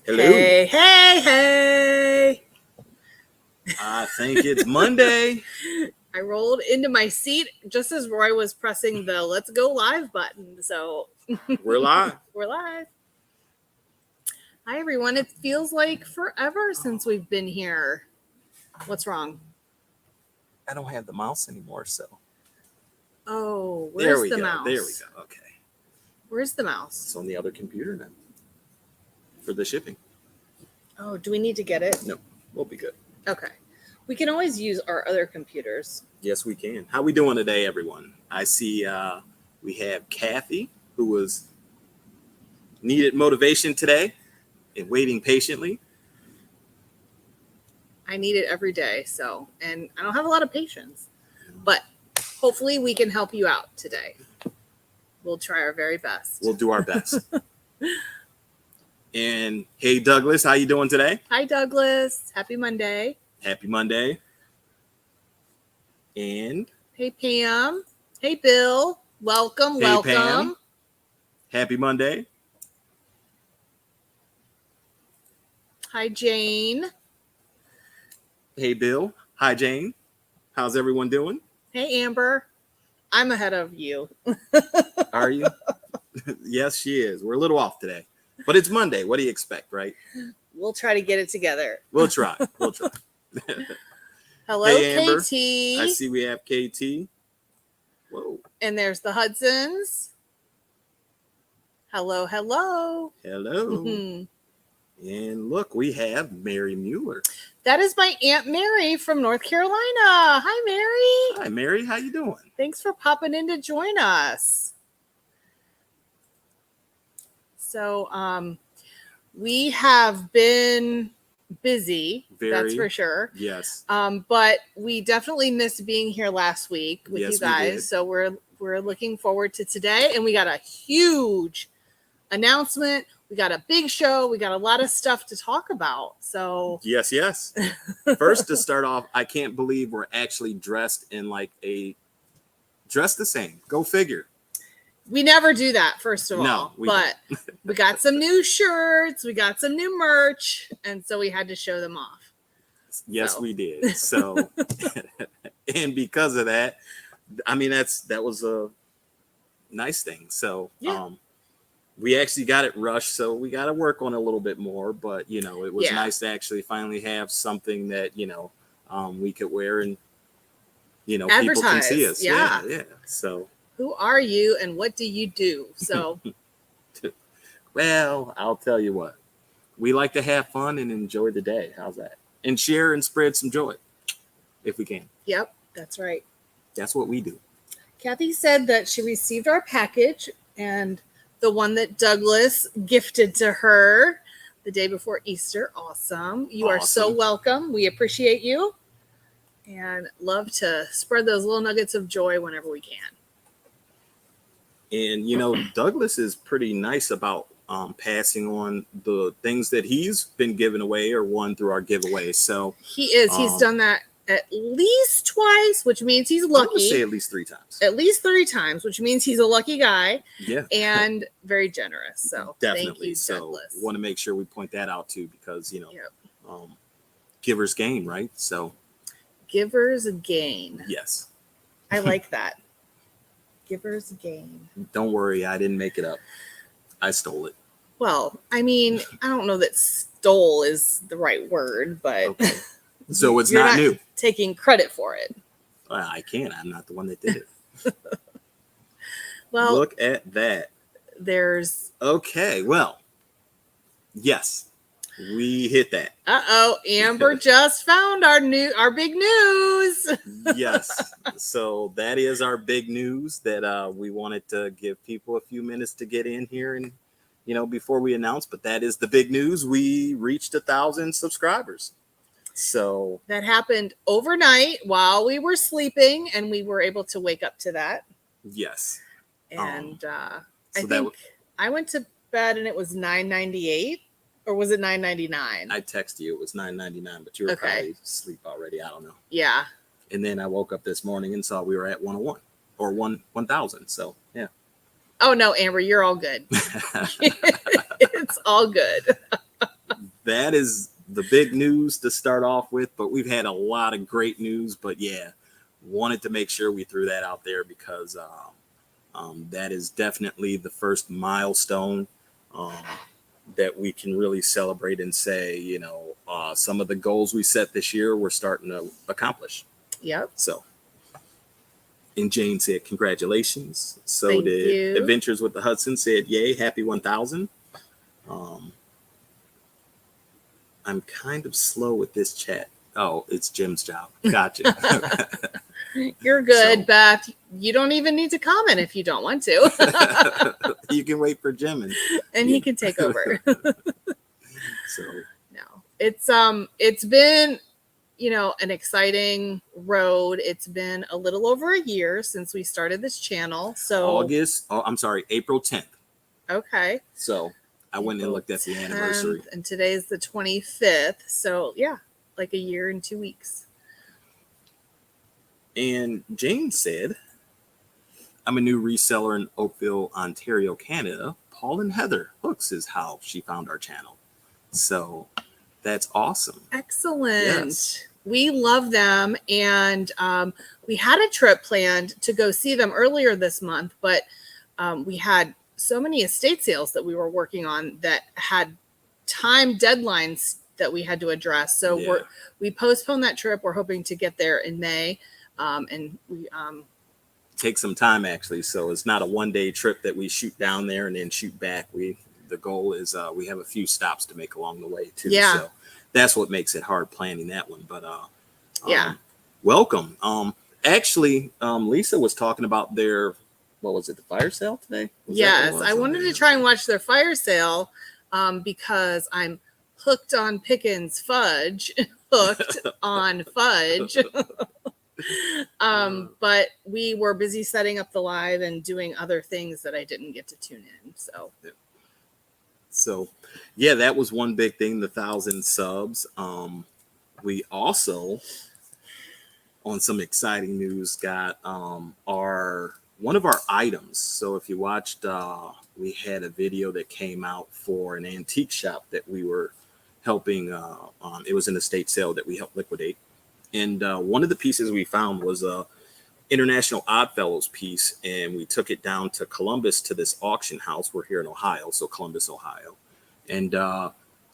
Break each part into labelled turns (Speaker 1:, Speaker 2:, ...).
Speaker 1: Hello.
Speaker 2: Hey.
Speaker 1: I think it's Monday.
Speaker 2: I rolled into my seat just as Roy was pressing the let's go live button. So
Speaker 1: We're live.
Speaker 2: We're live. Hi, everyone. It feels like forever since we've been here. What's wrong?
Speaker 1: I don't have the mouse anymore, so.
Speaker 2: Oh, where's the mouse?
Speaker 1: There we go. Okay.
Speaker 2: Where's the mouse?
Speaker 1: It's on the other computer then. For the shipping.
Speaker 2: Oh, do we need to get it?
Speaker 1: No, we'll be good.
Speaker 2: Okay. We can always use our other computers.
Speaker 1: Yes, we can. How we doing today, everyone? I see we have Kathy, who was needed motivation today and waiting patiently.
Speaker 2: I need it every day, and I don't have a lot of patience, but hopefully we can help you out today. We'll try our very best.
Speaker 1: We'll do our best. And hey, Douglas, how you doing today?
Speaker 2: Hi, Douglas. Happy Monday.
Speaker 1: Happy Monday. And
Speaker 2: hey, Pam. Hey, Bill. Welcome.
Speaker 1: Hey,
Speaker 2: welcome.
Speaker 1: Pam. Happy Monday.
Speaker 2: Hi, Jane.
Speaker 1: Hey, Bill. Hi, Jane. How's everyone doing?
Speaker 2: Hey, Amber. I'm ahead of you.
Speaker 1: Are you? Yes, she is. We're a little off today, but it's Monday. What do you expect, right?
Speaker 2: We'll try to get it together.
Speaker 1: We'll try.
Speaker 2: Hello,
Speaker 1: hey, Amber.
Speaker 2: KT.
Speaker 1: I see we have KT. Whoa.
Speaker 2: And there's the Hudsons. Hello.
Speaker 1: Hello.
Speaker 2: Mm-hmm.
Speaker 1: And look, we have Mary Mueller.
Speaker 2: That is my Aunt Mary from North Carolina. Hi, Mary.
Speaker 1: Hi, Mary. How you doing?
Speaker 2: Thanks for popping in to join us. So, we have been busy. That's for sure.
Speaker 1: Yes.
Speaker 2: But we definitely missed being here last week with you guys. So we're looking forward to today, and we got a huge announcement. We got a big show. We got a lot of stuff to talk about. So
Speaker 1: yes. First, to start off, I can't believe we're actually dressed the same. Go figure.
Speaker 2: We never do that, first of all. But we got some new shirts. We got some new merch. And so we had to show them off.
Speaker 1: Yes, we did. So, and because of that, I mean, that was a nice thing. So, we actually got it rushed, so we got to work on it a little bit more. But, it was nice to actually finally have something that, we could wear and, people can see us. Yeah. So.
Speaker 2: Who are you and what do you do? So.
Speaker 1: Well, I'll tell you what. We like to have fun and enjoy the day. How's that? And share and spread some joy if we can.
Speaker 2: Yep, that's right.
Speaker 1: That's what we do.
Speaker 2: Kathy said that she received our package, and the one that Douglas gifted to her the day before Easter. Awesome. You are so welcome. We appreciate you and love to spread those little nuggets of joy whenever we can.
Speaker 1: And, Douglas is pretty nice about passing on the things that he's been given away or won through our giveaway. So
Speaker 2: he is. He's done that at least twice, which means he's lucky.
Speaker 1: I would say at least 3 times.
Speaker 2: At least 3 times, which means he's a lucky guy.
Speaker 1: Yeah.
Speaker 2: And very generous. So
Speaker 1: definitely.
Speaker 2: Thank you,
Speaker 1: so
Speaker 2: Douglas.
Speaker 1: Want to make sure we point that out too, because givers gain, right? So
Speaker 2: givers gain.
Speaker 1: Yes.
Speaker 2: I like that. Givers gain.
Speaker 1: Don't worry, I didn't make it up. I stole it.
Speaker 2: Well, I mean, I don't know that stole is the right word, but
Speaker 1: okay. So it's not new.
Speaker 2: Taking credit for it.
Speaker 1: Well, I can't. I'm not the one that did it.
Speaker 2: Well,
Speaker 1: look at that.
Speaker 2: There's
Speaker 1: okay. Well, yes, we hit that.
Speaker 2: Amber just found our big news.
Speaker 1: Yes. So that is our big news that we wanted to give people a few minutes to get in here and, before we announce. But that is the big news. We reached 1,000 subscribers. So
Speaker 2: that happened overnight while we were sleeping, and we were able to wake up to that.
Speaker 1: Yes.
Speaker 2: And I think I went to bed and it was $9.98. Or was it $9.99?
Speaker 1: I texted you. It was $9.99, but you were probably asleep already. I don't know.
Speaker 2: Yeah.
Speaker 1: And then I woke up this morning and saw we were at 101 or 1,000. So, yeah.
Speaker 2: Oh, no, Amber, you're all good. It's all good.
Speaker 1: that is the big news to start off with, but we've had a lot of great news. But yeah, wanted to make sure we threw that out there because that is definitely the first milestone that we can really celebrate and say, some of the goals we set this year, we're starting to accomplish.
Speaker 2: Yep.
Speaker 1: So, and Jane said, congratulations. So
Speaker 2: Thank
Speaker 1: did
Speaker 2: you.
Speaker 1: Adventures with the Hudson said, yay, happy 1000. I'm kind of slow with this chat. Oh, it's Jim's job. Gotcha.
Speaker 2: You're good, Beth. You don't even need to comment if you don't want to.
Speaker 1: You can wait for Jim
Speaker 2: and he can take over.
Speaker 1: So
Speaker 2: no, it's been, an exciting road. It's been a little over a year since we started this channel. So
Speaker 1: April 10th.
Speaker 2: Okay.
Speaker 1: So I went and looked at the anniversary.
Speaker 2: And today's the 25th. So yeah, like a year and 2 weeks.
Speaker 1: And Jane said, I'm a new reseller in Oakville, Ontario, Canada. Paul and Heather Hooks is how she found our channel. So that's awesome.
Speaker 2: Excellent.
Speaker 1: Yes.
Speaker 2: We love them. And we had a trip planned to go see them earlier this month, but we had so many estate sales that we were working on that had time deadlines that we had to address. So we postponed that trip. We're hoping to get there in May. And we
Speaker 1: take some time actually. So it's not a one-day trip that we shoot down there and then shoot back. The goal is we have a few stops to make along the way too.
Speaker 2: Yeah.
Speaker 1: So that's what makes it hard planning that one. But welcome. Actually, Lisa was talking about their, what was it, the fire sale today?
Speaker 2: Yes, I wanted to try and watch their fire sale because I'm hooked on Pickens fudge. Hooked on fudge. But we were busy setting up the live and doing other things that I didn't get to tune in.
Speaker 1: So yeah, that was one big thing, the 1,000 subs. We also, on some exciting news, got one of our items. So if you watched, we had a video that came out for an antique shop that we were helping. It was an estate sale that we helped liquidate. And one of the pieces we found was a International Oddfellows piece, and we took it down to Columbus to this auction house. We're here in Ohio, so Columbus, Ohio. And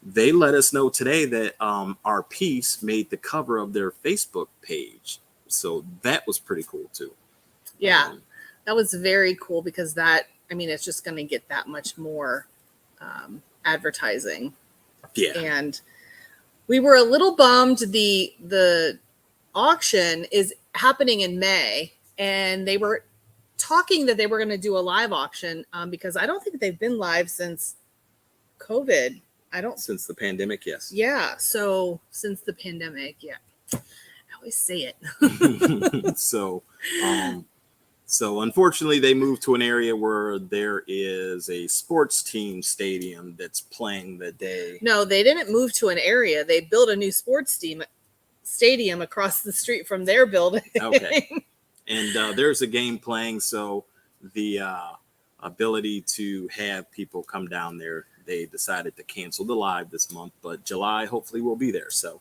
Speaker 1: they let us know today that our piece made the cover of their Facebook page. So that was pretty cool too.
Speaker 2: Yeah, that was very cool because it's just going to get that much more advertising.
Speaker 1: Yeah.
Speaker 2: And we were a little bummed the auction is happening in May, and they were talking that they were going to do a live auction because I don't think they've been live since COVID.
Speaker 1: Since the pandemic, yes.
Speaker 2: Yeah, so since the pandemic, yeah. I always say it.
Speaker 1: So unfortunately, they moved to an area where there is a sports team stadium that's playing the day.
Speaker 2: No, they didn't move to an area. They built a new sports stadium across the street from their building.
Speaker 1: Okay. And there's a game playing, so the ability to have people come down there, they decided to cancel the live this month, but July hopefully we'll be there. So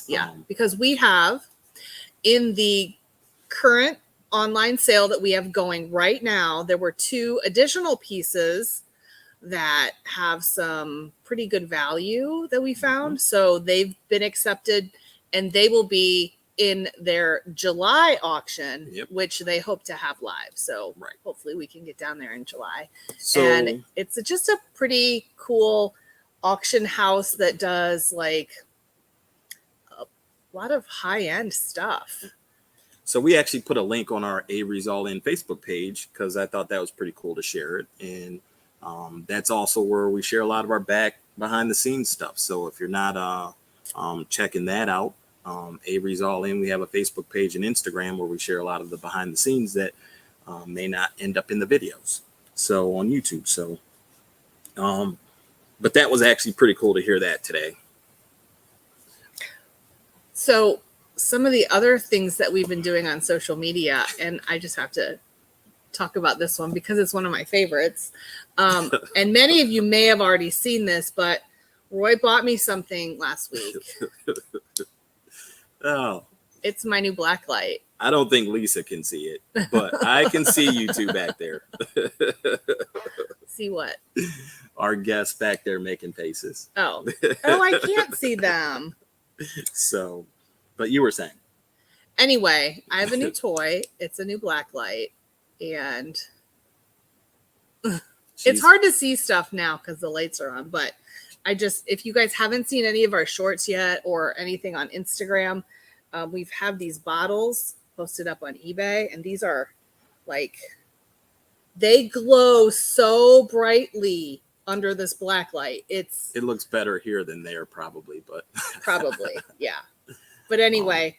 Speaker 2: yeah, because we have in the current online sale that we have going right now, there were 2 additional pieces that have some pretty good value that we found. So they've been accepted, and they will be in their July auction, which they hope to have live. So hopefully we can get down there in July. And it's just a pretty cool auction house that does like a lot of high-end stuff.
Speaker 1: So we actually put a link on our Avery's All In Facebook page because I thought that was pretty cool to share it. And that's also where we share a lot of our behind the scenes stuff. So if you're not checking that out, Avery's All In, we have a Facebook page and Instagram where we share a lot of the behind the scenes that may not end up in the videos. So on YouTube. So, but that was actually pretty cool to hear that today. So
Speaker 2: some of the other things that we've been doing on social media, and I just have to talk about this one because it's one of my favorites. And many of you may have already seen this, but Roy bought me something last week.
Speaker 1: Oh.
Speaker 2: It's my new black light.
Speaker 1: I don't think Lisa can see it, but I can see you two back there.
Speaker 2: See what?
Speaker 1: Our guests back there making faces.
Speaker 2: Oh, I can't see them.
Speaker 1: So, but you were saying.
Speaker 2: Anyway, I have a new toy. It's a new black light, and it's hard to see stuff now because the lights are on. But if you guys haven't seen any of our shorts yet or anything on Instagram, we've had these bottles posted up on eBay, and these are they glow so brightly under this black light. It
Speaker 1: looks better here than there, probably, but
Speaker 2: yeah. But anyway,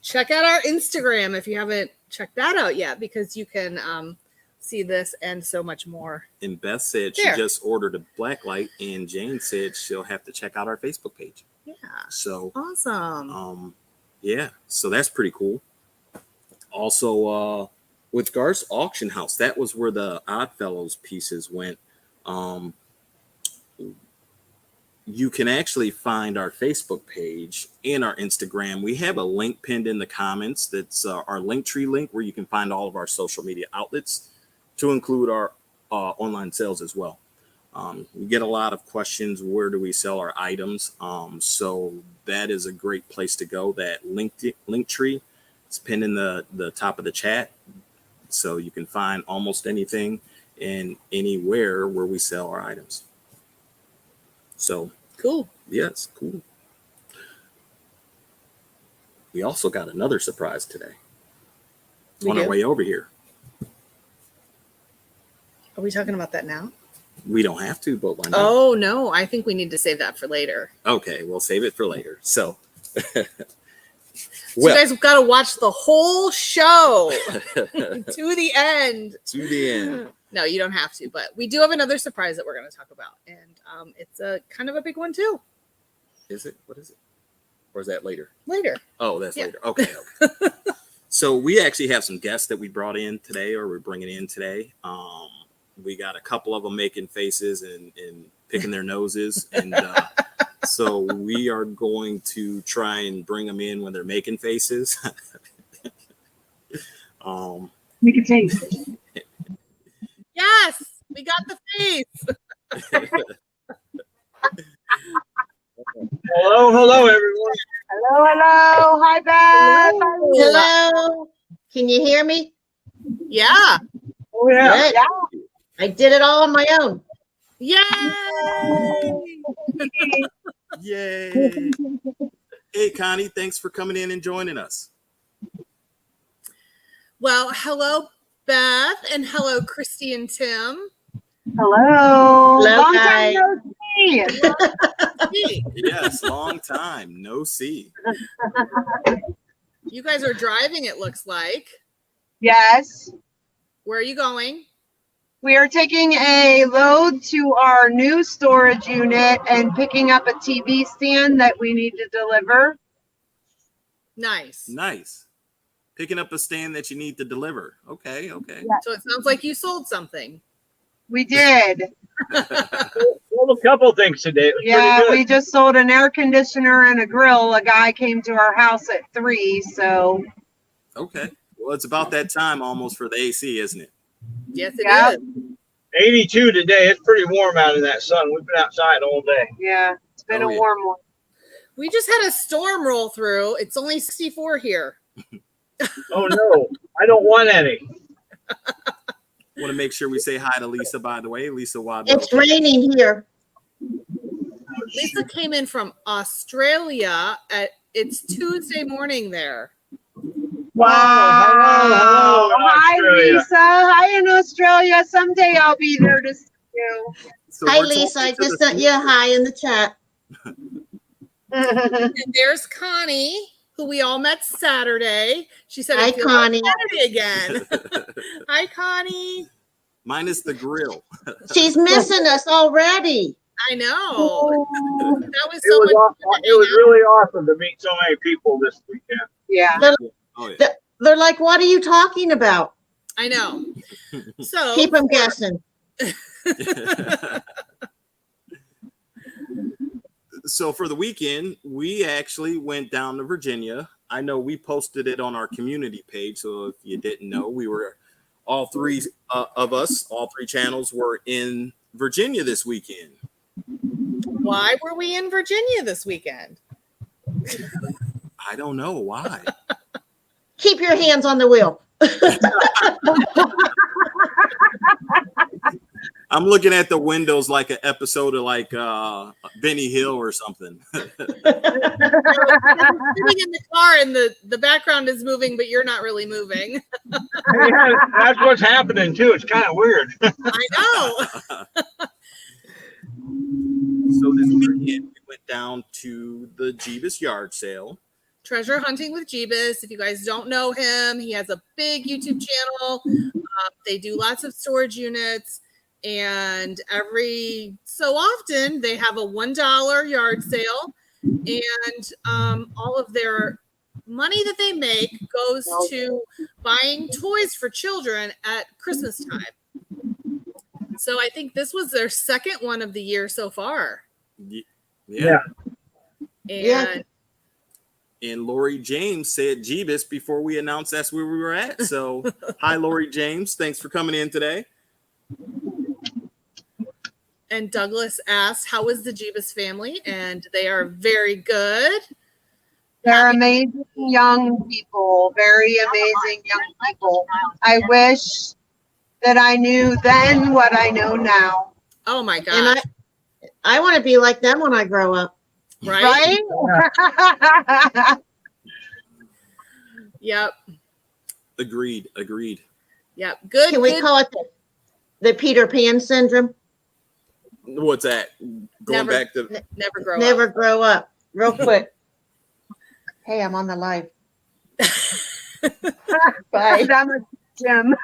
Speaker 2: check out our Instagram if you haven't checked that out yet, because you can see this and so much more. And
Speaker 1: Beth said she just ordered a black light, and Jane said she'll have to check out our Facebook page.
Speaker 2: Yeah.
Speaker 1: So
Speaker 2: awesome.
Speaker 1: Yeah, so that's pretty cool. Also, with Garth's auction house, that was where the Oddfellows pieces went. You can actually find our Facebook page and our Instagram. We have a link pinned in the comments. That's our Linktree link, where you can find all of our social media outlets, to include our online sales as well. We get a lot of questions, where do we sell our items? So that is a great place to go. That Linktree is pinned in the top of the chat. So you can find almost anything and anywhere where we sell our items. So
Speaker 2: cool.
Speaker 1: Yes, cool. We also got another surprise today on our way over here.
Speaker 2: Are we talking about that now?
Speaker 1: We don't have to, but why not?
Speaker 2: Oh, no. I think we need to save that for later.
Speaker 1: Okay, we'll save it for later. So,
Speaker 2: you guys have got to watch the whole show to the end.
Speaker 1: To the end.
Speaker 2: No, you don't have to, but we do have another surprise that we're going to talk about. And it's a kind of a big one, too.
Speaker 1: Is it? What is it? Or is that later?
Speaker 2: Later.
Speaker 1: Oh, that's later. Okay. So we actually have some guests that we brought in today, or we're bringing in today. We got a couple of them making faces and picking their noses. And so we are going to try and bring them in when they're making faces.
Speaker 3: Make a face.
Speaker 2: Yes, we got the face.
Speaker 4: Hello, everyone.
Speaker 3: Hello. Hi, Beth.
Speaker 5: Hello. Can you hear me?
Speaker 2: Yeah.
Speaker 4: Oh, yeah.
Speaker 3: Yeah.
Speaker 5: I did it all on my own.
Speaker 2: Yay!
Speaker 1: Yay! Hey, Connie, thanks for coming in and joining us.
Speaker 2: Well, hello, Beth, and hello, Christy and Tim.
Speaker 3: Hello. Long
Speaker 5: guys.
Speaker 3: time no see.
Speaker 1: Yes, long time no see.
Speaker 2: You guys are driving, it looks like.
Speaker 3: Yes.
Speaker 2: Where are you going?
Speaker 3: We are taking a load to our new storage unit and picking up a TV stand that we need to deliver.
Speaker 2: Nice.
Speaker 1: Picking up a stand that you need to deliver. Okay.
Speaker 3: Yeah.
Speaker 2: So it sounds like you sold something.
Speaker 3: We did.
Speaker 4: Well, a couple things today. It was
Speaker 3: Yeah,
Speaker 4: pretty
Speaker 3: we just sold an air conditioner and a grill. A guy came to our house at 3, so.
Speaker 1: Okay. Well, it's about that time almost for the AC, isn't it?
Speaker 2: Yes, it
Speaker 3: Yeah.
Speaker 2: is.
Speaker 4: good. 82 today. It's pretty warm out in that sun. We've been outside all day.
Speaker 3: Yeah, it's been
Speaker 1: Oh,
Speaker 3: a
Speaker 1: yeah.
Speaker 3: warm one.
Speaker 2: We just had a storm roll through. It's only 64 here.
Speaker 4: Oh, no. I don't want any.
Speaker 1: Want to make sure we say hi to Lisa, by the way. Lisa Wadlow.
Speaker 5: It's raining here.
Speaker 2: Lisa came in from Australia. It's Tuesday morning there.
Speaker 3: Wow.
Speaker 4: Hello,
Speaker 3: Hi,
Speaker 4: Australia.
Speaker 3: Lisa. Hi in Australia. Someday I'll be there to see you.
Speaker 1: So
Speaker 5: Hi,
Speaker 1: we're
Speaker 5: Lisa. I
Speaker 1: talking to
Speaker 5: just
Speaker 1: the-
Speaker 5: sent you a hi in the chat.
Speaker 2: And there's Connie, who we all met Saturday. She said,
Speaker 5: Hi,
Speaker 2: "It feels like
Speaker 5: Connie.
Speaker 2: Saturday again." Hi, Connie.
Speaker 1: Minus the grill.
Speaker 5: She's missing us already.
Speaker 2: I know. That was
Speaker 4: It
Speaker 2: so
Speaker 4: was,
Speaker 2: much fun to
Speaker 4: it was
Speaker 2: hang out.
Speaker 4: really awesome to meet so many people this weekend.
Speaker 3: Yeah.
Speaker 1: Oh, yeah.
Speaker 5: They're like, what are you talking about?
Speaker 2: I know. So
Speaker 5: Keep them guessing.
Speaker 1: So for the weekend, we actually went down to Virginia. I know we posted it on our community page. So if you didn't know, we were all three all three channels were in Virginia this weekend.
Speaker 2: Why were we in Virginia this weekend?
Speaker 1: I don't know why.
Speaker 5: Keep your hands on the wheel.
Speaker 1: I'm looking at the windows like an episode of like Benny Hill or something.
Speaker 2: You're sitting in the car and the background is moving, but you're not really moving.
Speaker 4: Yeah, that's what's happening too. It's kind of weird.
Speaker 2: I know.
Speaker 1: So this weekend we went down to the Jeebus yard sale.
Speaker 2: Treasure Hunting with Jeebus. If you guys don't know him, he has a big YouTube channel. They do lots of storage units. And every so often they have a $1 yard sale, and all of their money that they make goes to buying toys for children at Christmas time. So I think this was their second one of the year so far.
Speaker 1: Yeah.
Speaker 2: And
Speaker 1: And Lori James said Jeebus before we announced that's where we were at. So hi, Lori James. Thanks for coming in today.
Speaker 2: And Douglas asked, how is the Jeebus family? And they are very good.
Speaker 3: They're amazing young people, very amazing young people. I wish that I knew then what I know now.
Speaker 2: Oh my gosh.
Speaker 5: And I want to be like them when I grow up.
Speaker 2: Right?
Speaker 3: Right?
Speaker 2: Yep.
Speaker 1: Agreed.
Speaker 2: Yep. Good.
Speaker 5: Can we
Speaker 2: good.
Speaker 5: call it the Peter Pan syndrome?
Speaker 1: What's that? Going
Speaker 2: Never-
Speaker 1: back to
Speaker 2: Never grow
Speaker 5: Never
Speaker 2: up.
Speaker 5: grow up. Real quick. Hey, I'm on the live. Bye.
Speaker 3: That was Jim.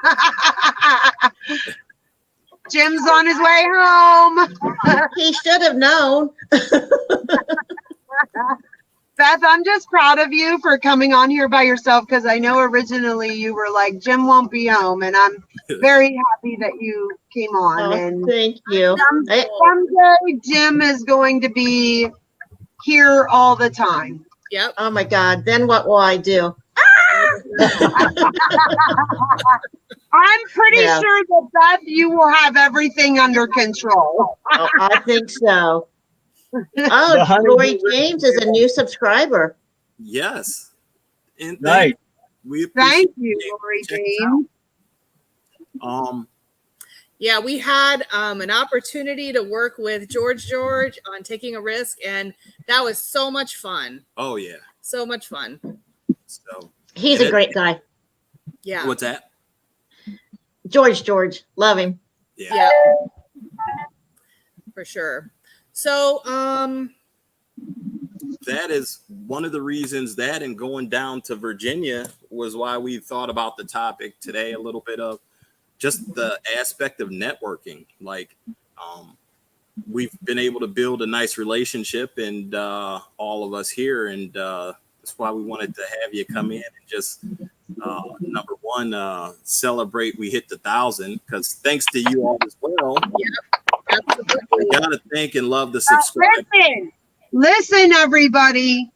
Speaker 3: Jim's on his way home.
Speaker 5: He should have known.
Speaker 3: Beth, I'm just proud of you for coming on here by yourself because I know originally you were like, Jim won't be home. And I'm very happy that you came on.
Speaker 5: Oh,
Speaker 3: And
Speaker 5: thank you.
Speaker 3: someday Jim is going to be here all the time.
Speaker 2: Yep.
Speaker 5: Oh my God. Then what will I do?
Speaker 3: I'm pretty
Speaker 5: Yeah.
Speaker 3: sure that Beth, you will have everything under control.
Speaker 5: Oh, I think so.
Speaker 4: The
Speaker 5: Oh,
Speaker 4: honey-
Speaker 5: Lori James is a new subscriber.
Speaker 1: yes. And
Speaker 4: Right.
Speaker 1: we appreciate
Speaker 3: Thank you,
Speaker 1: it.
Speaker 3: Lori
Speaker 1: Check us
Speaker 3: James.
Speaker 1: out.
Speaker 2: Yeah, we had an opportunity to work with George on taking a risk, and that was so much fun.
Speaker 1: Oh yeah.
Speaker 2: So much fun.
Speaker 1: So
Speaker 5: He's
Speaker 1: And
Speaker 5: a great guy.
Speaker 2: Yeah.
Speaker 1: what's that?
Speaker 5: George. Love him.
Speaker 2: Yeah. For sure. So,
Speaker 1: That is one of the reasons that and going down to Virginia was why we thought about the topic today, a little bit of just the aspect of networking. Like we've been able to build a nice relationship and all of us here. And that's why we wanted to have you come in and just number one, celebrate we hit the 1,000 because thanks to you all as well.
Speaker 2: absolutely.
Speaker 1: I gotta thank and love the subscribe.
Speaker 3: Listen, everybody.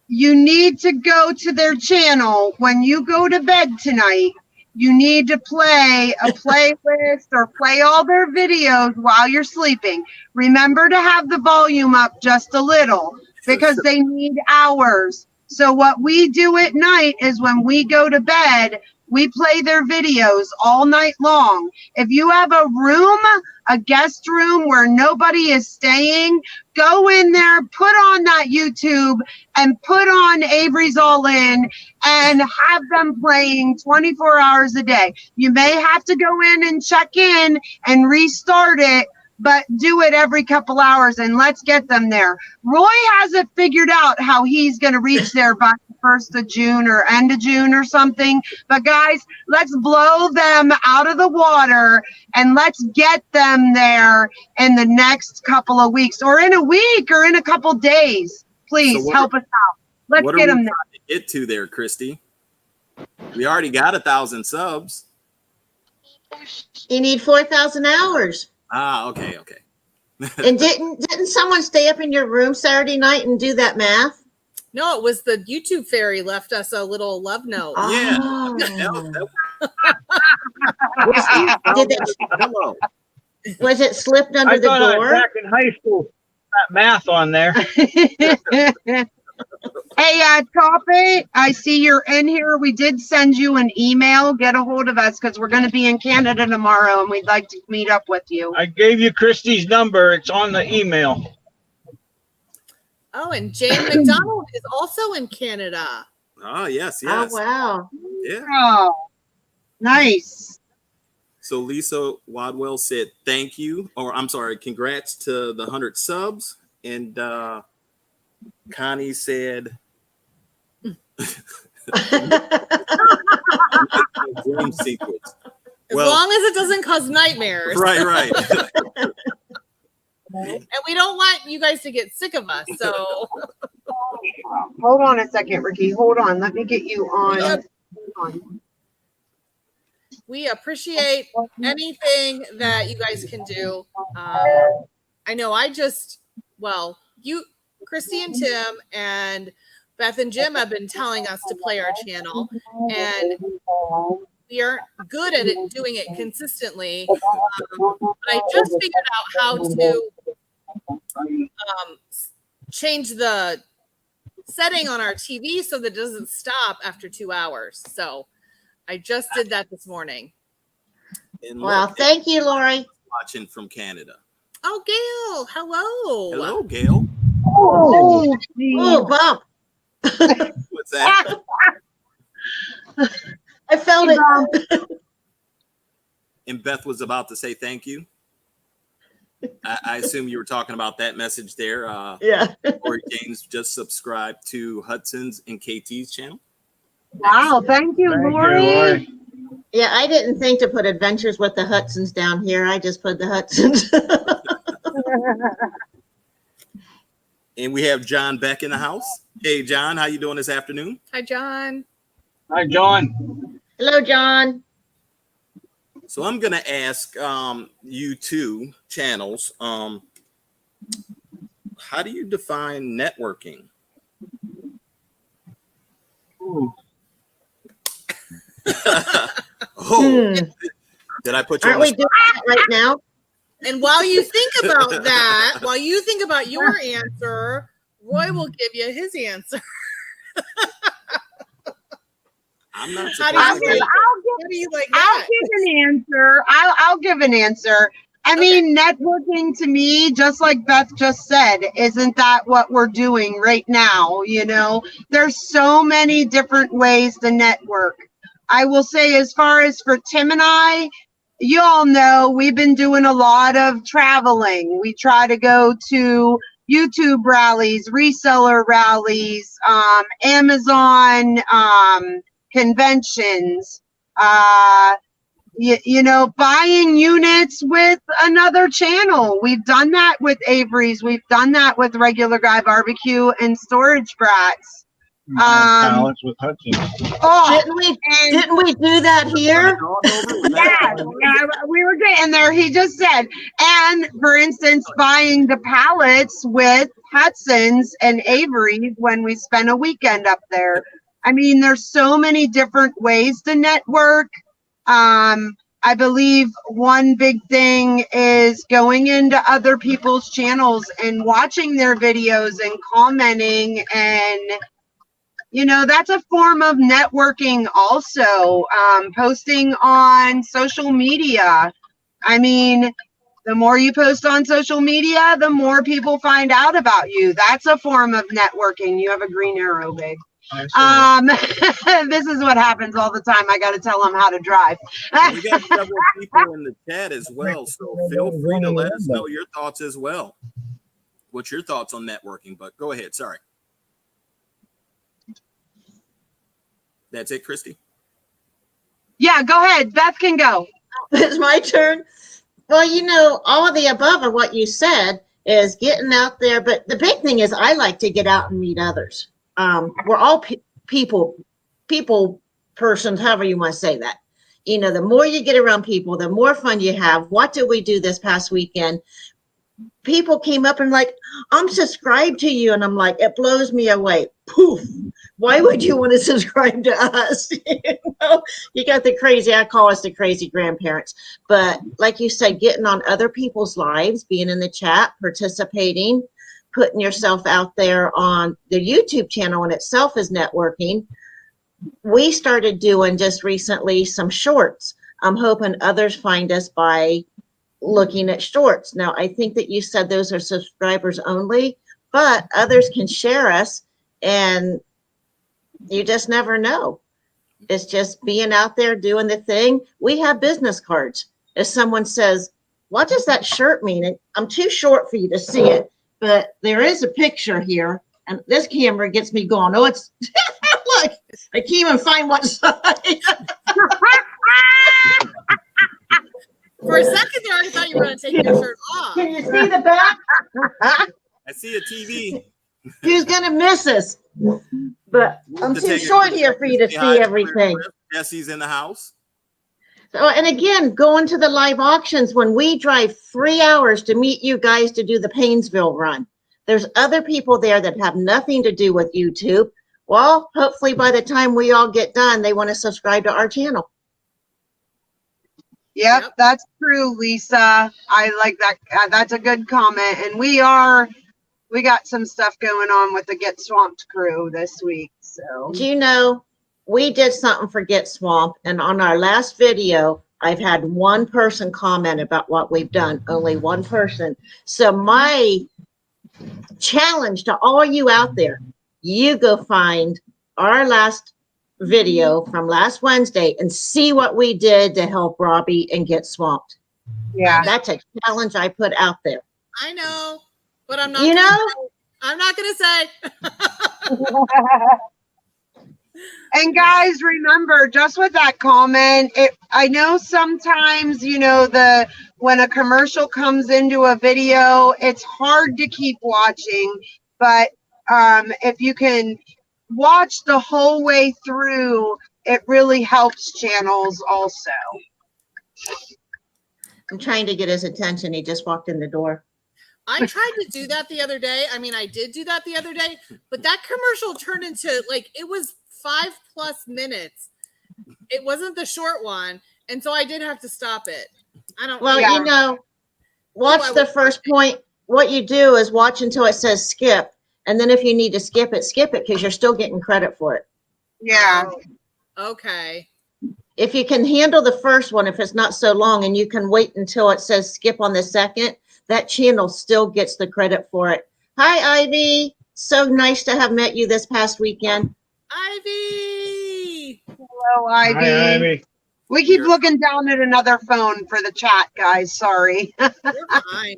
Speaker 3: You need to go to their channel when you go to bed tonight. You need to play a playlist or play all their videos while you're sleeping. Remember to have the volume up just a little because they need hours. So what we do at night is when we go to bed, we play their videos all night long. If you have a room, a guest room where nobody is staying, go in there, put on that YouTube and put on Avery's All In and have them playing 24 hours a day. You may have to go in and check in and restart it, but do it every couple hours and let's get them there. Roy hasn't figured out how he's going to reach there by the 1st of June or end of June or something. But guys, let's blow them out of the water and let's get them there in the next couple of weeks or in a week or in a couple days. Please help us out. Let's
Speaker 1: What
Speaker 3: get
Speaker 1: are we
Speaker 3: them there.
Speaker 1: trying to get to there, Christy? We already got 1,000 subs.
Speaker 5: You need 4,000 hours.
Speaker 1: Ah, okay.
Speaker 6: And didn't someone stay up in your room Saturday night and do that math?
Speaker 2: No, it was the YouTube fairy left us a little love note.
Speaker 1: Yeah.
Speaker 6: Oh.
Speaker 1: Hello.
Speaker 6: Was it slipped under
Speaker 4: I
Speaker 6: the
Speaker 4: thought I was
Speaker 6: door?
Speaker 4: back in high school. That math on there.
Speaker 3: Hey, Toppy, I see you're in here. We did send you an email. Get a hold of us because we're going to be in Canada tomorrow and we'd like to meet up with you.
Speaker 4: I gave you Christy's number. It's on the email.
Speaker 2: Oh, and Jane McDonald is also in Canada.
Speaker 1: Oh, yes,
Speaker 6: Oh,
Speaker 1: yes.
Speaker 6: wow.
Speaker 1: Yeah.
Speaker 3: Oh, nice.
Speaker 1: So Lisa Wadwell said thank you, or I'm sorry, congrats to the 100 subs. And Connie said dream sequence.
Speaker 2: As long as it doesn't cause nightmares.
Speaker 1: Right.
Speaker 2: And we don't want you guys to get sick of us. So
Speaker 3: Hold on a second, Ricky. Hold on. Let me get you on.
Speaker 2: Yep.
Speaker 3: Hold on.
Speaker 2: we appreciate anything that you guys can do. I know you, Christy and Tim and Beth and Jim have been telling us to play our channel, and we aren't good at doing it consistently. But I just figured out how to change the setting on our TV so that it doesn't stop after 2 hours. So I just did that this morning.
Speaker 1: And
Speaker 6: Well,
Speaker 1: look,
Speaker 6: thank you, Lori.
Speaker 1: watching from Canada.
Speaker 2: Oh, Gail, hello.
Speaker 1: Hello, Gail.
Speaker 3: Oh,
Speaker 6: Oh, bump.
Speaker 1: What's that?
Speaker 6: I felt it.
Speaker 1: And Beth was about to say thank you. I assume you were talking about that message there.
Speaker 6: Yeah.
Speaker 1: Or James just subscribed to Hudson's and KT's channel.
Speaker 3: wow. Thank you,
Speaker 4: Thank you,
Speaker 3: Lori.
Speaker 4: Lori.
Speaker 6: Yeah, I didn't think to put Adventures with the Hudsons down here. I just put the Hudsons.
Speaker 1: And we have John Beck in the house. Hey, John, how you doing this afternoon?
Speaker 2: Hi, John.
Speaker 4: Hi, John.
Speaker 6: Hello, John.
Speaker 1: So I'm going to ask you two channels, how do you define networking?
Speaker 4: Ooh.
Speaker 1: Oh, did I put you on
Speaker 6: Aren't
Speaker 1: the
Speaker 6: we doing that right now?
Speaker 2: And while you think about that, while you think about your answer, Roy will give you his answer.
Speaker 1: I'm not
Speaker 2: How do
Speaker 1: supposed
Speaker 2: you
Speaker 1: to
Speaker 2: like-
Speaker 1: get-
Speaker 2: How do you like
Speaker 3: I'll
Speaker 2: that?
Speaker 3: give an answer. I'll give an answer. I mean, networking to me, just like Beth just said, isn't that what we're doing right now? You know, there's so many different ways to network. I will say, as far as for Tim and I, you all know we've been doing a lot of traveling. We try to go to YouTube rallies, reseller rallies, Amazon conventions, you know, buying units with another channel. We've done that with Avery's. We've done that with Regular Guy Barbecue and Storage Brats.
Speaker 4: Pallets with Hudson.
Speaker 3: Oh,
Speaker 6: Didn't we do that here?
Speaker 3: yeah, we were getting there. He just said, and for instance, buying the pallets with Hudson's and Avery's when we spent a weekend up there. I mean, there's so many different ways to network. I believe one big thing is going into other people's channels and watching their videos and commenting, and you know, that's a form of networking also. Posting on social media. I mean, the more you post on social media, the more people find out about you. That's a form of networking. You have a green arrow, babe. This is what happens all the time. I got to tell them how to drive.
Speaker 1: We got several people in the chat as well, so feel free to let us know your thoughts as well. What's your thoughts on networking? But go ahead. Sorry. That's it, Christy?
Speaker 3: Yeah, go ahead. Beth can go.
Speaker 6: It's my turn. Well, you know, all of the above of what you said is getting out there. But the big thing is I like to get out and meet others. We're all people persons, however you want to say that. You know, the more you get around people, the more fun you have. What did we do this past weekend? people came up and like, I'm subscribed to you. And I'm like, it blows me away. Poof. Why would you want to subscribe to us? You got the crazy, I call us the crazy grandparents. But like you said, getting on other people's lives, being in the chat, participating, putting yourself out there on the YouTube channel in itself is networking. We started doing just recently some shorts. I'm hoping others find us by looking at shorts. Now, I think that you said those are subscribers only, but others can share us, and you just never know. It's just being out there doing the thing. We have business cards. If someone says, what does that shirt mean? And I'm too short for you to see it, but there is a picture here, and this camera gets me going. Oh, it's, look, I can't even find one side.
Speaker 2: For a second there, I thought you were going to take your shirt off.
Speaker 6: Can you see the back?
Speaker 1: I see a TV.
Speaker 6: Who's going to miss us? But I'm too short here for you to see everything.
Speaker 1: Jesse's in the house.
Speaker 6: So, and again, going to the live auctions when we drive 3 hours to meet you guys to do the Painesville run. There's other people there that have nothing to do with YouTube. Well, hopefully by the time we all get done, they want to subscribe to our channel.
Speaker 3: Yep, that's true, Lisa. I like that. That's a good comment. And we got some stuff going on with the Get Swamped crew this week. So,
Speaker 6: do you know, we did something for Get Swamped, and on our last video, I've had one person comment about what we've done. Only one person. So my challenge to all you out there, you go find our last video from last Wednesday and see what we did to help Robbie and Get Swamped.
Speaker 3: yeah.
Speaker 6: That's a challenge I put out there.
Speaker 2: I know, but I'm not. I'm not going to say.
Speaker 3: And guys, remember, just with that comment, I know sometimes, when a commercial comes into a video, it's hard to keep watching, but if you can watch the whole way through, it really helps channels also.
Speaker 6: I'm trying to get his attention. He just walked in the door.
Speaker 2: I tried to do that the other day. I mean, I did do that the other day, but that commercial turned into it was 5+ minutes. It wasn't the short one. And so I did have to stop it.
Speaker 6: Watch the first point. What you do is watch until it says skip. And then if you need to skip it because you're still getting credit for it.
Speaker 3: Yeah.
Speaker 2: Okay.
Speaker 6: If you can handle the first one, if it's not so long, and you can wait until it says skip on the second, that channel still gets the credit for it. Hi, Ivy. So nice to have met you this past weekend.
Speaker 2: Ivy.
Speaker 3: Hello, Ivy.
Speaker 4: Hi, Ivy.
Speaker 3: We keep looking down at another phone for the chat, guys. Sorry.
Speaker 2: You're fine.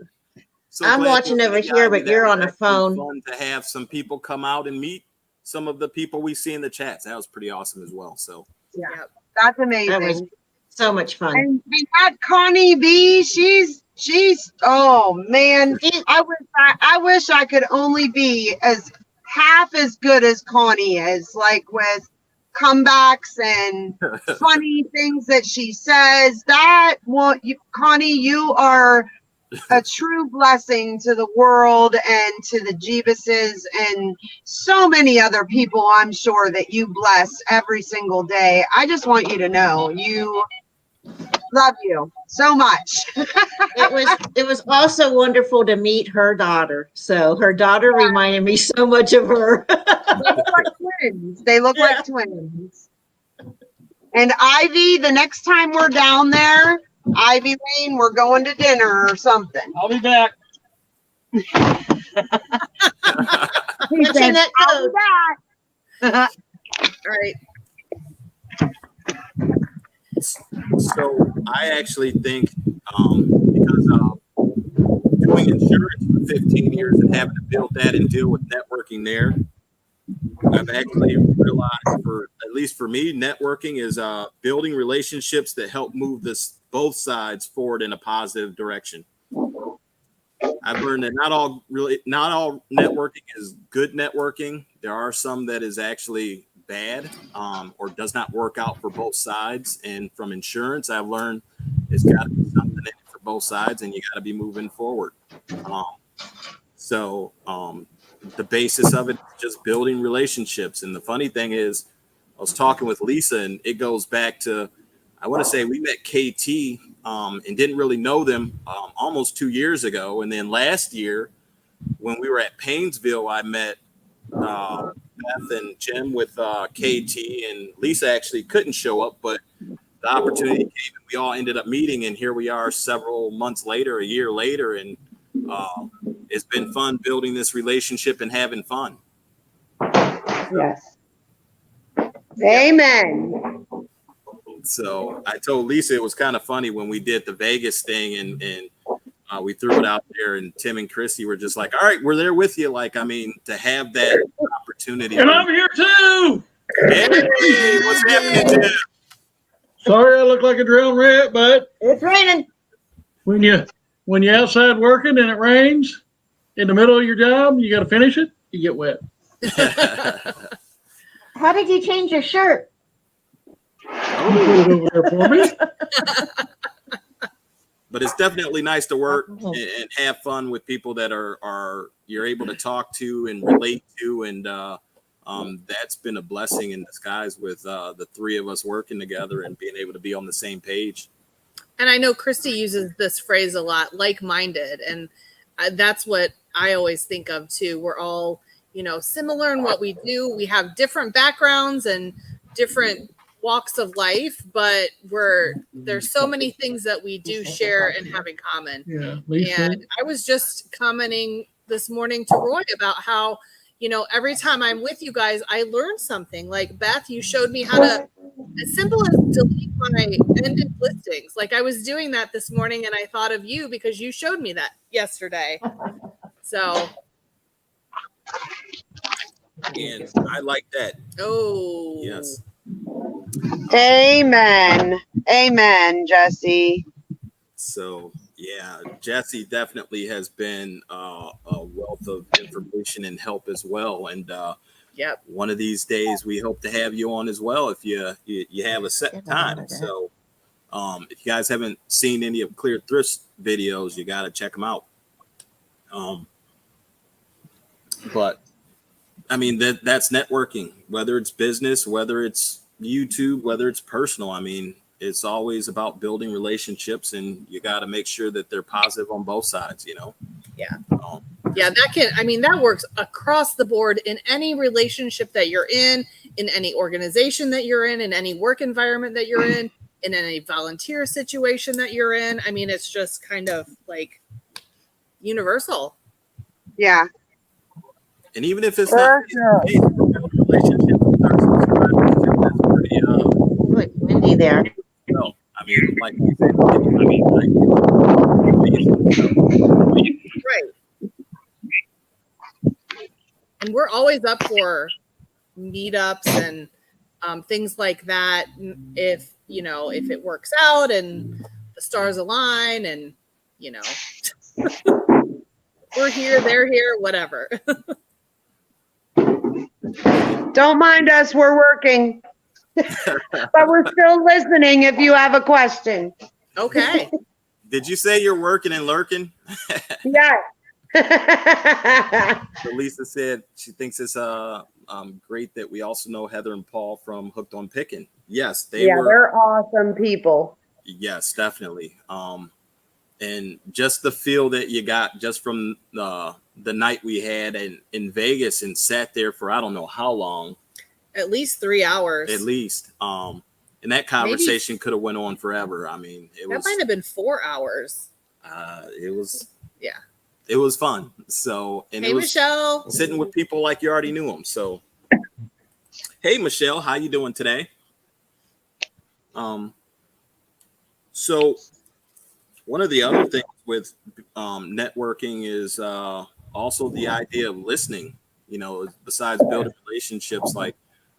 Speaker 1: So
Speaker 6: I'm watching over here, but you're on the phone.
Speaker 1: Fun to have some people come out and meet some of the people we see in the chats. That was pretty awesome as well. So
Speaker 3: Yeah, that's amazing.
Speaker 6: That was so much fun.
Speaker 3: And that Connie B, she's oh man, I wish I could only be as half as good as Connie is, like with comebacks and funny things that she says. Connie, you are a true blessing to the world and to the Jeebuses and so many other people, I'm sure, that you bless every single day. I just want you to know love you so much.
Speaker 6: It was also wonderful to meet her daughter. So her daughter reminded me so much of her.
Speaker 3: They look like twins. They look like twins. And Ivy, the next time we're down there, Ivy Lane, we're going to dinner or something.
Speaker 4: I'll be back.
Speaker 3: He
Speaker 6: What's in that
Speaker 3: "I'll
Speaker 6: code?
Speaker 3: be back."
Speaker 2: All right.
Speaker 1: So I actually think because of doing insurance for 15 years and having to build that and deal with networking there, I've actually realized, at least for me, networking is building relationships that help move both sides forward in a positive direction. I've learned that not all networking is good networking. There are some that is actually bad or does not work out for both sides. And from insurance, I've learned it's got to be something in it for both sides, and you got to be moving forward. Um, so the basis of it is just building relationships. And the funny thing is, I was talking with Lisa, and it goes back to, I want to say we met KT and didn't really know them almost 2 years ago. And then last year, when we were at Painesville, I met Beth and Jim with KT, and Lisa actually couldn't show up, but the opportunity came and we all ended up meeting, and here we are several months later, a year later, and it's been fun building this relationship and having fun.
Speaker 3: Yes. Amen.
Speaker 1: So I told Lisa it was kind of funny when we did the Vegas thing, and we threw it out there, and Tim and Christy were just like, all right, we're there with you. Like, I mean, to have that opportunity.
Speaker 4: And I'm here too.
Speaker 1: Hey, what's happening, Tim?
Speaker 4: Sorry I look like a drowned rat, but
Speaker 6: It's raining.
Speaker 4: when you're outside working and it rains in the middle of your job, you got to finish it, you get wet.
Speaker 6: How did you change your shirt?
Speaker 4: Put it over there for me.
Speaker 1: But it's definitely nice to work and have fun with people that are you're able to talk to and relate to, and that's been a blessing in disguise with the three of us working together and being able to be on the same page.
Speaker 2: And I know Christy uses this phrase a lot, like-minded, and that's what I always think of too. We're all, similar in what we do. We have different backgrounds and different walks of life, but there's so many things that we do share and have in common.
Speaker 4: Yeah, Lisa.
Speaker 2: And I was just commenting this morning to Roy about how, every time I'm with you guys, I learn something. Like Beth, you showed me how to, as simple as delete my ended listings. Like I was doing that this morning, and I thought of you because you showed me that yesterday. So.
Speaker 1: And I like that.
Speaker 2: Oh.
Speaker 1: Yes.
Speaker 3: Amen. Amen, Jesse.
Speaker 1: So yeah, Jesse definitely has been a wealth of information and help as well. And
Speaker 2: Yep.
Speaker 1: one of these days we hope to have you on as well if you have a set time. So if you guys haven't seen any of Clear Thrift's videos, you got to check them out. But I mean, that's networking, whether it's business, whether it's YouTube, whether it's personal. I mean, it's always about building relationships, and you got to make sure that they're positive on both sides,
Speaker 2: Yeah. Yeah, that works across the board in any relationship that you're in any organization that you're in any work environment that you're in any volunteer situation that you're in. I mean, it's just kind of like universal.
Speaker 3: Yeah.
Speaker 1: And even if it's not relationship with our subscribers, that's pretty
Speaker 6: Look, windy there.
Speaker 1: well. I mean, like you said,
Speaker 2: Right. And we're always up for meetups and things like that. If it works out and the stars align, and we're here, they're here, whatever.
Speaker 3: Don't mind us, we're working. But we're still listening if you have a question.
Speaker 2: Okay.
Speaker 1: Did you say you're working and lurking?
Speaker 3: Yes.
Speaker 1: So Lisa said she thinks it's great that we also know Heather and Paul from Hooked on Picking. Yes,
Speaker 3: they're awesome people.
Speaker 1: Yes, definitely. And just the feel that you got just from the night we had in Vegas and sat there for I don't know how long.
Speaker 2: At least 3 hours.
Speaker 1: At least. And that conversation could have went on forever. I mean,
Speaker 2: that might have been 4 hours.
Speaker 1: It was.
Speaker 2: Yeah.
Speaker 1: It was fun. So, and
Speaker 2: hey,
Speaker 1: it was
Speaker 2: Michelle.
Speaker 1: sitting with people like you already knew them. So, hey, Michelle, how you doing today? So one of the other things with networking is also the idea of listening. Besides building relationships, like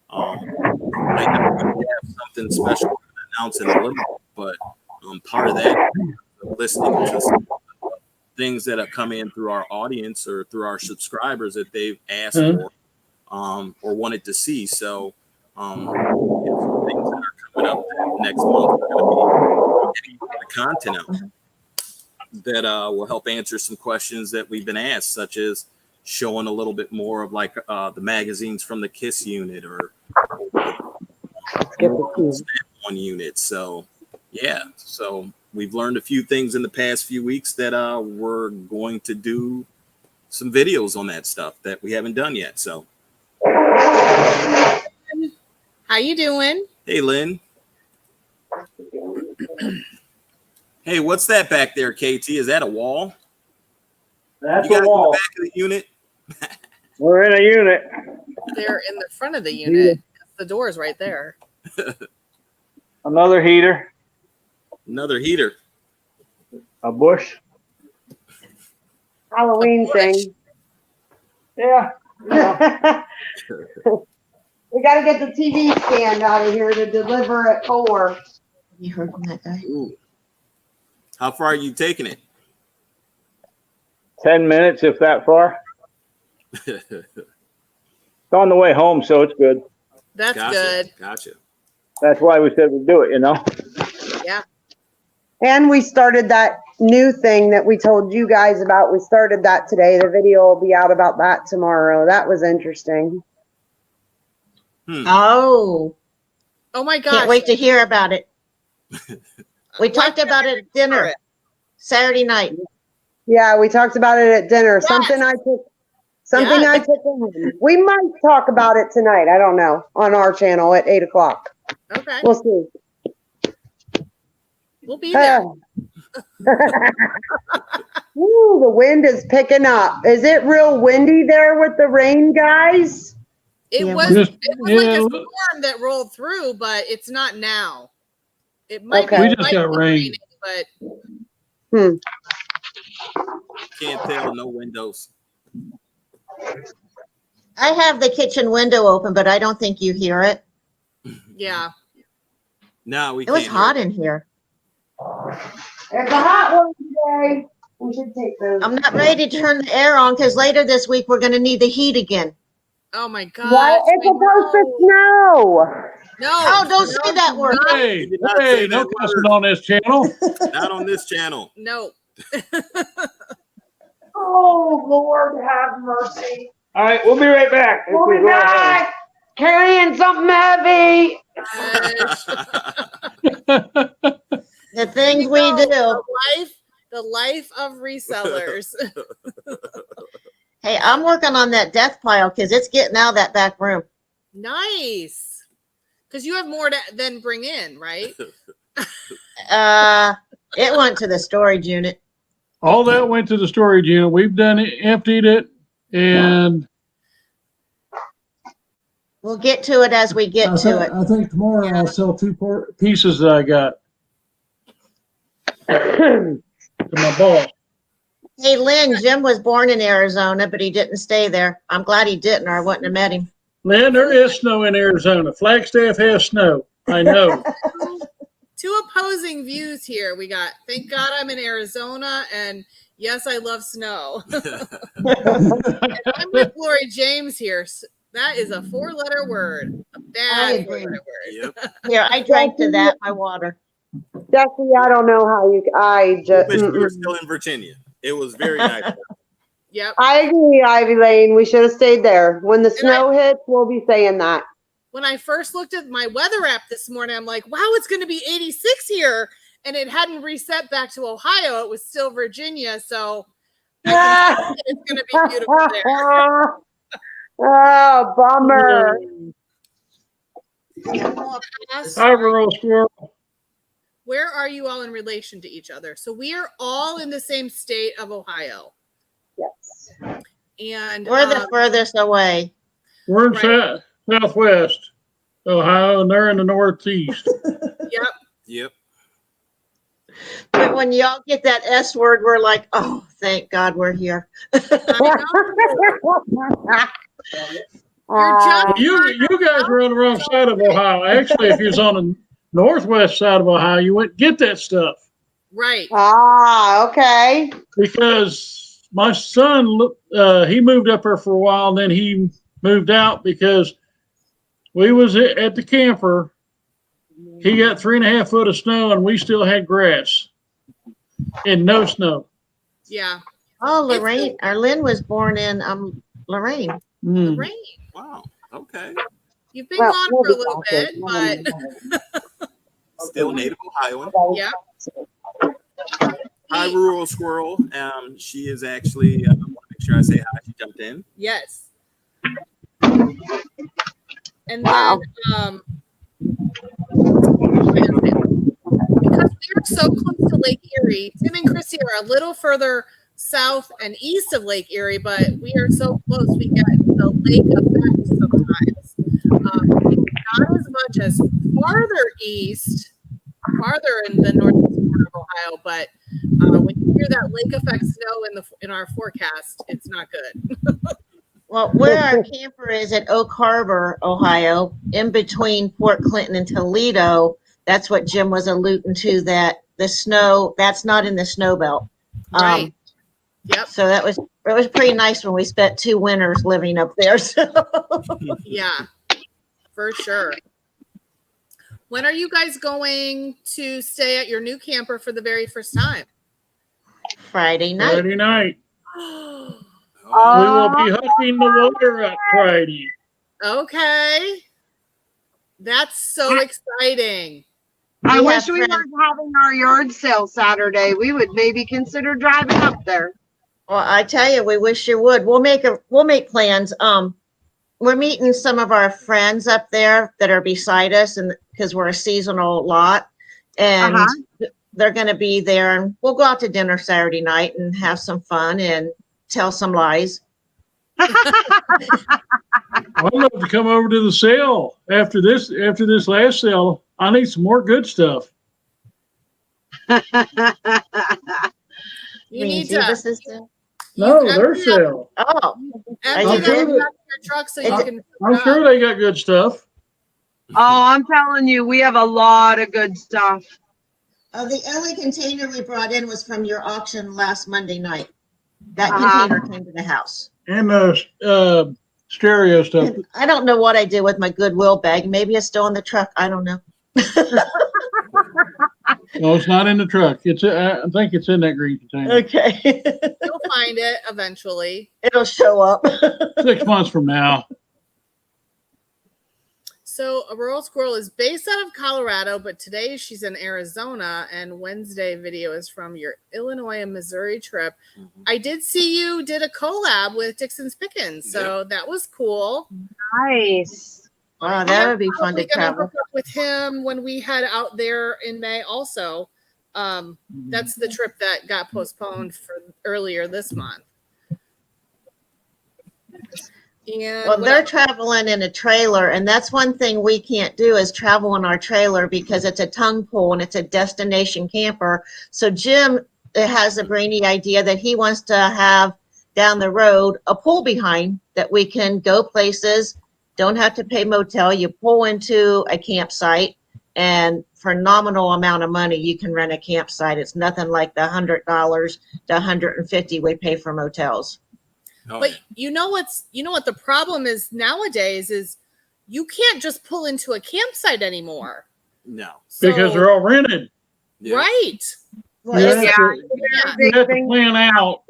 Speaker 1: I know we have something special to announce in a little bit, but part of that listening to things that have come in through our audience or through our subscribers that they've asked for or wanted to see. So some things that are coming up next month are going to be getting the content out. that will help answer some questions that we've been asked, such as showing a little bit more of like the magazines from the KISS unit or Snap-on unit. So yeah, so we've learned a few things in the past few weeks that we're going to do some videos on that stuff that we haven't done yet. So
Speaker 2: How you doing?
Speaker 1: hey, Lynn. Hey, what's that back there, KT? Is that a wall?
Speaker 7: That's
Speaker 1: You guys
Speaker 7: a
Speaker 1: in the
Speaker 7: wall.
Speaker 1: back of the unit?
Speaker 7: We're in a unit.
Speaker 2: They're in the front of the unit. The door's right there.
Speaker 7: Another heater.
Speaker 1: Another heater.
Speaker 7: A bush.
Speaker 3: Halloween thing.
Speaker 7: Yeah.
Speaker 3: We gotta get the TV stand out of here to deliver at 4.
Speaker 6: You heard from that guy?
Speaker 1: Ooh. How far are you taking it?
Speaker 7: 10 minutes, if that far. It's on the way home, so it's good.
Speaker 2: That's
Speaker 1: Gotcha.
Speaker 2: good.
Speaker 1: Gotcha.
Speaker 7: That's why we said we'd do it, you know?
Speaker 2: Yeah.
Speaker 3: And we started that new thing that we told you guys about. We started that today. The video will be out about that tomorrow. That was interesting.
Speaker 6: Oh,
Speaker 2: Oh my gosh.
Speaker 6: can't wait to hear about it. We talked about it at dinner Saturday night.
Speaker 3: Yeah, we talked about it at dinner.
Speaker 6: Yes.
Speaker 3: Something I took
Speaker 2: Yes.
Speaker 3: home. We might talk about it tonight. I don't know. On our channel at 8:00.
Speaker 2: Okay.
Speaker 3: We'll see.
Speaker 2: We'll be there.
Speaker 3: Ooh, the wind is picking up. Is it real windy there with the rain, guys?
Speaker 2: It
Speaker 6: Yeah,
Speaker 2: was
Speaker 4: Just-
Speaker 2: like
Speaker 4: yeah,
Speaker 2: a storm that rolled through, but it's not now. It might
Speaker 3: Okay.
Speaker 2: be
Speaker 4: We just
Speaker 2: lightly
Speaker 4: got rain.
Speaker 2: raining, but
Speaker 1: Can't tell. No windows.
Speaker 6: I have the kitchen window open, but I don't think you hear it.
Speaker 2: yeah.
Speaker 1: No, we
Speaker 6: It was
Speaker 1: can't.
Speaker 6: hot in here.
Speaker 3: It's a hot one today. We should take those.
Speaker 6: I'm not ready to turn the air on because later this week we're going to need the heat again.
Speaker 2: Oh my gosh.
Speaker 3: What? It's
Speaker 2: I
Speaker 3: supposed to
Speaker 2: know.
Speaker 3: snow.
Speaker 2: No.
Speaker 6: Oh, don't say that word.
Speaker 4: Hey,
Speaker 1: You did not say
Speaker 4: hey, no
Speaker 1: that
Speaker 4: cussing
Speaker 1: word.
Speaker 4: on this channel.
Speaker 1: Not on this channel.
Speaker 2: No.
Speaker 3: Oh, Lord, have mercy.
Speaker 7: All right, we'll be right back.
Speaker 3: We'll be back. Carrying something heavy.
Speaker 2: Gosh.
Speaker 6: The things we do.
Speaker 2: The life of resellers.
Speaker 6: Hey, I'm working on that death pile because it's getting out of that back room.
Speaker 2: Nice. Because you have more to then bring in, right?
Speaker 6: It went to the storage unit.
Speaker 4: All that went to the storage unit. We've done it, emptied it, and
Speaker 6: We'll get to it as we get to it.
Speaker 4: I think tomorrow I'll sell two pieces that I got to my boss.
Speaker 6: Hey, Lynn, Jim was born in Arizona, but he didn't stay there. I'm glad he didn't, or I wouldn't have met him.
Speaker 4: Lynn, there is snow in Arizona. Flagstaff has snow. I know.
Speaker 2: Two opposing views here. We got, thank God I'm in Arizona, and yes, I love snow. And I'm with Lori James here. That is a 4-letter word. A
Speaker 6: I
Speaker 2: bad
Speaker 6: agree.
Speaker 2: 4-letter word.
Speaker 1: Yep.
Speaker 6: Here, I drank to that, my water.
Speaker 3: Jesse, I don't know how you. I just.
Speaker 1: Wish we were still in Virginia. It was very nice.
Speaker 2: Yep.
Speaker 3: I agree, Ivy Lane. We should have stayed there. When the snow hits, we'll be saying that.
Speaker 2: When I first looked at my weather app this morning, I'm like, wow, it's going to be 86 here. And it hadn't reset back to Ohio. It was still Virginia. So I can tell that it's going to be beautiful there.
Speaker 3: Oh, bummer.
Speaker 4: Hi, rural squirrel.
Speaker 2: Where are you all in relation to each other? So we are all in the same state of Ohio.
Speaker 3: Yes.
Speaker 2: And
Speaker 6: We're the furthest away.
Speaker 4: We're in
Speaker 2: Right.
Speaker 4: southwest Ohio, and they're in the northeast.
Speaker 2: yep.
Speaker 1: Yep.
Speaker 6: But when y'all get that S word, we're like, oh, thank God we're here.
Speaker 2: I know. Your job-
Speaker 4: You guys are on the wrong side of Ohio. Actually, if you was on the northwest side of Ohio, you wouldn't get that stuff.
Speaker 2: Right.
Speaker 3: Okay.
Speaker 4: Because my son, he moved up there for a while, and then he moved out because we was at the camper. He got 3.5 foot of snow, and we still had grass. and no snow.
Speaker 2: Yeah.
Speaker 6: Oh, Lorraine, or Lynn was born in Lorraine.
Speaker 4: Mm.
Speaker 2: Rain.
Speaker 1: Wow. Okay.
Speaker 2: You've been gone for a little bit, but
Speaker 1: Still native Ohioan.
Speaker 2: yeah.
Speaker 1: Hi, Rural Squirrel. She is actually. I want to make sure I say hi. She jumped in.
Speaker 2: Yes. And then because we are so close to Lake Erie, Tim and Chrissy are a little further south and east of Lake Erie, but we are so close we get the lake effect sometimes. Not as much as farther in the northeast part of Ohio, but when you hear that lake effect snow in our forecast, it's not good.
Speaker 6: Well, where our camper is at Oak Harbor, Ohio, in between Fort Clinton and Toledo, that's what Jim was alluding to, that the snow, that's not in the snow belt.
Speaker 2: Right. Yep.
Speaker 6: So it was pretty nice when we spent 2 winters living up there. So.
Speaker 2: Yeah, for sure. When are you guys going to stay at your new camper for the very first time?
Speaker 6: Friday night.
Speaker 4: Friday night. We
Speaker 1: Oh,
Speaker 4: will be hooking the water up Friday.
Speaker 2: Okay. That's so exciting.
Speaker 3: I
Speaker 6: We
Speaker 3: wish
Speaker 6: have
Speaker 3: we
Speaker 6: friends-
Speaker 3: weren't having our yard sale Saturday. We would maybe consider driving up there.
Speaker 6: Well, I tell you, we wish you would. We'll make plans. We're meeting some of our friends up there that are beside us, and because we're a seasonal lot, and they're going to be there, and we'll go out to dinner Saturday night and have some fun and tell some lies.
Speaker 4: I'd love to come over to the sale after this last sale. I need some more good stuff.
Speaker 2: You need to.
Speaker 4: No, their sale.
Speaker 6: Oh,
Speaker 2: Empty
Speaker 4: I'm
Speaker 2: that
Speaker 4: sure
Speaker 2: in
Speaker 4: that-
Speaker 2: your truck so you can.
Speaker 4: I'm sure they got good stuff.
Speaker 3: Oh, I'm telling you, we have a lot of good stuff.
Speaker 6: the only container we brought in was from your auction last Monday night. That
Speaker 3: Uh-huh.
Speaker 6: container came to the house.
Speaker 4: And the stereo stuff.
Speaker 6: And I don't know what I did with my Goodwill bag. Maybe it's still in the truck. I don't know.
Speaker 4: No, it's not in the truck. I think it's in that green container.
Speaker 6: Okay.
Speaker 2: You'll find it eventually.
Speaker 6: It'll show up.
Speaker 4: 6 months from now.
Speaker 2: So, a Rural Squirrel is based out of Colorado, but today she's in Arizona, and Wednesday video is from your Illinois and Missouri trip.
Speaker 1: Mhm.
Speaker 2: I did see you did a collab with Dixon's Pickens, so that was cool.
Speaker 3: Nice.
Speaker 6: Wow, that would be fun
Speaker 2: Probably
Speaker 6: to
Speaker 2: gonna
Speaker 6: travel.
Speaker 2: hook up with him when we head out there in May. Also, that's the trip that got postponed for earlier this month. And
Speaker 6: Well,
Speaker 2: what
Speaker 6: they're
Speaker 2: else?
Speaker 6: traveling in a trailer, and that's one thing we can't do is travel in our trailer because it's a tongue pull and it's a destination camper. So Jim has a brainy idea that he wants to have down the road a pull behind that we can go places, don't have to pay motel. You pull into a campsite, and for a nominal amount of money, you can rent a campsite. It's nothing like the $100 to $150 we pay for motels.
Speaker 1: Oh,
Speaker 2: But you know what the problem is nowadays is you can't just pull into a campsite anymore.
Speaker 1: no.
Speaker 2: So,
Speaker 4: Because they're all rented.
Speaker 1: Yeah.
Speaker 2: right.
Speaker 6: Well,
Speaker 4: You
Speaker 6: it's,
Speaker 4: have to,
Speaker 2: Yeah.
Speaker 4: you have to plan out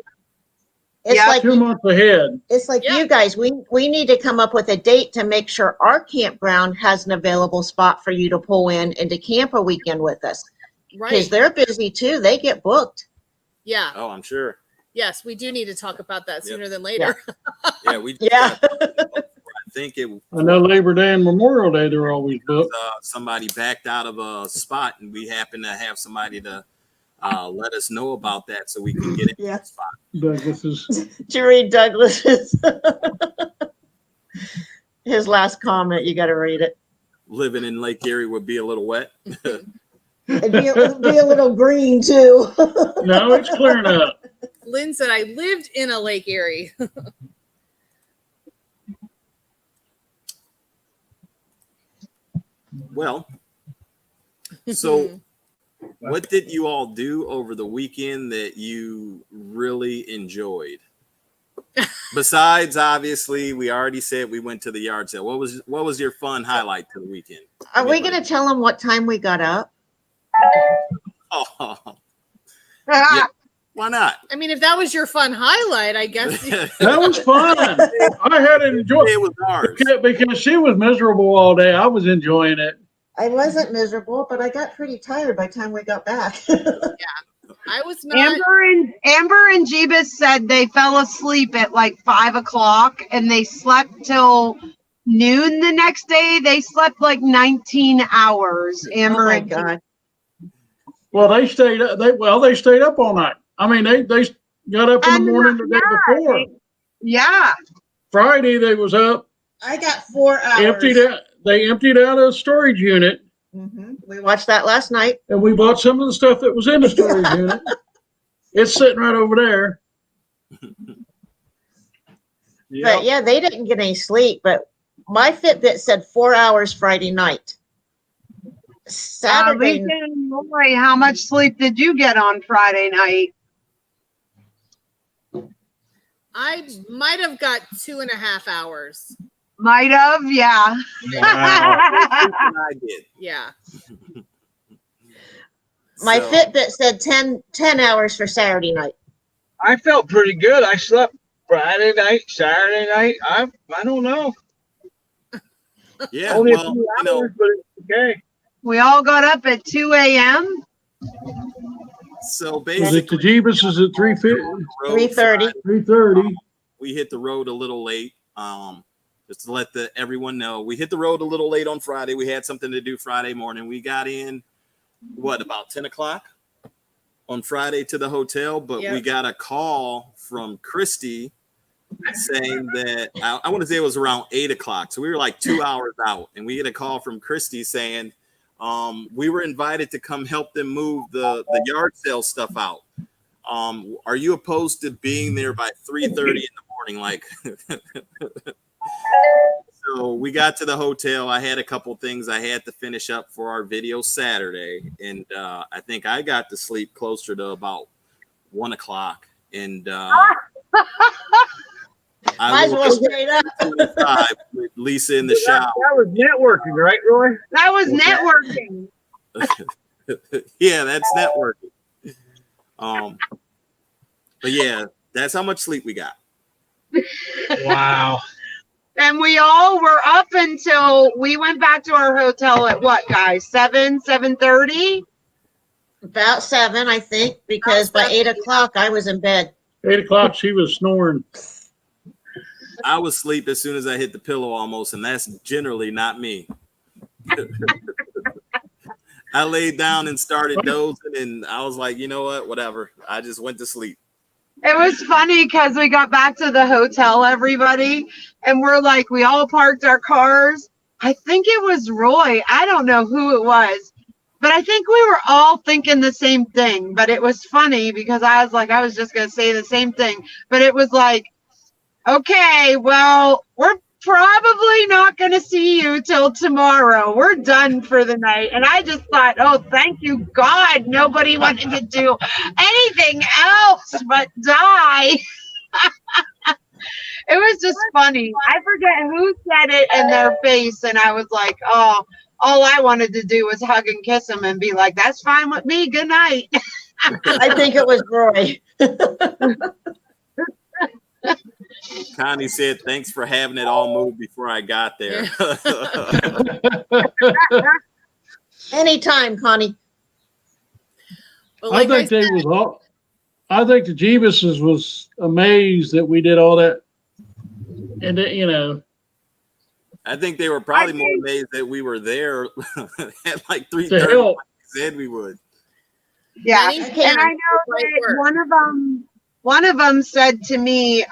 Speaker 6: it's
Speaker 3: Yeah,
Speaker 6: like
Speaker 4: 2 months ahead.
Speaker 6: It's like
Speaker 2: Yeah.
Speaker 6: you guys, we need to come up with a date to make sure our campground has an available spot for you to pull in and to camp a weekend with us. Because
Speaker 2: Right.
Speaker 6: they're busy too. They get booked.
Speaker 2: Yeah.
Speaker 1: Oh, I'm sure.
Speaker 2: Yes, we do need to talk about that sooner than later.
Speaker 1: Yeah, we.
Speaker 6: Yeah.
Speaker 1: I think it.
Speaker 4: I know Labor Day and Memorial Day, they're always booked.
Speaker 1: Somebody backed out of a spot, and we happen to have somebody to let us know about that, so we can get in
Speaker 6: Yeah.
Speaker 1: the spot.
Speaker 4: Douglas is,
Speaker 6: Did you read Douglas's his last comment? You got to read it.
Speaker 1: Living in Lake Erie would be a little wet.
Speaker 6: It'd be a little green too.
Speaker 4: no, it's clearing up.
Speaker 2: Lynn said I lived in a Lake Erie.
Speaker 1: Well, so what did you all do over the weekend that you really enjoyed? Besides, obviously, we already said we went to the yard sale. What was your fun highlight to the weekend?
Speaker 6: Are we going to tell them what time we got up?
Speaker 1: Oh, Yeah. Why not?
Speaker 2: I mean, if that was your fun highlight, I guess.
Speaker 4: That was fun. I had to enjoy
Speaker 1: It was ours.
Speaker 4: because she was miserable all day. I was enjoying it.
Speaker 6: I wasn't miserable, but I got pretty tired by the time we got back.
Speaker 2: I was not.
Speaker 3: Amber and Jeebus said they fell asleep at like 5 o'clock and they slept till noon the next day. They slept like 19 hours.
Speaker 6: Oh
Speaker 3: Amber
Speaker 6: my
Speaker 3: and
Speaker 6: God.
Speaker 4: Well, they stayed up. They stayed up all night. I mean, they got up in the morning the day before.
Speaker 3: Yeah.
Speaker 4: Friday they was up.
Speaker 6: I got 4 hours.
Speaker 4: They emptied out a storage unit,
Speaker 6: We watched that last night.
Speaker 4: and we bought some of the stuff that was in the storage unit. It's sitting right over there.
Speaker 6: But yeah, they didn't get any sleep. But my Fitbit said 4 hours Friday night. Saturday.
Speaker 3: Lisa and Lori, how much sleep did you get on Friday night?
Speaker 2: I might have got 2.5 hours.
Speaker 3: Might have, yeah.
Speaker 1: I did.
Speaker 2: Yeah.
Speaker 6: My
Speaker 1: So,
Speaker 6: Fitbit said 10 hours for Saturday night.
Speaker 8: I felt pretty good. I slept Friday night, Saturday night. I don't know.
Speaker 1: yeah,
Speaker 8: Only
Speaker 1: well,
Speaker 8: a few
Speaker 1: you know,
Speaker 8: hours, but it's okay.
Speaker 3: We all got up at 2 a.m.
Speaker 1: so
Speaker 4: Was it the
Speaker 1: basically,
Speaker 4: Jeebus is at 3:50,
Speaker 6: 3:30.
Speaker 4: 3:30?
Speaker 1: we hit the road a little late. Just to let everyone know, we hit the road a little late on Friday. We had something to do Friday morning. We got in, about 10 o'clock on Friday to the hotel, but we got a call from Christy saying that I want to say it was around 8 o'clock. So we were like 2 hours out, and we get a call from Christy saying we were invited to come help them move the yard sale stuff out. Are you opposed to being there by 3:30 in the morning? Like, so we got to the hotel. I had a couple things I had to finish up for our video Saturday, and I think I got to sleep closer to about 1 o'clock, and
Speaker 6: Might as well stay up.
Speaker 1: 25 with Lisa in the shower.
Speaker 8: That was networking, right, Roy?
Speaker 3: That was networking.
Speaker 1: Yeah, that's networking. But yeah, that's how much sleep we got.
Speaker 8: Wow.
Speaker 3: And we all were up until we went back to our hotel at what, guys? 7:30?
Speaker 6: About 7, I think, because by 8 o'clock I was in bed.
Speaker 4: 8 o'clock, she was snoring.
Speaker 1: I was asleep as soon as I hit the pillow almost, and that's generally not me. I laid down and started dozing, and I was like, you know what, whatever. I just went to sleep.
Speaker 3: It was funny because we got back to the hotel, everybody, and we're like, we all parked our cars. I think it was Roy. I don't know who it was, but I think we were all thinking the same thing. But it was funny because I was just going to say the same thing, but it was like, okay, well, we're probably not going to see you till tomorrow. We're done for the night. And I just thought, oh, thank you, God. Nobody wanted to do anything else but die. It was just funny. I forget who said it in their face. And I was like, oh, all I wanted to do was hug and kiss them and be like, that's fine with me. Good night.
Speaker 6: I think it was Roy.
Speaker 1: Connie said, thanks for having it all moved before I got there.
Speaker 6: Anytime, Connie.
Speaker 2: But like
Speaker 4: I think the Jeebuses was amazed that we did all that. And that,
Speaker 1: I think they were probably more amazed that we were there at like 3:30.
Speaker 4: to help.
Speaker 1: Like we said we would.
Speaker 3: Yeah.
Speaker 2: Many
Speaker 3: And
Speaker 2: parents
Speaker 3: I know
Speaker 2: might
Speaker 3: that
Speaker 2: work.
Speaker 3: one of them said to me,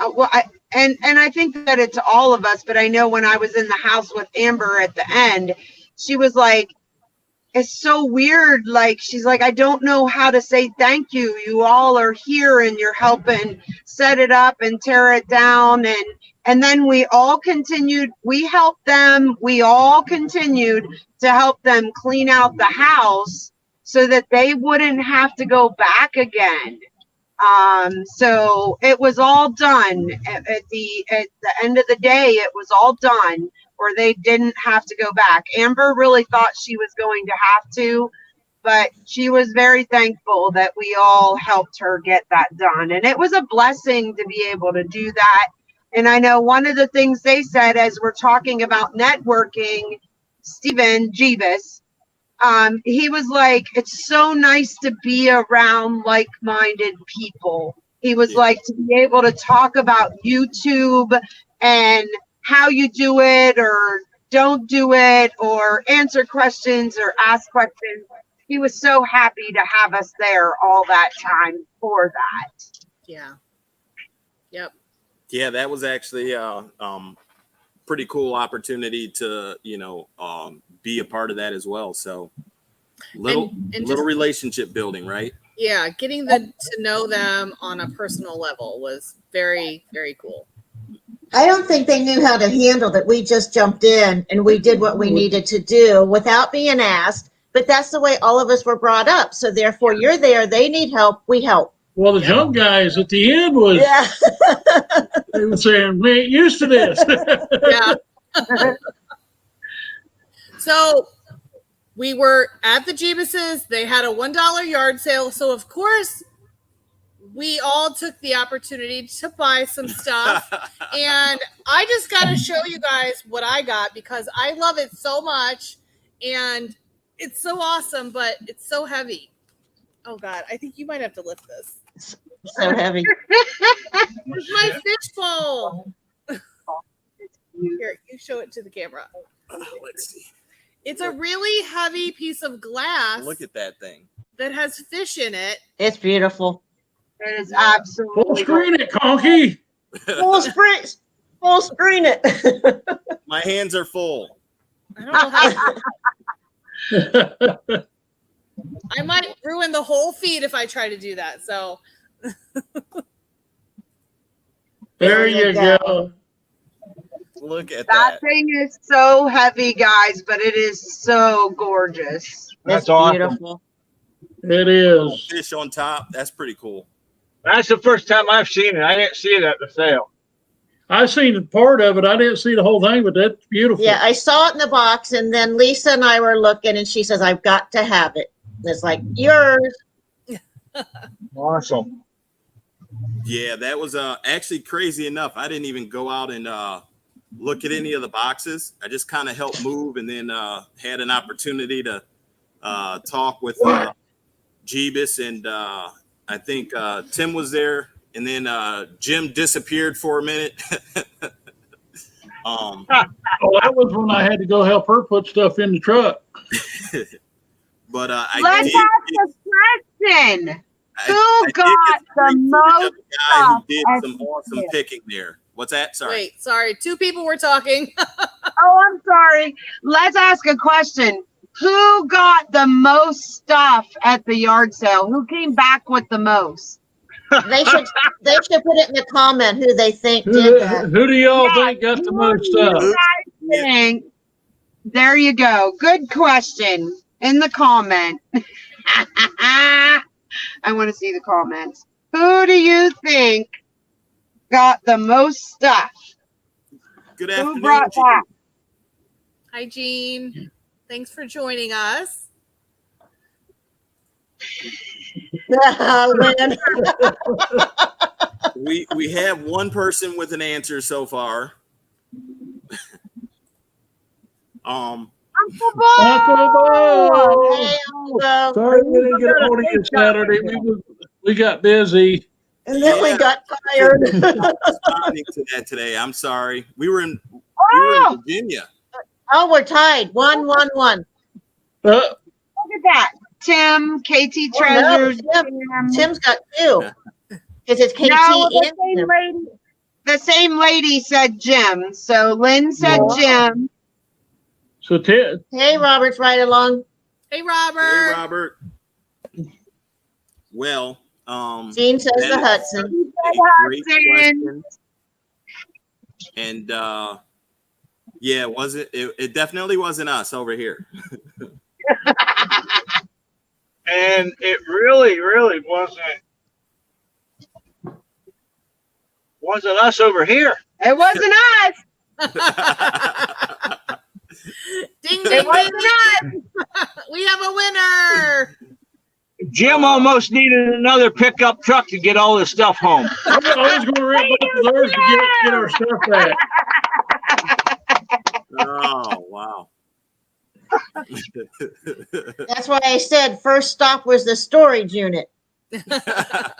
Speaker 3: and I think that it's all of us, but I know when I was in the house with Amber at the end, she was like, it's so weird. Like, she's like, I don't know how to say thank you. You all are here and you're helping set it up and tear it down. And then we all continued, we helped them. We all continued to help them clean out the house so that they wouldn't have to go back again. So it was all done at the end of the day. It was all done, or they didn't have to go back. Amber really thought she was going to have to, but she was very thankful that we all helped her get that done. And it was a blessing to be able to do that. And I know one of the things they said as we're talking about networking, Stephen Jeebus, he was like, it's so nice to be around like-minded people. He was like, to be able to talk about YouTube and how you do it or don't do it, or answer questions or ask questions. He was so happy to have us there all that time for that.
Speaker 2: Yeah. Yep.
Speaker 1: Yeah, that was actually pretty cool opportunity to, be a part of that as well. So little relationship building, right?
Speaker 2: Yeah, getting to know them on a personal level was very, very cool.
Speaker 6: I don't think they knew how to handle that. We just jumped in and we did what we needed to do without being asked. But that's the way all of us were brought up. So therefore, you're there. They need help. We help.
Speaker 4: Well, the jump guys at the end was, they were saying, we ain't used to this.
Speaker 2: Yeah. So we were at the Jeebus's. They had a $1 yard sale. So, of course, we all took the opportunity to buy some stuff. And I just got to show you guys what I got because I love it so much. And it's so awesome, but it's so heavy. Oh, God. I think you might have to lift this.
Speaker 6: So heavy.
Speaker 2: Where's my fishbowl? Here, you show it to the camera.
Speaker 1: Let's see.
Speaker 2: It's a really heavy piece of glass.
Speaker 1: Look at that thing.
Speaker 2: That has fish in it.
Speaker 6: It's beautiful.
Speaker 3: It is absolutely
Speaker 4: Full screen it, Conky.
Speaker 6: Full screen it.
Speaker 1: My hands are full.
Speaker 2: I don't know how I might ruin the whole feed if I try to do that. So
Speaker 4: There you go.
Speaker 1: Look at
Speaker 3: that
Speaker 1: that.
Speaker 3: thing is so heavy, guys, but it is so gorgeous.
Speaker 8: That's awesome.
Speaker 6: Beautiful.
Speaker 4: It is.
Speaker 1: Fish on top. That's pretty cool.
Speaker 8: That's the first time I've seen it. I didn't see it at the sale.
Speaker 4: I seen part of it. I didn't see the whole thing, but that's beautiful.
Speaker 6: Yeah, I saw it in the box, and then Lisa and I were looking, and she says, I've got to have it. And it's like, yours.
Speaker 8: Awesome.
Speaker 1: Yeah, that was actually crazy enough. I didn't even go out and look at any of the boxes. I just kind of helped move and then had an opportunity to talk with Jeebus, and I think Tim was there, and then Jim disappeared for a minute.
Speaker 4: Oh, that was when I had to go help her put stuff in the truck.
Speaker 1: But
Speaker 3: Let's ask a question. Who got the most
Speaker 1: guy who did
Speaker 3: stuff
Speaker 1: some awesome picking there. What's that? Sorry.
Speaker 2: wait, sorry. Two people were talking.
Speaker 3: Oh, I'm sorry. Let's ask a question. Who got the most stuff at the yard sale? Who came back with the most?
Speaker 6: They should put it in the comment who they think did that.
Speaker 4: Who do y'all think got the most stuff?
Speaker 3: You guys think? There you go. Good question in the comment. I want to see the comments. Who do you think got the most stuff?
Speaker 1: Good
Speaker 3: Who
Speaker 1: afternoon.
Speaker 3: brought that?
Speaker 2: Hi, Jean. Thanks for joining us.
Speaker 6: Lynn.
Speaker 1: We have one person with an answer so far.
Speaker 3: Uncle
Speaker 4: Uncle Bo!
Speaker 6: Hey, Uncle.
Speaker 4: Sorry we didn't get a hold of you Saturday. We got busy.
Speaker 6: And then we got tired.
Speaker 1: Responding to that today. I'm sorry. We were in Virginia.
Speaker 6: Oh, we're tied. 1-1-1.
Speaker 3: Look at that. Tim, KT Treasures.
Speaker 6: Tim's got two. Because it's KT
Speaker 3: No,
Speaker 6: and
Speaker 3: the same lady said Jim. So Lynn said Jim.
Speaker 4: So
Speaker 6: Hey, Robert's right along.
Speaker 2: Hey, Robert.
Speaker 1: Hey, Robert. Well,
Speaker 6: Jean says
Speaker 1: that
Speaker 6: the
Speaker 1: is
Speaker 6: Hudson.
Speaker 1: a great question. And yeah, was it? It definitely wasn't us over here.
Speaker 8: And it really wasn't us over here.
Speaker 3: It wasn't us.
Speaker 2: Ding,
Speaker 3: It
Speaker 2: ding,
Speaker 3: wasn't
Speaker 2: ding.
Speaker 3: us.
Speaker 2: We have a winner.
Speaker 8: Jim almost needed another pickup truck to get all this stuff home.
Speaker 4: I was going to rip both of those to get our stuff back.
Speaker 1: Oh, wow.
Speaker 6: That's why I said first stop was the storage unit.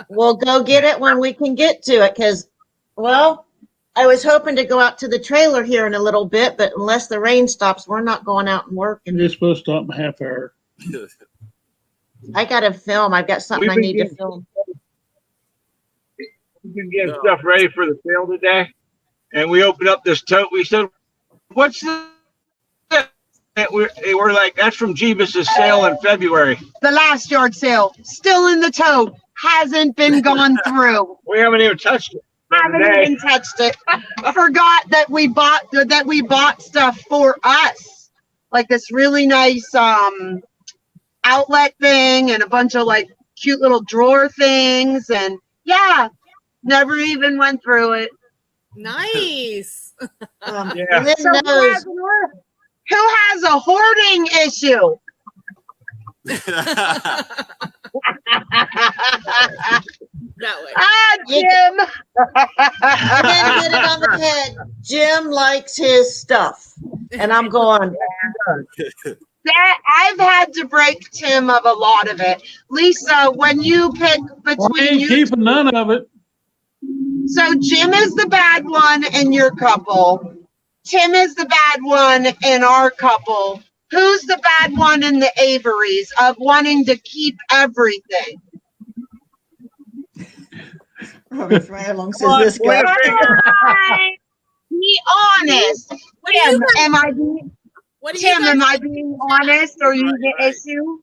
Speaker 6: We'll go get it when we can get to it because, well, I was hoping to go out to the trailer here in a little bit, but unless the rain stops, we're not going out and working.
Speaker 4: It's supposed to stop in a half hour.
Speaker 6: I got to film. I've got something I need to film.
Speaker 8: We've been getting stuff ready for the sale today, and we opened up this tote. We said, "What's this?" And we're like, "That's from Jeebus's sale in February."
Speaker 3: The last yard sale, still in the tote, hasn't been gone through.
Speaker 8: We haven't even touched it.
Speaker 3: Haven't even touched it. I forgot that we bought stuff for us, like this really nice outlet thing and a bunch of like cute little drawer things, and yeah, never even went through it.
Speaker 2: Nice.
Speaker 8: Yeah.
Speaker 6: Lynn
Speaker 3: So
Speaker 6: knows.
Speaker 3: who has a hoarding issue?
Speaker 2: That way.
Speaker 3: Ah,
Speaker 6: You
Speaker 3: Jim.
Speaker 6: Lynn hit it on the head. Jim likes his stuff. And I'm going,
Speaker 3: That I've had to break Tim of a lot of it. Lisa, when you pick
Speaker 4: I
Speaker 3: between
Speaker 4: ain't
Speaker 3: you,
Speaker 4: keeping none of it.
Speaker 3: so Jim is the bad one in your couple. Tim is the bad one in our couple. Who's the bad one in the Averys of wanting to keep everything?
Speaker 6: Robbie Fryalong says this guy.
Speaker 3: Alright. Be honest.
Speaker 2: What do you
Speaker 3: Tim,
Speaker 2: guys,
Speaker 3: am I being
Speaker 2: what do you
Speaker 3: Tim,
Speaker 2: guys
Speaker 3: am I
Speaker 2: think-
Speaker 3: being honest or you the issue?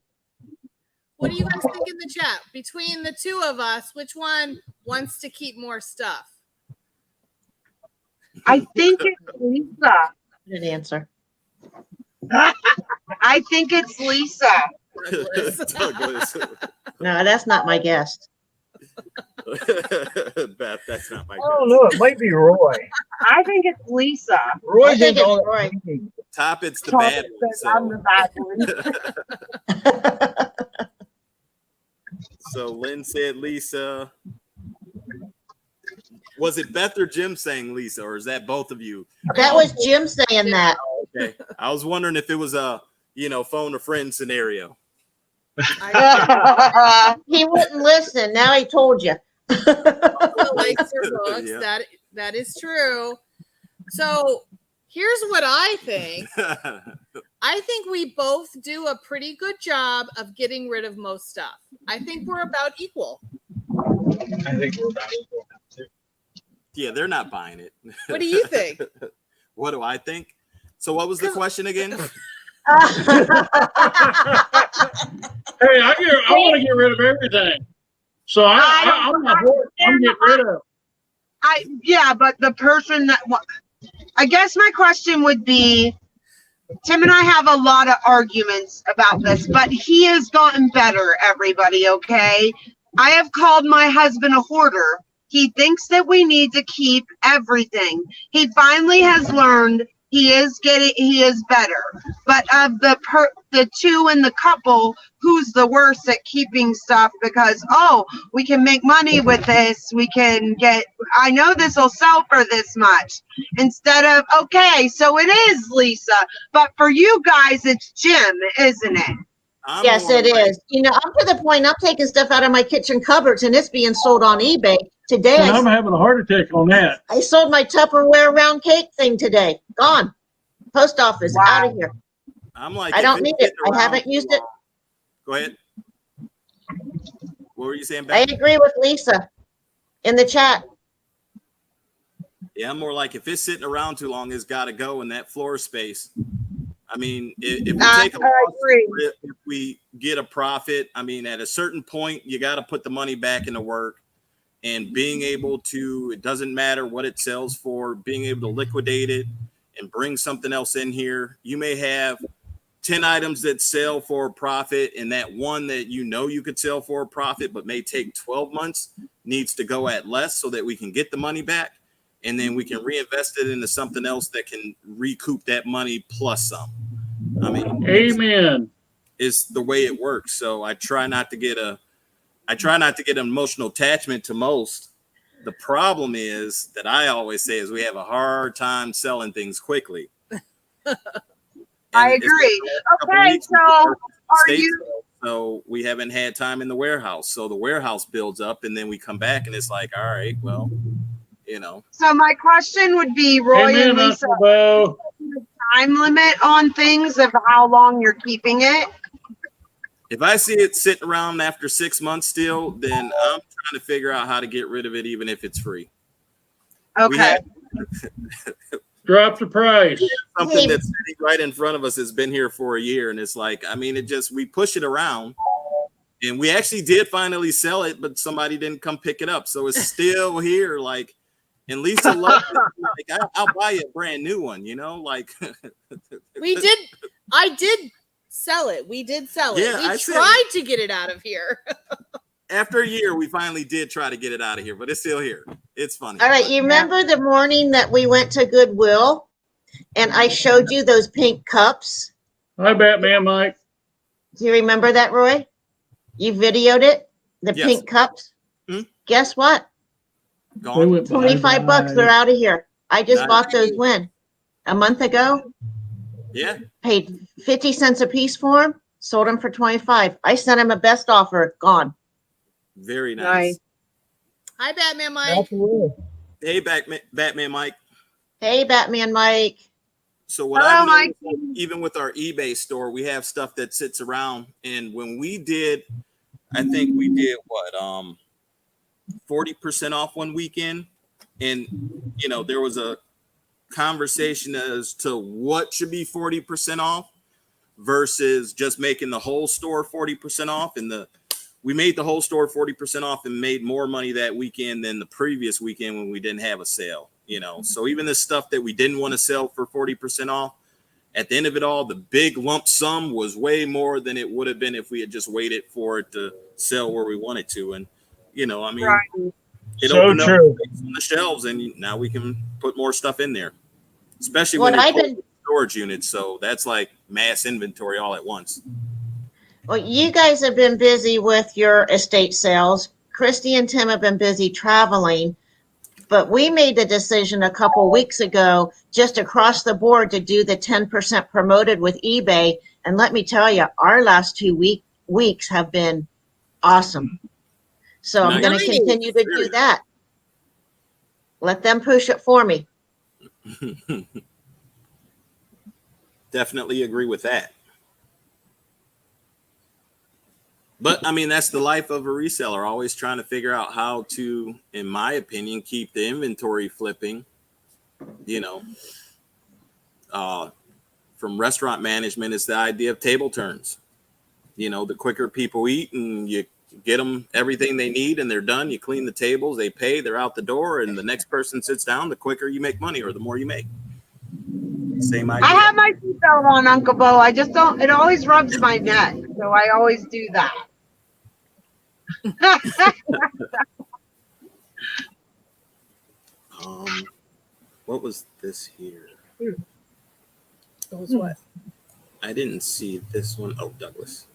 Speaker 2: What do you guys think in the chat? Between the two of us, which one wants to keep more stuff?
Speaker 3: I think it's Lisa.
Speaker 6: Good answer.
Speaker 3: I think it's Lisa.
Speaker 1: Douglas.
Speaker 6: No, that's not my guest.
Speaker 1: Beth, that's not my
Speaker 7: I don't know. It might be Roy.
Speaker 3: I think it's Lisa.
Speaker 6: I
Speaker 7: Roy's
Speaker 6: think
Speaker 7: into
Speaker 6: it's
Speaker 7: all
Speaker 6: Roy.
Speaker 7: that.
Speaker 1: top. It's the
Speaker 3: Tom
Speaker 1: bad
Speaker 3: says I'm
Speaker 1: one.
Speaker 3: the bad one.
Speaker 1: So Lynn said Lisa. Was it Beth or Jim saying Lisa, or is that both of you?
Speaker 6: That was Jim saying that.
Speaker 1: Okay. I was wondering if it was a phone a friend scenario.
Speaker 6: He wouldn't listen. Now he told you.
Speaker 2: Likes your books.
Speaker 1: Yeah.
Speaker 2: That is true. So here's what I think. I think we both do a pretty good job of getting rid of most stuff. I think we're about equal.
Speaker 8: I think we're about equal now, too.
Speaker 1: Yeah, they're not buying it.
Speaker 2: What do you think?
Speaker 1: What do I think? So what was the question again?
Speaker 4: Hey, I want to get rid of everything. So I'm not bored. I'm getting rid of.
Speaker 3: Yeah, but the person that I guess my question would be, Tim and I have a lot of arguments about this, but he has gotten better, everybody, okay? I have called my husband a hoarder. He thinks that we need to keep everything. He finally has learned he is better. But of the two in the couple, who's the worst at keeping stuff? Because, we can make money with this. We can I know this will sell for this much. Instead of, okay, so it is Lisa. But for you guys, it's Jim, isn't it?
Speaker 6: Yes, it is. You know, I'm to the point I'm taking stuff out of my kitchen cupboards and it's being sold on eBay. Today,
Speaker 4: And I'm having a heart attack on that.
Speaker 6: I sold my Tupperware round cake thing today. Gone. Post office,
Speaker 3: Wow.
Speaker 6: out of here.
Speaker 1: I'm like,
Speaker 6: I
Speaker 1: if
Speaker 6: don't
Speaker 1: it's
Speaker 6: need it.
Speaker 1: sitting
Speaker 6: I
Speaker 1: around
Speaker 6: haven't
Speaker 1: too
Speaker 6: used it.
Speaker 1: long- Go ahead. What were you saying,
Speaker 6: I
Speaker 1: Beth?
Speaker 6: agree with Lisa in the chat.
Speaker 1: Yeah, I'm more like if it's sitting around too long, it's got to go in that floor space. I mean, if we take a
Speaker 3: I
Speaker 1: loss,
Speaker 3: agree.
Speaker 1: if we get a profit, I mean, at a certain point, you got to put the money back into work. And being able to, it doesn't matter what it sells for, being able to liquidate it and bring something else in here. You may have 10 items that sell for a profit, and that one that you could sell for a profit, but may take 12 months, needs to go at less so that we can get the money back. And then we can reinvest it into something else that can recoup that money plus some. I mean,
Speaker 4: Amen.
Speaker 1: is the way it works. So I try not to get an emotional attachment to most. The problem is that I always say is we have a hard time selling things quickly.
Speaker 3: I agree. Okay, so are you?
Speaker 1: So we haven't had time in the warehouse. So the warehouse builds up, and then we come back, and it's like, all right, well,
Speaker 3: So my question would be, Roy and Lisa,
Speaker 4: Uncle Bo.
Speaker 3: time limit on things of how long you're keeping it?
Speaker 1: If I see it sitting around after 6 months still, then I'm trying to figure out how to get rid of it, even if it's free.
Speaker 3: Okay.
Speaker 4: Drop the price.
Speaker 1: Something that's sitting right in front of us has been here for a year, and it's like, I mean, we push it around, and we actually did finally sell it, but somebody didn't come pick it up, so it's still here. Like, and Lisa loves it. Like, I'll buy you a brand new one, like.
Speaker 2: I did sell it. We did sell it.
Speaker 1: Yeah,
Speaker 2: We tried to get it out of here.
Speaker 1: After a year, we finally did try to get it out of here, but it's still here. It's funny.
Speaker 6: All right, you remember the morning that we went to Goodwill and I showed you those pink cups?
Speaker 4: Hi, Batman Mike.
Speaker 6: Do you remember that, Roy? You videoed it? The
Speaker 1: Yes.
Speaker 6: pink cups?
Speaker 1: Hmm?
Speaker 6: Guess what?
Speaker 1: Gone.
Speaker 6: $25, they're out of here. I just
Speaker 1: Nice.
Speaker 6: bought those when? A month ago?
Speaker 1: Yeah.
Speaker 6: Paid 50 cents a piece for them, sold them for 25. I sent him a best offer, gone.
Speaker 1: Very nice.
Speaker 2: Hi, Batman Mike.
Speaker 1: Hey, Batman Mike.
Speaker 6: Hey, Batman Mike.
Speaker 1: So what
Speaker 3: Hello,
Speaker 1: I've noticed,
Speaker 3: Mike.
Speaker 1: even with our eBay store, we have stuff that sits around. And when we did, I think we did 40% off one weekend. And, there was a conversation as to what should be 40% off versus just making the whole store 40% off. And we made the whole store 40% off and made more money that weekend than the previous weekend when we didn't have a sale, So even the stuff that we didn't want to sell for 40% off, at the end of it all, the big lump sum was way more than it would have been if we had just waited for it to sell where we wanted to. And,
Speaker 3: Right.
Speaker 1: it
Speaker 4: So
Speaker 1: opened
Speaker 4: true.
Speaker 1: up space on the shelves, and now we can put more stuff in there, especially
Speaker 6: What
Speaker 1: when
Speaker 6: I've
Speaker 1: you're
Speaker 6: been
Speaker 1: storage units. So that's like mass inventory all at once.
Speaker 6: Well, you guys have been busy with your estate sales. Christy and Tim have been busy traveling, but we made the decision a couple weeks ago just across the board to do the 10% promoted with eBay. And let me tell you, our last 2 weeks have been awesome. So I'm going to
Speaker 2: Nice.
Speaker 6: continue to do that. Let them push it for me.
Speaker 1: Definitely agree with that. But I mean, that's the life of a reseller, always trying to figure out how to, in my opinion, keep the inventory flipping. From restaurant management is the idea of table turns. The quicker people eat and you get them everything they need and they're done, you clean the tables, they pay, they're out the door, and the next person sits down, the quicker you make money or the more you make. Same idea.
Speaker 3: I have my seatbelt on, Uncle Bo. I just don't, it always rubs my neck. So I always do that.
Speaker 1: What was this here?
Speaker 2: That was what?
Speaker 1: I didn't see this one. Oh, Douglas.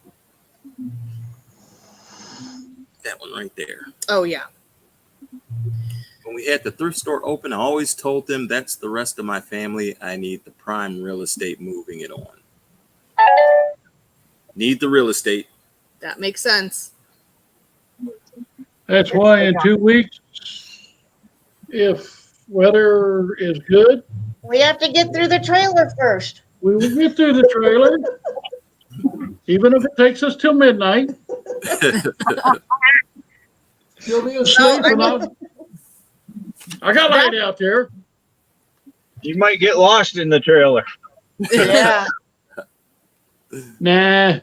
Speaker 1: That one right there.
Speaker 2: Oh, yeah.
Speaker 1: When we had the thrift store open, I always told them that's the rest of my family. I need the prime real estate moving it on. Need the real estate.
Speaker 2: That makes sense.
Speaker 4: That's why in 2 weeks, if weather is good,
Speaker 6: We have to get through the trailer first.
Speaker 4: we will get through the trailer, even if it takes us till midnight. You'll be asleep. I got light out there.
Speaker 8: You might get lost in the trailer.
Speaker 6: Yeah.
Speaker 4: Nah.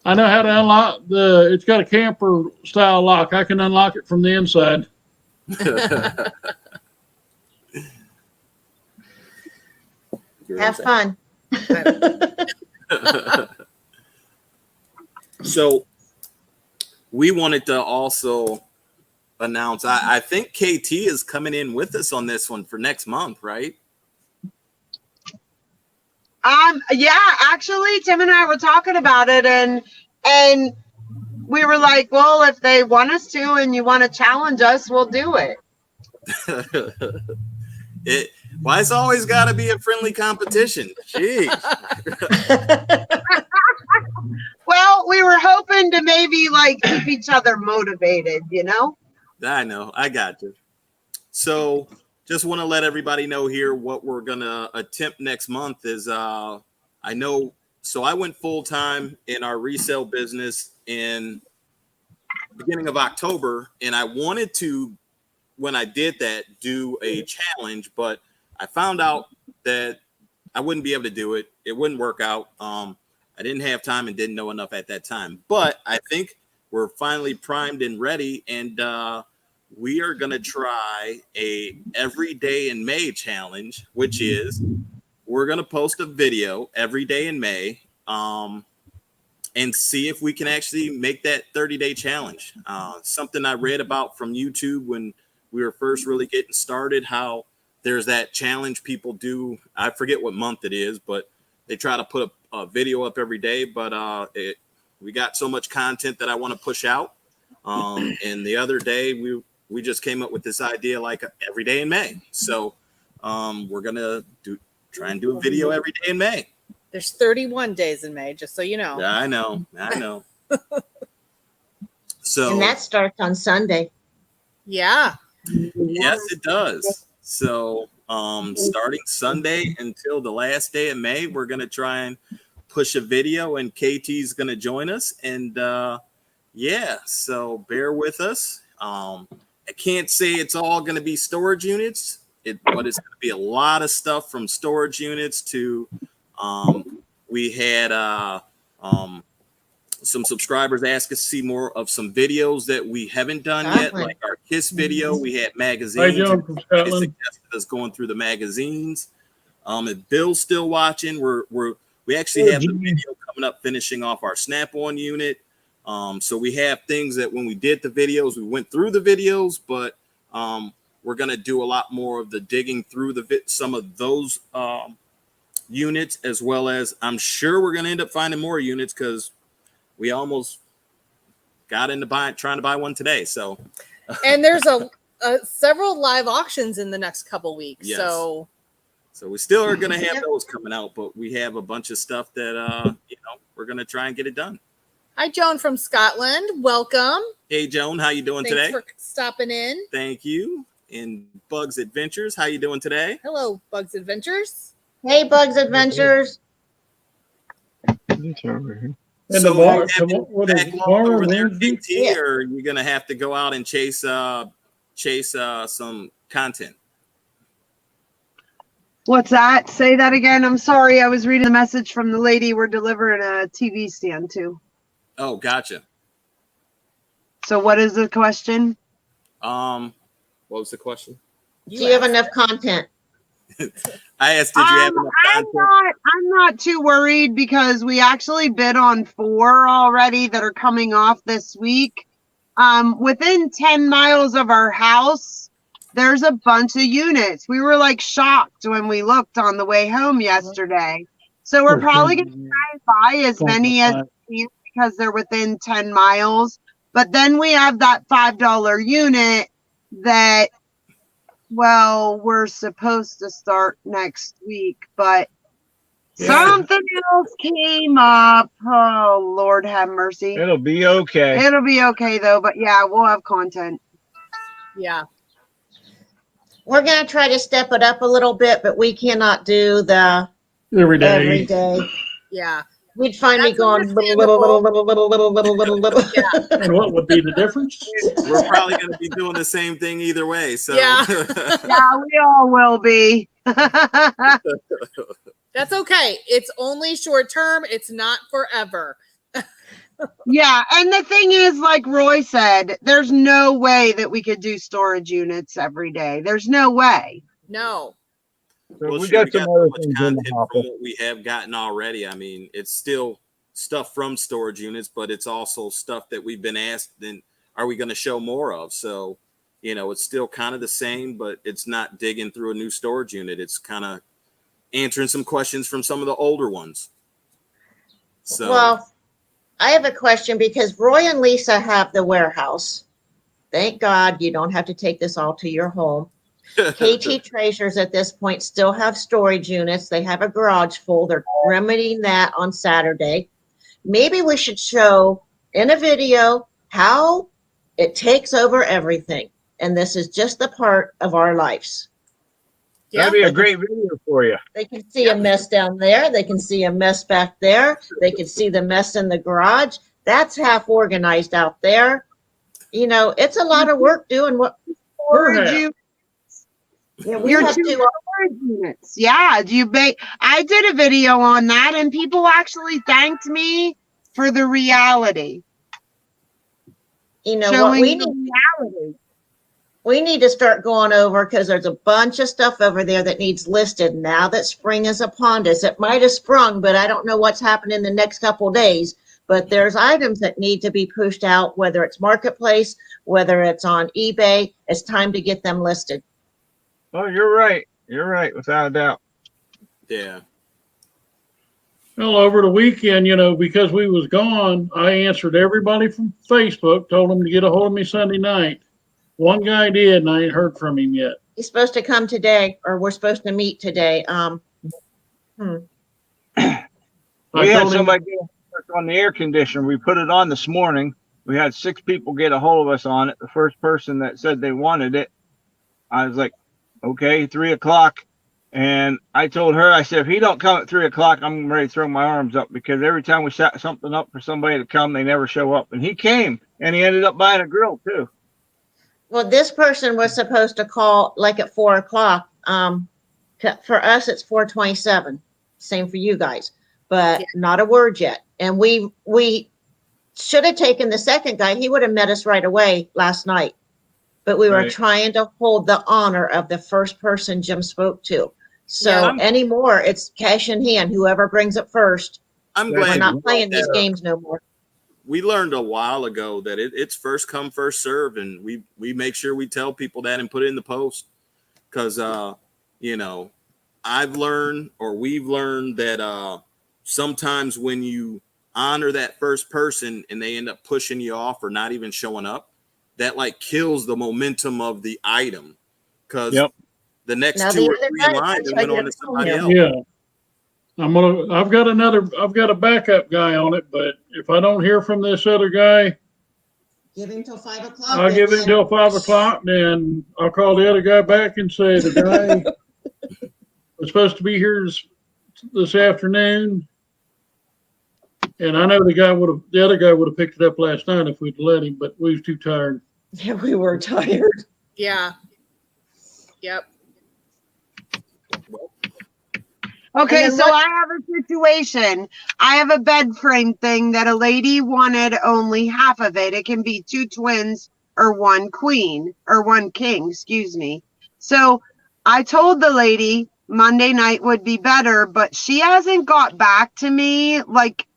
Speaker 4: I know how to unlock it's got a camper style lock. I can unlock it from the inside.
Speaker 6: Have fun.
Speaker 1: So we wanted to also announce, I think KT is coming in with us on this one for next month, right?
Speaker 3: Yeah, actually, Tim and I were talking about it, and we were like, well, if they want us to, and you want to challenge us, we'll do it.
Speaker 1: Why it's always got to be a friendly competition? Jeez.
Speaker 3: Well, we were hoping to maybe like keep each other motivated, you know?
Speaker 1: I know. I got you. So just want to let everybody know here what we're going to attempt next month is I know. So I went full time in our resale business in beginning of October, and I wanted to, when I did that, do a challenge, but I found out that I wouldn't be able to do it. It wouldn't work out. I didn't have time and didn't know enough at that time, but I think we're finally primed and ready. And we are going to try a every day in May challenge, which is we're going to post a video every day in May and see if we can actually make that 30-day challenge. Something I read about from YouTube when we were first really getting started, how there's that challenge people do. I forget what month it is, but they try to put a video up every day. But we got so much content that I want to push out. And the other day we just came up with this idea like every day in May. So we're going to try and do a video every day in May.
Speaker 2: There's 31 days in May, just so you know.
Speaker 1: Yeah, I know. So
Speaker 6: And that starts on Sunday.
Speaker 2: Yeah.
Speaker 1: Yes, it does. So starting Sunday until the last day of May, we're going to try and push a video, and KT's going to join us. And yeah, so bear with us. I can't say it's all going to be storage units, but it's going to be a lot of stuff from storage units to we had some subscribers ask us to see more of some videos that we haven't done yet, like our KISS video. We had magazines.
Speaker 4: Hi, John from Scotland.
Speaker 1: Suggested us going through the magazines. If Bill's still watching, we actually have the video coming up finishing off our Snap-on unit. So we have things that when we did the videos, we went through the videos, but we're going to do a lot more of the digging through some of those units, as well as I'm sure we're going to end up finding more units because we almost got into trying to buy one today. So,
Speaker 2: and there's several live auctions in the next couple weeks.
Speaker 1: Yes.
Speaker 2: So
Speaker 1: we still are going to have those coming out, but we have a bunch of stuff that we're going to try and get it done.
Speaker 2: Hi, Joan from Scotland. Welcome.
Speaker 1: Hey, Joan, how you doing today?
Speaker 2: Thanks for stopping in.
Speaker 1: Thank you. And Bugs Adventures, how you doing today?
Speaker 2: Hello, Bugs Adventures.
Speaker 6: Hey, Bugs Adventures.
Speaker 4: And
Speaker 1: So
Speaker 4: the bar,
Speaker 1: you have
Speaker 4: what is
Speaker 1: backlog
Speaker 4: bar
Speaker 1: over there,
Speaker 4: Wednesday?
Speaker 1: KT, or you're gonna have to go out and chase some content?
Speaker 3: What's that? Say that again. I'm sorry. I was reading the message from the lady we're delivering a TV stand to.
Speaker 1: Oh, gotcha.
Speaker 3: So what is the question?
Speaker 1: What was the question?
Speaker 6: Do you have enough content?
Speaker 1: I asked, did you have enough content?
Speaker 3: I'm not too worried because we actually bid on 4 already that are coming off this week. Within 10 miles of our house, there's a bunch of units. We were like shocked when we looked on the way home yesterday. So we're probably going to try and buy as many as we can because they're within 10 miles. But then we have that $5 unit that, well, we're supposed to start next week, but something else came up. Oh, Lord have mercy.
Speaker 8: It'll be okay.
Speaker 3: It'll be okay, though. But yeah, we'll have content.
Speaker 2: Yeah.
Speaker 6: We're going to try to step it up a little bit, but we cannot do the
Speaker 4: Every day.
Speaker 6: every day.
Speaker 2: Yeah.
Speaker 6: We'd find me
Speaker 2: That's
Speaker 6: going
Speaker 2: understandable.
Speaker 6: little.
Speaker 4: And what would be the difference?
Speaker 1: We're probably going to be doing the same thing either way. So
Speaker 2: Yeah.
Speaker 3: Yeah, we all will be.
Speaker 2: That's okay. It's only short term. It's not forever.
Speaker 3: Yeah, and the thing is, like Roy said, there's no way that we could do storage units every day. There's no way.
Speaker 2: No.
Speaker 1: Well,
Speaker 8: We
Speaker 1: sure,
Speaker 8: got some
Speaker 1: so
Speaker 8: other
Speaker 1: much
Speaker 8: things in
Speaker 1: content
Speaker 8: the
Speaker 1: from
Speaker 8: hopper.
Speaker 1: what we have gotten already. I mean, it's still stuff from storage units, but it's also stuff that we've been asked, then are we going to show more of? So, it's still kind of the same, but it's not digging through a new storage unit. It's kind of answering some questions from some of the older ones. So,
Speaker 6: Well, I have a question because Roy and Lisa have the warehouse. Thank God you don't have to take this all to your home. KT Treasures at this point still have storage units. They have a garage full. They're remedying that on Saturday. Maybe we should show in a video how it takes over everything. And this is just the part of our lives.
Speaker 8: That'd be a great video for you.
Speaker 6: They can see a mess down there. They can see a mess back there. They can see the mess in the garage. That's half organized out there. You know, it's a lot of work doing what
Speaker 3: Storage units.
Speaker 6: yeah, we
Speaker 3: Your
Speaker 6: have
Speaker 3: two
Speaker 6: to.
Speaker 3: storage units. Yeah. I did a video on that, and people actually thanked me for the reality.
Speaker 6: You know
Speaker 3: Showing
Speaker 6: what we
Speaker 3: the
Speaker 6: need.
Speaker 3: reality.
Speaker 6: We need to start going over because there's a bunch of stuff over there that needs listed now that spring is upon us. It might have sprung, but I don't know what's happening in the next couple of days. But there's items that need to be pushed out, whether it's Marketplace, whether it's on eBay. It's time to get them listed.
Speaker 8: Oh, you're right. You're right, without a doubt.
Speaker 1: yeah.
Speaker 4: Well, over the weekend, you know, because we was gone, I answered everybody from Facebook, told them to get a hold of me Sunday night. One guy did, and I ain't heard from him yet.
Speaker 6: He's supposed to come today, or we're supposed to meet today.
Speaker 8: We had somebody get on the air conditioner. We put it on this morning. We had 6 people get a hold of us on it. The first person that said they wanted it, I was like, okay, 3 o'clock. And I told her, I said, if he don't come at 3 o'clock, I'm ready to throw my arms up, because every time we set something up for somebody to come, they never show up. And he came, and he ended up buying a grill too.
Speaker 6: Well, this person was supposed to call like at 4 o'clock. For us, it's 4:27. Same for you guys, but not a word yet. And we should have taken the second guy. He would have met us right away last night. But we were
Speaker 8: Right.
Speaker 6: trying to hold the honor of the first person Jim spoke to. So
Speaker 1: Yeah.
Speaker 6: anymore, it's cash in hand. Whoever brings it first.
Speaker 1: I'm
Speaker 6: We're
Speaker 1: glad
Speaker 6: not playing these
Speaker 1: that,
Speaker 6: games no more.
Speaker 1: we learned a while ago that it's first come, first serve, and we make sure we tell people that and put it in the post, because you know, we've learned that sometimes when you honor that first person and they end up pushing you off or not even showing up, that like kills the momentum of the item, because the next
Speaker 6: Now,
Speaker 1: 2
Speaker 6: the
Speaker 1: or
Speaker 6: other
Speaker 1: 3
Speaker 6: guy
Speaker 1: in line
Speaker 6: is
Speaker 1: and
Speaker 6: like
Speaker 1: went on
Speaker 6: a
Speaker 1: to somebody
Speaker 6: phone
Speaker 1: else.
Speaker 4: Yeah. I've got a backup guy on it, but if I don't hear from this other guy,
Speaker 6: Give him till 5 o'clock.
Speaker 4: I'll give him till 5 o'clock, then I'll call the other guy back and say the guy was supposed to be here this afternoon. And I know the other guy would have picked it up last night if we'd let him, but we was too tired.
Speaker 6: Yeah, we were tired.
Speaker 2: Yeah. Yep.
Speaker 3: Okay,
Speaker 6: And then
Speaker 3: so
Speaker 6: what-
Speaker 3: I have a situation. I have a bed frame thing that a lady wanted only half of it. It can be 2 twins or 1 queen or 1 king, excuse me. So I told the lady Monday night would be better, but she hasn't got back to me. Like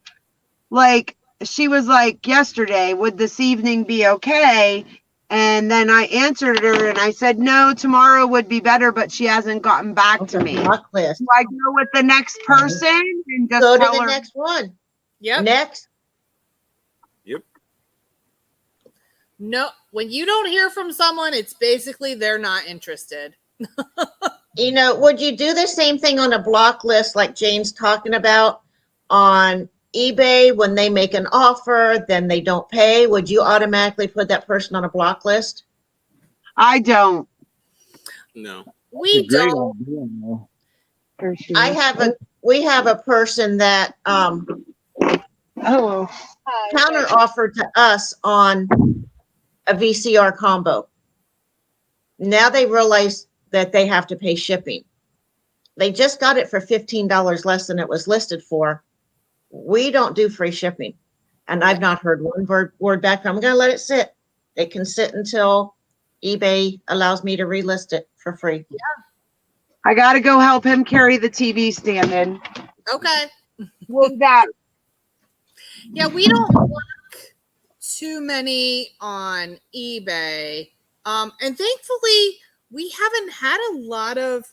Speaker 3: she was like yesterday, would this evening be okay? And then I answered her and I said, no, tomorrow would be better, but she hasn't gotten back to me.
Speaker 6: Block list.
Speaker 3: Do I go with the next person and just
Speaker 6: Go to
Speaker 3: tell
Speaker 6: the
Speaker 3: her?
Speaker 6: next one.
Speaker 2: Yep.
Speaker 6: Next.
Speaker 2: No, when you don't hear from someone, it's basically they're not interested.
Speaker 6: You know, would you do the same thing on a block list like Jane's talking about on eBay when they make an offer, then they don't pay? Would you automatically put that person on a block list?
Speaker 3: I don't.
Speaker 1: No.
Speaker 2: We don't.
Speaker 6: We have a person that
Speaker 3: Oh,
Speaker 6: counter offered to us on a VCR combo. Now they realize that they have to pay shipping. They just got it for $15 less than it was listed for. We don't do free shipping. And I've not heard one word back. I'm going to let it sit. It can sit until eBay allows me to relist it for free.
Speaker 3: I got to go help him carry the TV stand in.
Speaker 2: Okay.
Speaker 3: Well, that.
Speaker 2: Yeah, we don't work too many on eBay. And thankfully, we haven't had a lot of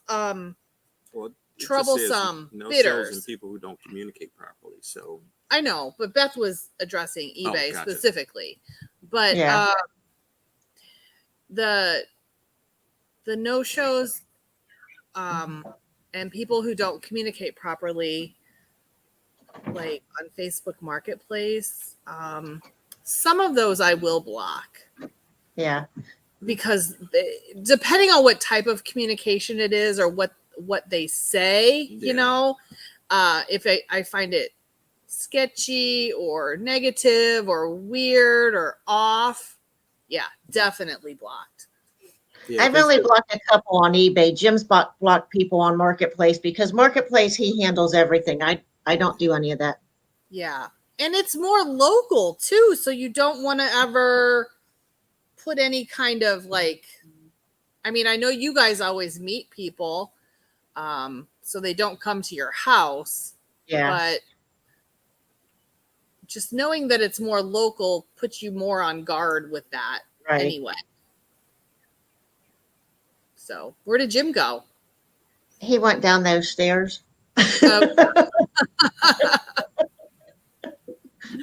Speaker 1: Well,
Speaker 2: troublesome
Speaker 1: no
Speaker 2: bidders.
Speaker 1: salesmen, people who don't communicate properly. So
Speaker 2: I know, but Beth was addressing eBay
Speaker 1: gotcha.
Speaker 2: specifically. But
Speaker 5: Yeah.
Speaker 2: The no-shows and people who don't communicate properly, like on Facebook Marketplace, some of those I will block.
Speaker 5: Yeah.
Speaker 2: Because depending on what type of communication it is or what they say, you know, if I find it sketchy or negative or weird or off, yeah, definitely blocked.
Speaker 1: yeah,
Speaker 6: I've only blocked a couple on eBay. Jim's blocked people on Marketplace because Marketplace, he handles everything. I don't do any of that.
Speaker 2: Yeah. And it's more local too. So you don't want to ever put any kind of like, I mean, I know you guys always meet people, so they don't come to your house.
Speaker 6: Yeah.
Speaker 2: But just knowing that it's more local puts you more on guard with that
Speaker 6: Right.
Speaker 2: anyway. So where did Jim go?
Speaker 6: He went down those stairs.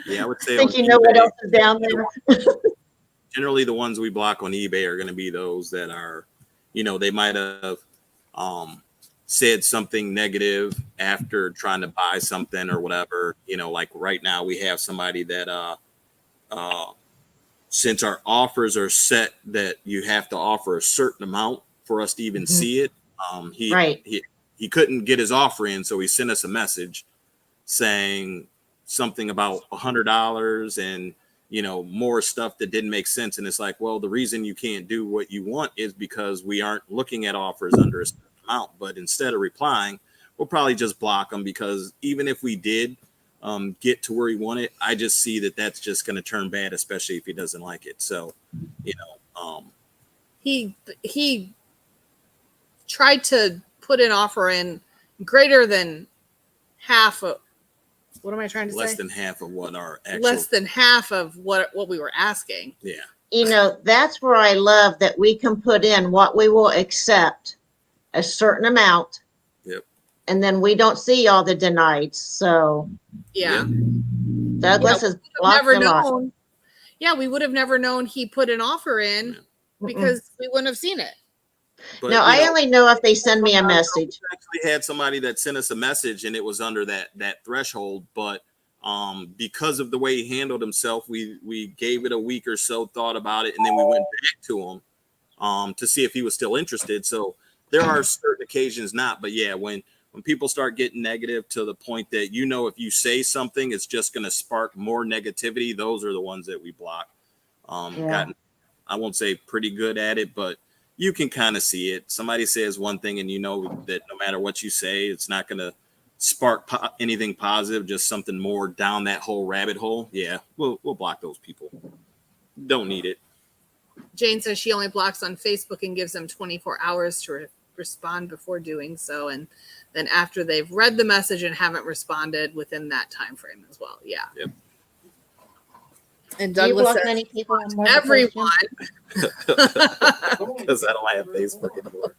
Speaker 1: Yeah, I would say
Speaker 6: I think
Speaker 1: on
Speaker 6: you know what
Speaker 1: eBay,
Speaker 6: else is down there.
Speaker 1: generally the ones we block on eBay are going to be those that are, you know, they might have said something negative after trying to buy something or whatever. You know, like right now we have somebody that since our offers are set that you have to offer a certain amount for us to even see it, he couldn't get his offer in, so he sent us a message saying something about $100 and, you know, more stuff that didn't make sense. And it's like, well, the reason you can't do what you want is because we aren't looking at offers under a certain amount. But instead of replying, we'll probably just block them, because even if we did get to where he wanted, I just see that that's just going to turn bad, especially if he doesn't like it. So, you know,
Speaker 2: he tried to put an offer in greater than half of, what am I trying to
Speaker 1: less
Speaker 2: say?
Speaker 1: than half of what our actual,
Speaker 2: Less than half of what we were asking.
Speaker 1: yeah.
Speaker 6: You know, that's where I love that we can put in what we will accept, a certain amount.
Speaker 1: Yep.
Speaker 6: And then we don't see all the denied. So
Speaker 2: Yeah.
Speaker 6: Douglas has blocked a lot.
Speaker 2: Yeah, we would have never known he put an offer in because we wouldn't have seen it.
Speaker 1: But,
Speaker 6: No, I only know if they send me a message.
Speaker 1: We actually had somebody that sent us a message and it was under that threshold, but because of the way he handled himself, we gave it a week or so, thought about it, and then we went back to him to see if he was still interested. So there are certain occasions not, but yeah, when people start getting negative to the point that, you know, if you say something, it's just going to spark more negativity, those are the ones that we block. Gotten, I won't say pretty good at it, but you can kind of see it. Somebody says one thing and you know that no matter what you say, it's not going to spark anything positive, just something more down that whole rabbit hole. Yeah, we'll block those people. Don't need it.
Speaker 2: Jane says she only blocks on Facebook and gives them 24 hours to respond before doing so. And then after they've read the message and haven't responded within that time frame as well. Yeah.
Speaker 1: Yep.
Speaker 2: And Douglas says,
Speaker 5: many people on
Speaker 2: everyone.
Speaker 1: Because I don't have Facebook anymore.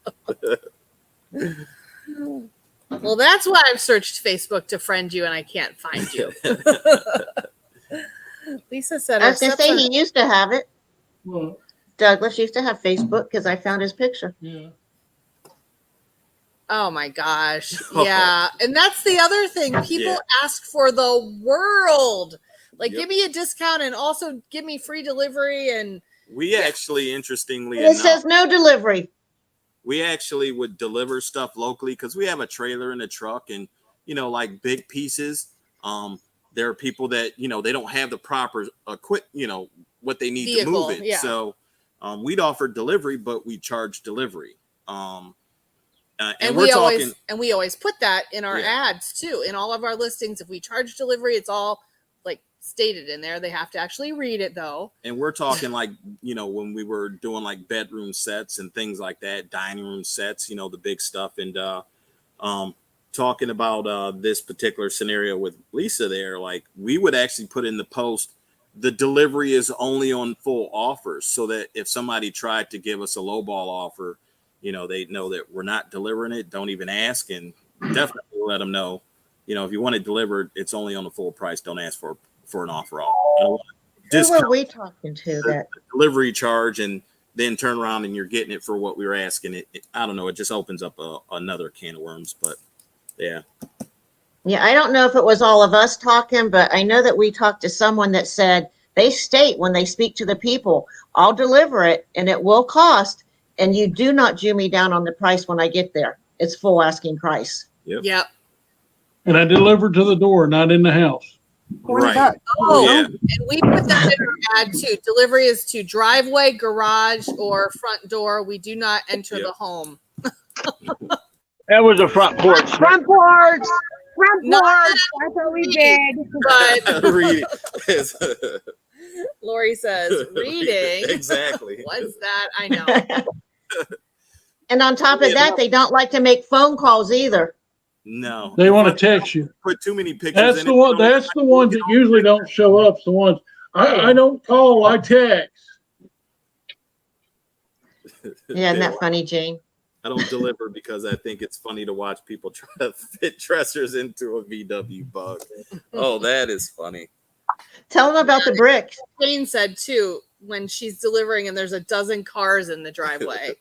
Speaker 2: Well, that's why I've searched Facebook to friend you and I can't find you. Lisa said,
Speaker 6: I was going to say he used to have it.
Speaker 4: Well,
Speaker 6: Douglas used to have Facebook because I found his picture.
Speaker 4: yeah.
Speaker 2: oh my gosh. Yeah. And that's the other thing. People ask for the world. Like, give me a discount and also give me free delivery. And
Speaker 1: we actually, interestingly
Speaker 6: It
Speaker 1: enough,
Speaker 6: says no delivery.
Speaker 1: we actually would deliver stuff locally because we have a trailer and a truck, and, you know, like big pieces. There are people that, you know, they don't have the proper you know, what they need to move it.
Speaker 2: Yeah.
Speaker 1: So we'd offer delivery, but we charge delivery. And
Speaker 2: we always put that in our ads too. In all of our listings, if we charge delivery, it's all like stated in there. They have to actually read it though. And
Speaker 1: we're talking like, you know, when we were doing like bedroom sets and things like that, dining room sets, you know, the big stuff. And talking about this particular scenario with Lisa there, like we would actually put in the post, the delivery is only on full offers, so that if somebody tried to give us a lowball offer, you know, they know that we're not delivering it. Don't even ask. And definitely let them know. If you want it delivered, it's only on the full price. Don't ask for an offer off. I don't want to
Speaker 6: Who were
Speaker 1: discount
Speaker 6: we talking to that?
Speaker 1: the delivery charge and then turn around and you're getting it for what we were asking. I don't know. It just opens up another can of worms. But yeah.
Speaker 6: Yeah, I don't know if it was all of us talking, but I know that we talked to someone that said they state when they speak to the people, I'll deliver it and it will cost. And you do not Jew me down on the price when I get there. It's full asking price.
Speaker 2: Yep.
Speaker 4: And I delivered to the door, not in the house.
Speaker 1: Right.
Speaker 2: Oh,
Speaker 1: Yeah.
Speaker 2: and we put that in our ad too. Delivery is to driveway, garage, or front door. We do not enter the home.
Speaker 8: That was a front porch.
Speaker 3: Front porch. Front
Speaker 2: Not
Speaker 3: porch. That's what we did.
Speaker 2: But
Speaker 1: Reading.
Speaker 2: Lori says, reading.
Speaker 1: Exactly.
Speaker 2: What's that? I know.
Speaker 6: And on top of that, they don't like to make phone calls either.
Speaker 1: No.
Speaker 4: They want to text you.
Speaker 1: Put too many pictures
Speaker 4: That's
Speaker 1: in
Speaker 4: the
Speaker 1: it.
Speaker 4: one. That's the ones that usually don't show up. The ones I don't call, I text.
Speaker 6: Yeah, isn't that funny, Jane?
Speaker 1: I don't deliver because I think it's funny to watch people try to fit dressers into a VW bug. Oh, that is funny.
Speaker 6: Tell them about the bricks.
Speaker 2: Jane said too, when she's delivering and there's a dozen cars in the driveway.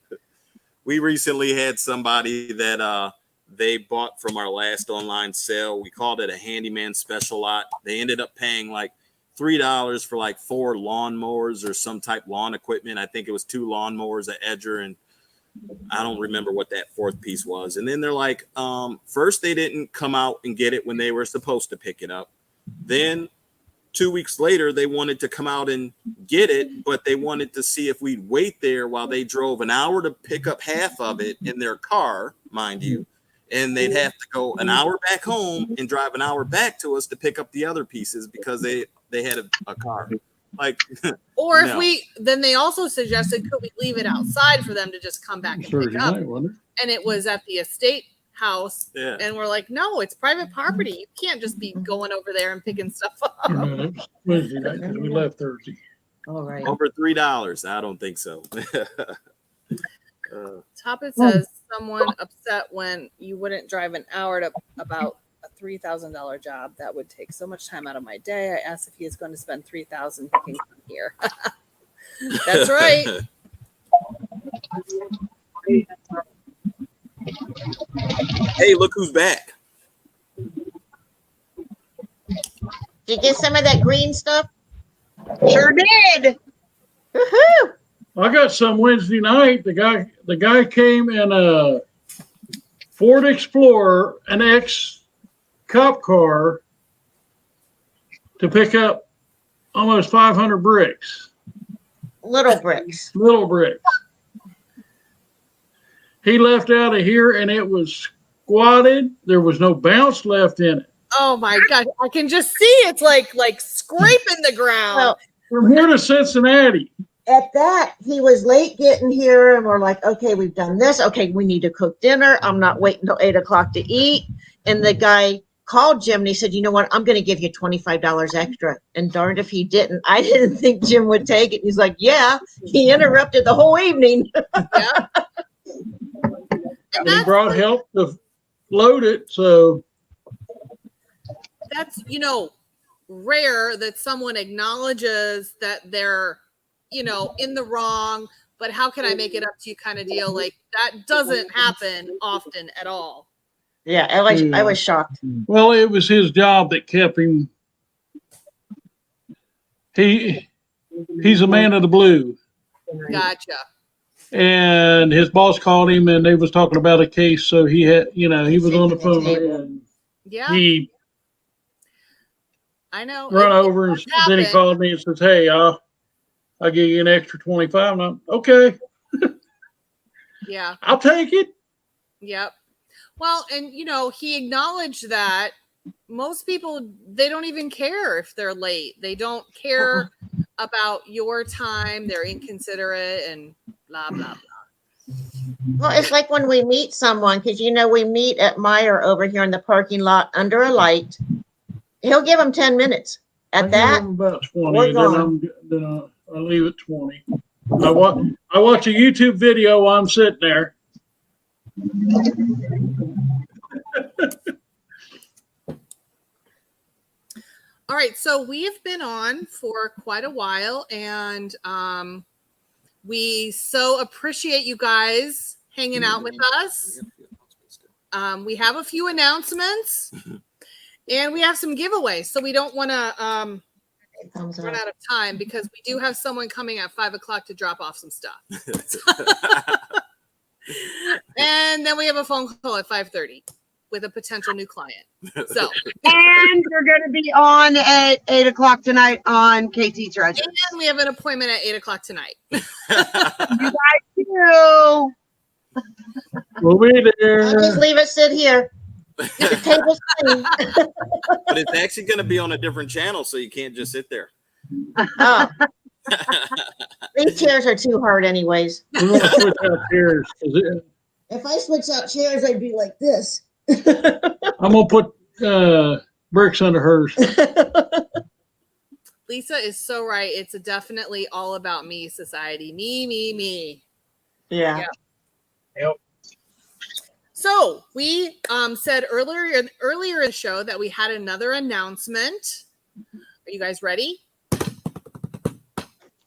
Speaker 1: We recently had somebody that they bought from our last online sale. We called it a handyman special lot. They ended up paying like $3 for like 4 lawnmowers or some type lawn equipment. I think it was 2 lawnmowers, an edger, and I don't remember what that 4th piece was. And then they're like, first they didn't come out and get it when they were supposed to pick it up. Then 2 weeks later, they wanted to come out and get it, but they wanted to see if we'd wait there while they drove an hour to pick up half of it in their car, mind you. And they'd have to go an hour back home and drive an hour back to us to pick up the other pieces because they had a car. Like,
Speaker 2: Or if
Speaker 1: no.
Speaker 2: then they also suggested, could we leave it outside for them to just come back and
Speaker 4: Thursday
Speaker 2: pick up?
Speaker 4: night, wasn't it?
Speaker 2: And it was at the estate house.
Speaker 1: Yeah.
Speaker 2: And we're like, no, it's private property. You can't just be going over there and picking stuff up.
Speaker 4: No, it was Wednesday night because we left Thursday.
Speaker 6: All right.
Speaker 1: Over $3. I don't think so.
Speaker 2: Toppet says someone upset when you wouldn't drive an hour to about a $3,000 job. That would take so much time out of my day. I asked if he is going to spend $3,000 picking from here. That's right.
Speaker 1: Hey, look who's back.
Speaker 6: Did you get some of that green stuff?
Speaker 3: Sure did.
Speaker 6: Woohoo!
Speaker 4: I got some Wednesday night. The guy came in a Ford Explorer, an ex-cop car, to pick up almost 500 bricks,
Speaker 6: Little bricks.
Speaker 4: little bricks. He left out of here and it was squatted. There was no bounce left in it.
Speaker 2: Oh my God. I can just see it's like scraping the ground.
Speaker 6: Well,
Speaker 4: From here to Cincinnati.
Speaker 6: at that, he was late getting here, and we're like, okay, we've done this. Okay, we need to cook dinner. I'm not waiting until 8 o'clock to eat. And the guy called Jim and he said, you know what? I'm going to give you $25 extra. And darned if he didn't. I didn't think Jim would take it. He's like, yeah, he interrupted the whole evening.
Speaker 2: Yeah.
Speaker 4: And he brought help to load it. So
Speaker 2: That's, rare that someone acknowledges that they're, in the wrong, but how can I make it up to you kind of deal? Like that doesn't happen often at all.
Speaker 6: Yeah, I was shocked.
Speaker 4: well, it was his job that kept him. He's a man of the blue.
Speaker 2: Gotcha.
Speaker 4: And his boss called him and they was talking about a case. So he had, he was on the phone and
Speaker 2: Yeah,
Speaker 4: he
Speaker 2: I know.
Speaker 4: run
Speaker 2: It-
Speaker 4: over and
Speaker 2: it
Speaker 4: then he
Speaker 2: happened.
Speaker 4: called me and says, hey, I'll give you an extra 25. And I'm okay.
Speaker 2: Yeah.
Speaker 4: I'll take it.
Speaker 2: Yep. Well, and he acknowledged that most people, they don't even care if they're late. They don't care about your time. They're inconsiderate and blah, blah, blah.
Speaker 6: Well, it's like when we meet someone, because we meet at Meyer over here in the parking lot under a light. He'll give them 10 minutes.
Speaker 4: I
Speaker 6: At
Speaker 4: give
Speaker 6: that,
Speaker 4: him about 20.
Speaker 6: we're
Speaker 4: Then I leave at 20. I watch a YouTube video while I'm sitting there.
Speaker 2: All right, so we've been on for quite a while, and we so appreciate you guys hanging out with us. We have a few announcements, and we have some giveaways, so we don't want to run out of time because we do have someone coming at 5 o'clock to drop off some stuff. And then we have a phone call at 5:30 with a potential new client. So,
Speaker 3: And we're going to be on at 8 o'clock tonight on KT Treasure.
Speaker 2: and we have an appointment at 8 o'clock tonight.
Speaker 3: You guys too.
Speaker 4: We'll be there.
Speaker 6: I'll just leave it sit here. The table's clean.
Speaker 1: But it's actually going to be on a different channel, so you can't just sit there.
Speaker 6: Oh. These chairs are too hard anyways.
Speaker 4: We're gonna switch out chairs.
Speaker 6: If I switch out chairs, I'd be like this.
Speaker 4: I'm gonna put bricks under hers.
Speaker 2: Lisa is so right. It's definitely all about me society. Me.
Speaker 6: Yeah.
Speaker 8: Yep.
Speaker 2: So we said earlier in the show that we had another announcement. Are you guys ready?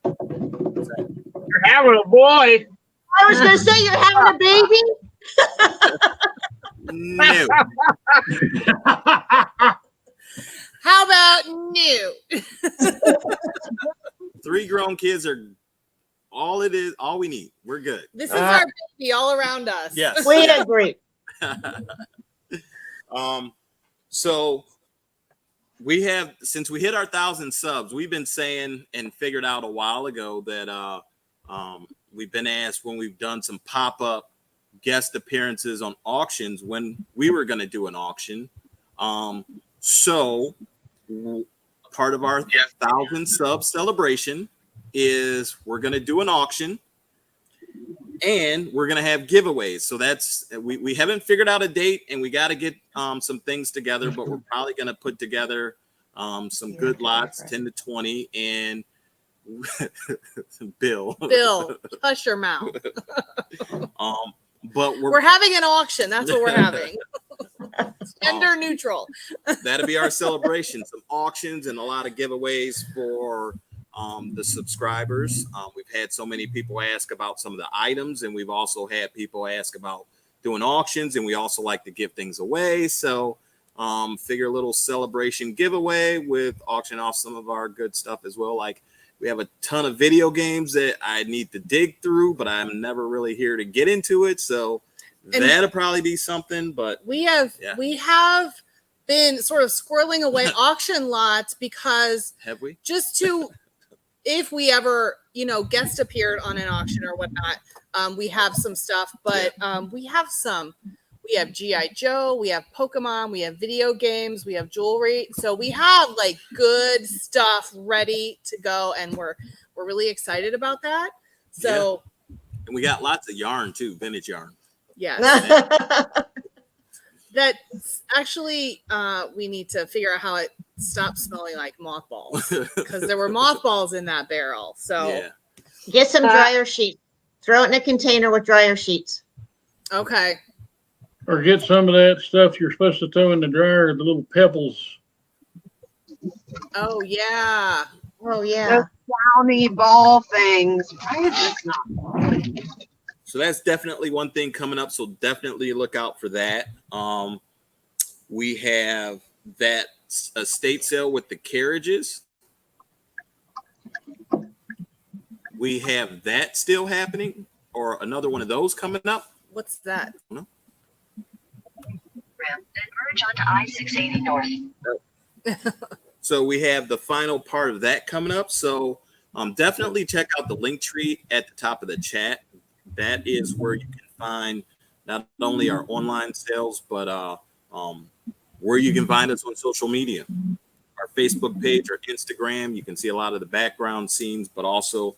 Speaker 8: You're having a boy.
Speaker 6: I was going to say you're having a baby.
Speaker 1: No.
Speaker 2: How about new?
Speaker 1: 3 grown kids are all it is, all we need. We're good.
Speaker 2: This is our baby all around us.
Speaker 1: Yes.
Speaker 6: We agree.
Speaker 1: So we have, since we hit our 1,000 subs, we've been saying and figured out a while ago that we've been asked when we've done some pop-up guest appearances on auctions when we were going to do an auction. So part of our 1,000 sub celebration is we're going to do an auction and we're going to have giveaways. So that's, we haven't figured out a date and we got to get some things together, but we're probably going to put together some good lots, 10 to 20, and Bill,
Speaker 2: hush your mouth.
Speaker 1: But
Speaker 2: we're having an auction. That's what we're having. Gender neutral.
Speaker 1: That'll be our celebration. Some auctions and a lot of giveaways for the subscribers. We've had so many people ask about some of the items, and we've also had people ask about doing auctions, and we also like to give things away. So figure a little celebration giveaway with auction off some of our good stuff as well. Like we have a ton of video games that I need to dig through, but I'm never really here to get into it. So that'll probably be something, but
Speaker 2: we have been sort of squirreling away auction lots because
Speaker 1: have we
Speaker 2: just to, if we ever, guest appeared on an auction or whatnot, we have some stuff, but we have G.I. Joe, we have Pokemon, we have video games, we have jewelry. So we have like good stuff ready to go, and we're really excited about that. So
Speaker 1: and we got lots of yarn too, vintage yarn.
Speaker 2: Yes. That's actually we need to figure out how it stops smelling like mothballs, because there were mothballs in that barrel. So
Speaker 6: get some dryer sheets. Throw it in a container with dryer sheets.
Speaker 2: Okay.
Speaker 4: Or get some of that stuff you're supposed to throw in the dryer, the little pebbles.
Speaker 2: Oh yeah.
Speaker 6: Oh yeah.
Speaker 3: Those brownie ball things. Why is this not?
Speaker 1: So that's definitely one thing coming up. So definitely look out for that. We have that estate sale with the carriages. We have that still happening, or another one of those coming up.
Speaker 2: What's that?
Speaker 9: Then merge onto I-680 North.
Speaker 1: So we have the final part of that coming up. So definitely check out the link tree at the top of the chat. That is where you can find not only our online sales, but where you can find us on social media. Our Facebook page, our Instagram, you can see a lot of the background scenes, but also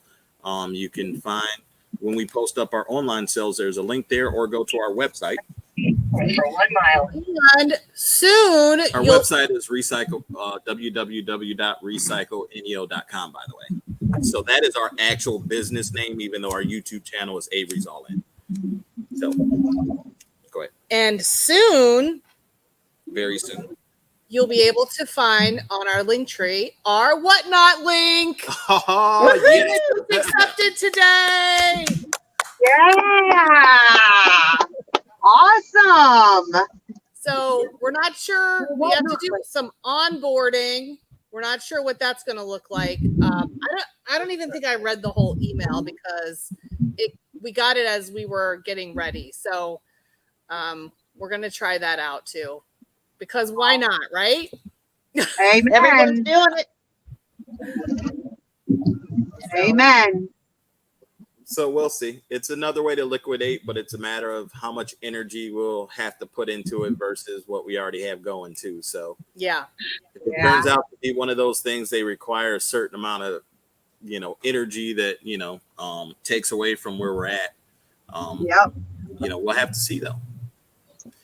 Speaker 1: you can find when we post up our online sales, there's a link there, or go to our website.
Speaker 9: For 1 mile.
Speaker 2: And soon
Speaker 1: Our website is www.recycleneo.com, by the way. So that is our actual business name, even though our YouTube channel is Avery's All In. So go ahead.
Speaker 2: And soon,
Speaker 1: Very soon.
Speaker 2: you'll be able to find on our link tree our Whatnot link.
Speaker 1: Oh, yes.
Speaker 2: It's accepted today.
Speaker 3: Yeah. Awesome.
Speaker 2: So we're not sure. We have to do some onboarding. We're not sure what that's going to look like. I don't even think I read the whole email because we got it as we were getting ready. So we're going to try that out too, because why not, right?
Speaker 6: Everyone's
Speaker 3: Amen.
Speaker 6: doing it.
Speaker 3: Amen.
Speaker 1: So we'll see. It's another way to liquidate, but it's a matter of how much energy we'll have to put into it versus what we already have going too. So
Speaker 2: Yeah.
Speaker 1: if it turns out to be one of those things, they require a certain amount of, energy that, takes away from where we're at.
Speaker 3: Yep.
Speaker 1: We'll have to see though.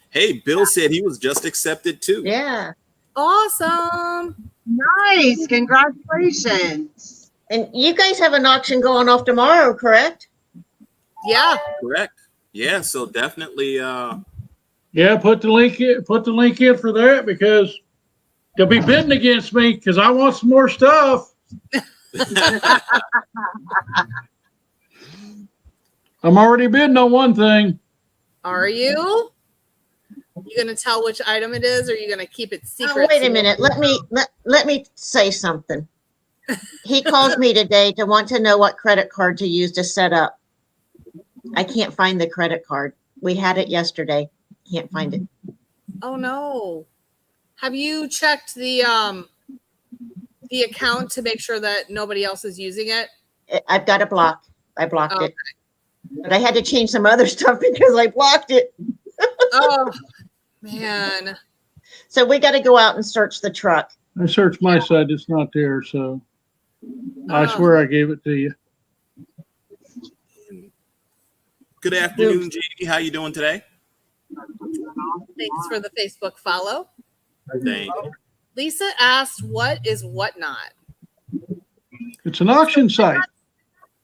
Speaker 1: Hey, Bill said he was just accepted too.
Speaker 6: Yeah.
Speaker 2: Awesome.
Speaker 3: Nice. Congratulations.
Speaker 6: And you guys have an auction going off tomorrow, correct?
Speaker 2: Yeah.
Speaker 1: Correct. Yeah. So definitely.
Speaker 4: Yeah, put the link in for that because they'll be bidding against me because I want some more stuff. I'm already bidding on one thing.
Speaker 2: Are you? You going to tell which item it is, or are you going to keep it secret?
Speaker 6: Oh, wait a minute. Let me say something. He calls me today to want to know what credit card to use to set up. I can't find the credit card. We had it yesterday. Can't find it.
Speaker 2: Oh no. Have you checked the account to make sure that nobody else is using it?
Speaker 6: I've got it blocked. I blocked it. But I had to change some other stuff because I blocked it.
Speaker 2: Oh man.
Speaker 6: So we got to go out and search the truck.
Speaker 4: I searched my side, it's not there, so I swear I gave it to you.
Speaker 1: Good afternoon, JD. How you doing today?
Speaker 2: Thanks for the Facebook follow.
Speaker 1: Thank you.
Speaker 2: Lisa asked, what is Whatnot?
Speaker 4: It's an auction site.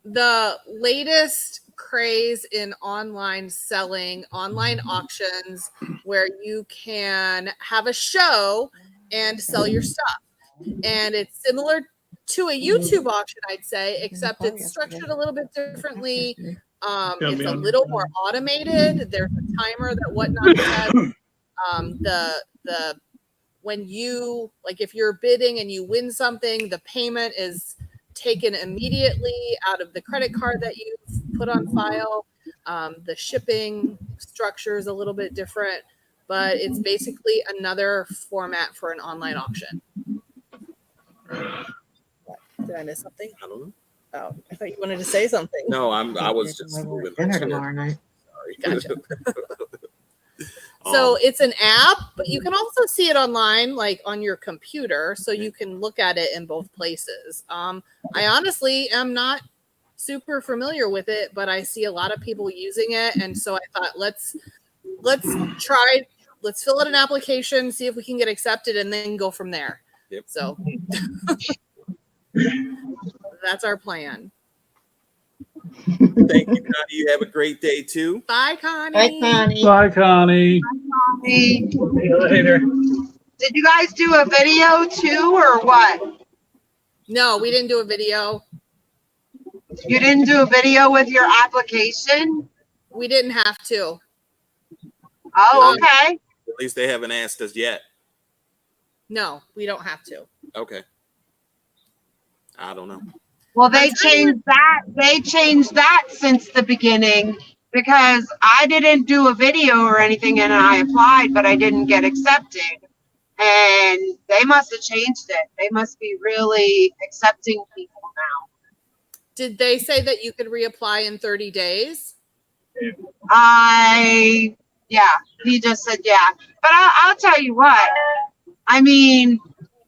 Speaker 2: The latest craze in online selling, online auctions, where you can have a show and sell your stuff. And it's similar to a YouTube auction, I'd say, except it's structured a little bit differently. It's a little more automated. There's a timer that Whatnot has. When you, like, if you're bidding and you win something, the payment is taken immediately out of the credit card that you've put on file. The shipping structure is a little bit different, but it's basically another format for an online auction. Did I miss something?
Speaker 1: I don't know.
Speaker 2: Oh, I thought you wanted to say something.
Speaker 1: No, I was just moving.
Speaker 6: Dinner tomorrow night.
Speaker 1: Sorry.
Speaker 2: Gotcha. So it's an app, but you can also see it online, like on your computer, so you can look at it in both places. I honestly am not super familiar with it, but I see a lot of people using it, and so I thought let's fill out an application, see if we can get accepted, and then go from there.
Speaker 1: Yep.
Speaker 2: So that's our plan.
Speaker 1: Thank you, Connie. You have a great day too.
Speaker 2: Bye, Connie.
Speaker 6: Bye, Connie.
Speaker 4: Bye, Connie.
Speaker 3: Hey,
Speaker 4: Later.
Speaker 3: did you guys do a video too, or what?
Speaker 2: No, we didn't do a video.
Speaker 3: You didn't do a video with your application?
Speaker 2: We didn't have to.
Speaker 3: Oh, okay.
Speaker 1: At least they haven't asked us yet.
Speaker 2: No, we don't have to.
Speaker 1: Okay. I don't know.
Speaker 3: Well, they changed that. They changed that since the beginning because I didn't do a video or anything and I applied, but I didn't get accepted. And they must have changed it. They must be really accepting people now.
Speaker 2: Did they say that you could reapply in 30 days?
Speaker 3: Yeah, he just said, yeah. But I'll tell you what, I mean,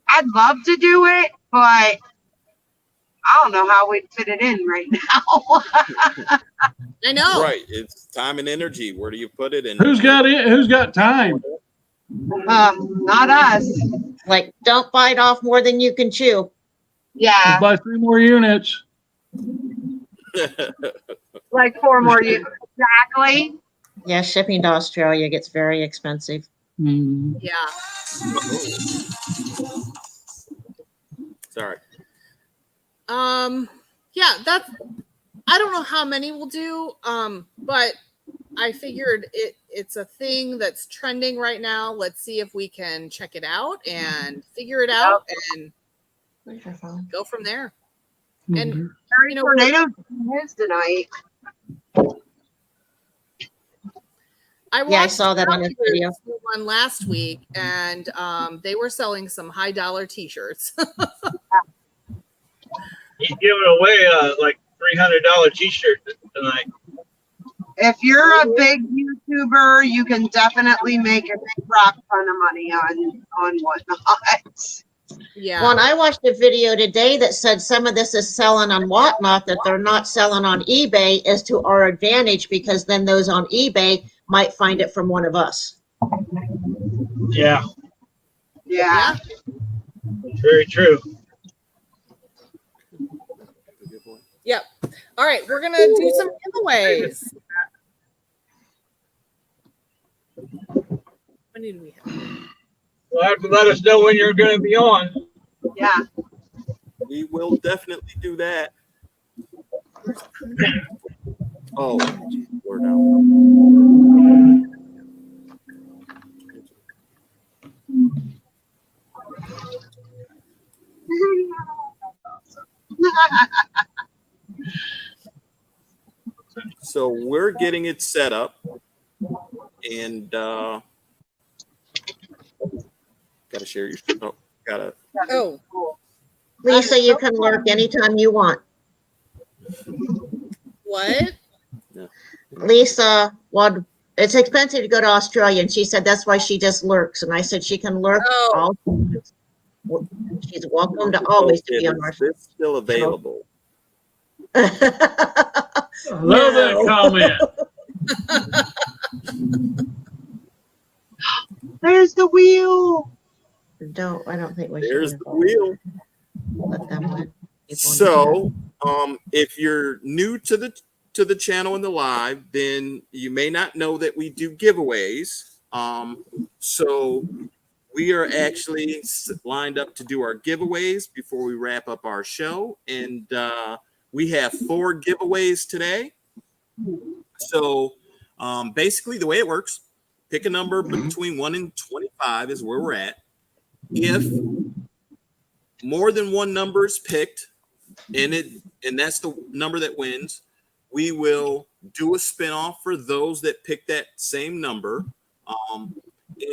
Speaker 3: I'd love to do it, but I don't know how we'd fit it in right now.
Speaker 2: I know.
Speaker 1: Right. It's time and energy. Where do you put it? And
Speaker 4: Who's got it? Who's got time?
Speaker 3: Not us.
Speaker 6: Like, don't bite off more than you can chew.
Speaker 3: Yeah,
Speaker 4: Buy 3 more units.
Speaker 3: like 4 more years. Exactly.
Speaker 6: Yeah, shipping to Australia gets very expensive.
Speaker 4: Mhm.
Speaker 2: Yeah.
Speaker 1: Sorry.
Speaker 2: Yeah, that's, I don't know how many we'll do. But I figured it's a thing that's trending right now. Let's see if we can check it out and figure it out and
Speaker 5: Where's your phone?
Speaker 2: go from there.
Speaker 4: Mhm.
Speaker 2: And
Speaker 3: Harry
Speaker 2: you know,
Speaker 3: Tornado his tonight.
Speaker 2: I
Speaker 6: Yeah, I
Speaker 2: watched
Speaker 6: saw that on his video.
Speaker 2: one last week, and they were selling some high dollar T-shirts.
Speaker 8: He's giving away like $300 T-shirt tonight.
Speaker 3: If you're a big YouTuber, you can definitely make a big rock ton of money on whatnot.
Speaker 2: Yeah.
Speaker 6: Well, and I watched a video today that said some of this is selling on Whatnot that they're not selling on eBay is to our advantage because then those on eBay might find it from one of us.
Speaker 8: Yeah,
Speaker 3: Yeah.
Speaker 8: it's very true.
Speaker 2: Yep. All right, we're gonna do some giveaways. When did we have?
Speaker 8: Well, have to let us know when you're going to be on.
Speaker 3: Yeah.
Speaker 1: We will definitely do that. Oh, we're down. So we're getting it set up, and gotta share your. Oh, gotta.
Speaker 2: Oh,
Speaker 6: Lisa, you can lurk anytime you want.
Speaker 2: what?
Speaker 6: Lisa, well, it's expensive to go to Australia, and she said that's why she just lurks. And I said she can lurk.
Speaker 2: Oh.
Speaker 6: She's welcome to always to be on our.
Speaker 1: It's still available.
Speaker 4: I love that comment.
Speaker 3: There's the wheel.
Speaker 6: I don't think we
Speaker 1: There's
Speaker 6: should
Speaker 1: the wheel.
Speaker 6: let them win.
Speaker 1: So, if you're new to the channel and the live, then you may not know that we do giveaways. So we are actually lined up to do our giveaways before we wrap up our show, and we have 4 giveaways today. So basically, the way it works, pick a number between 1 and 25 is where we're at. If more than one number is picked, and that's the number that wins, we will do a spinoff for those that pick that same number.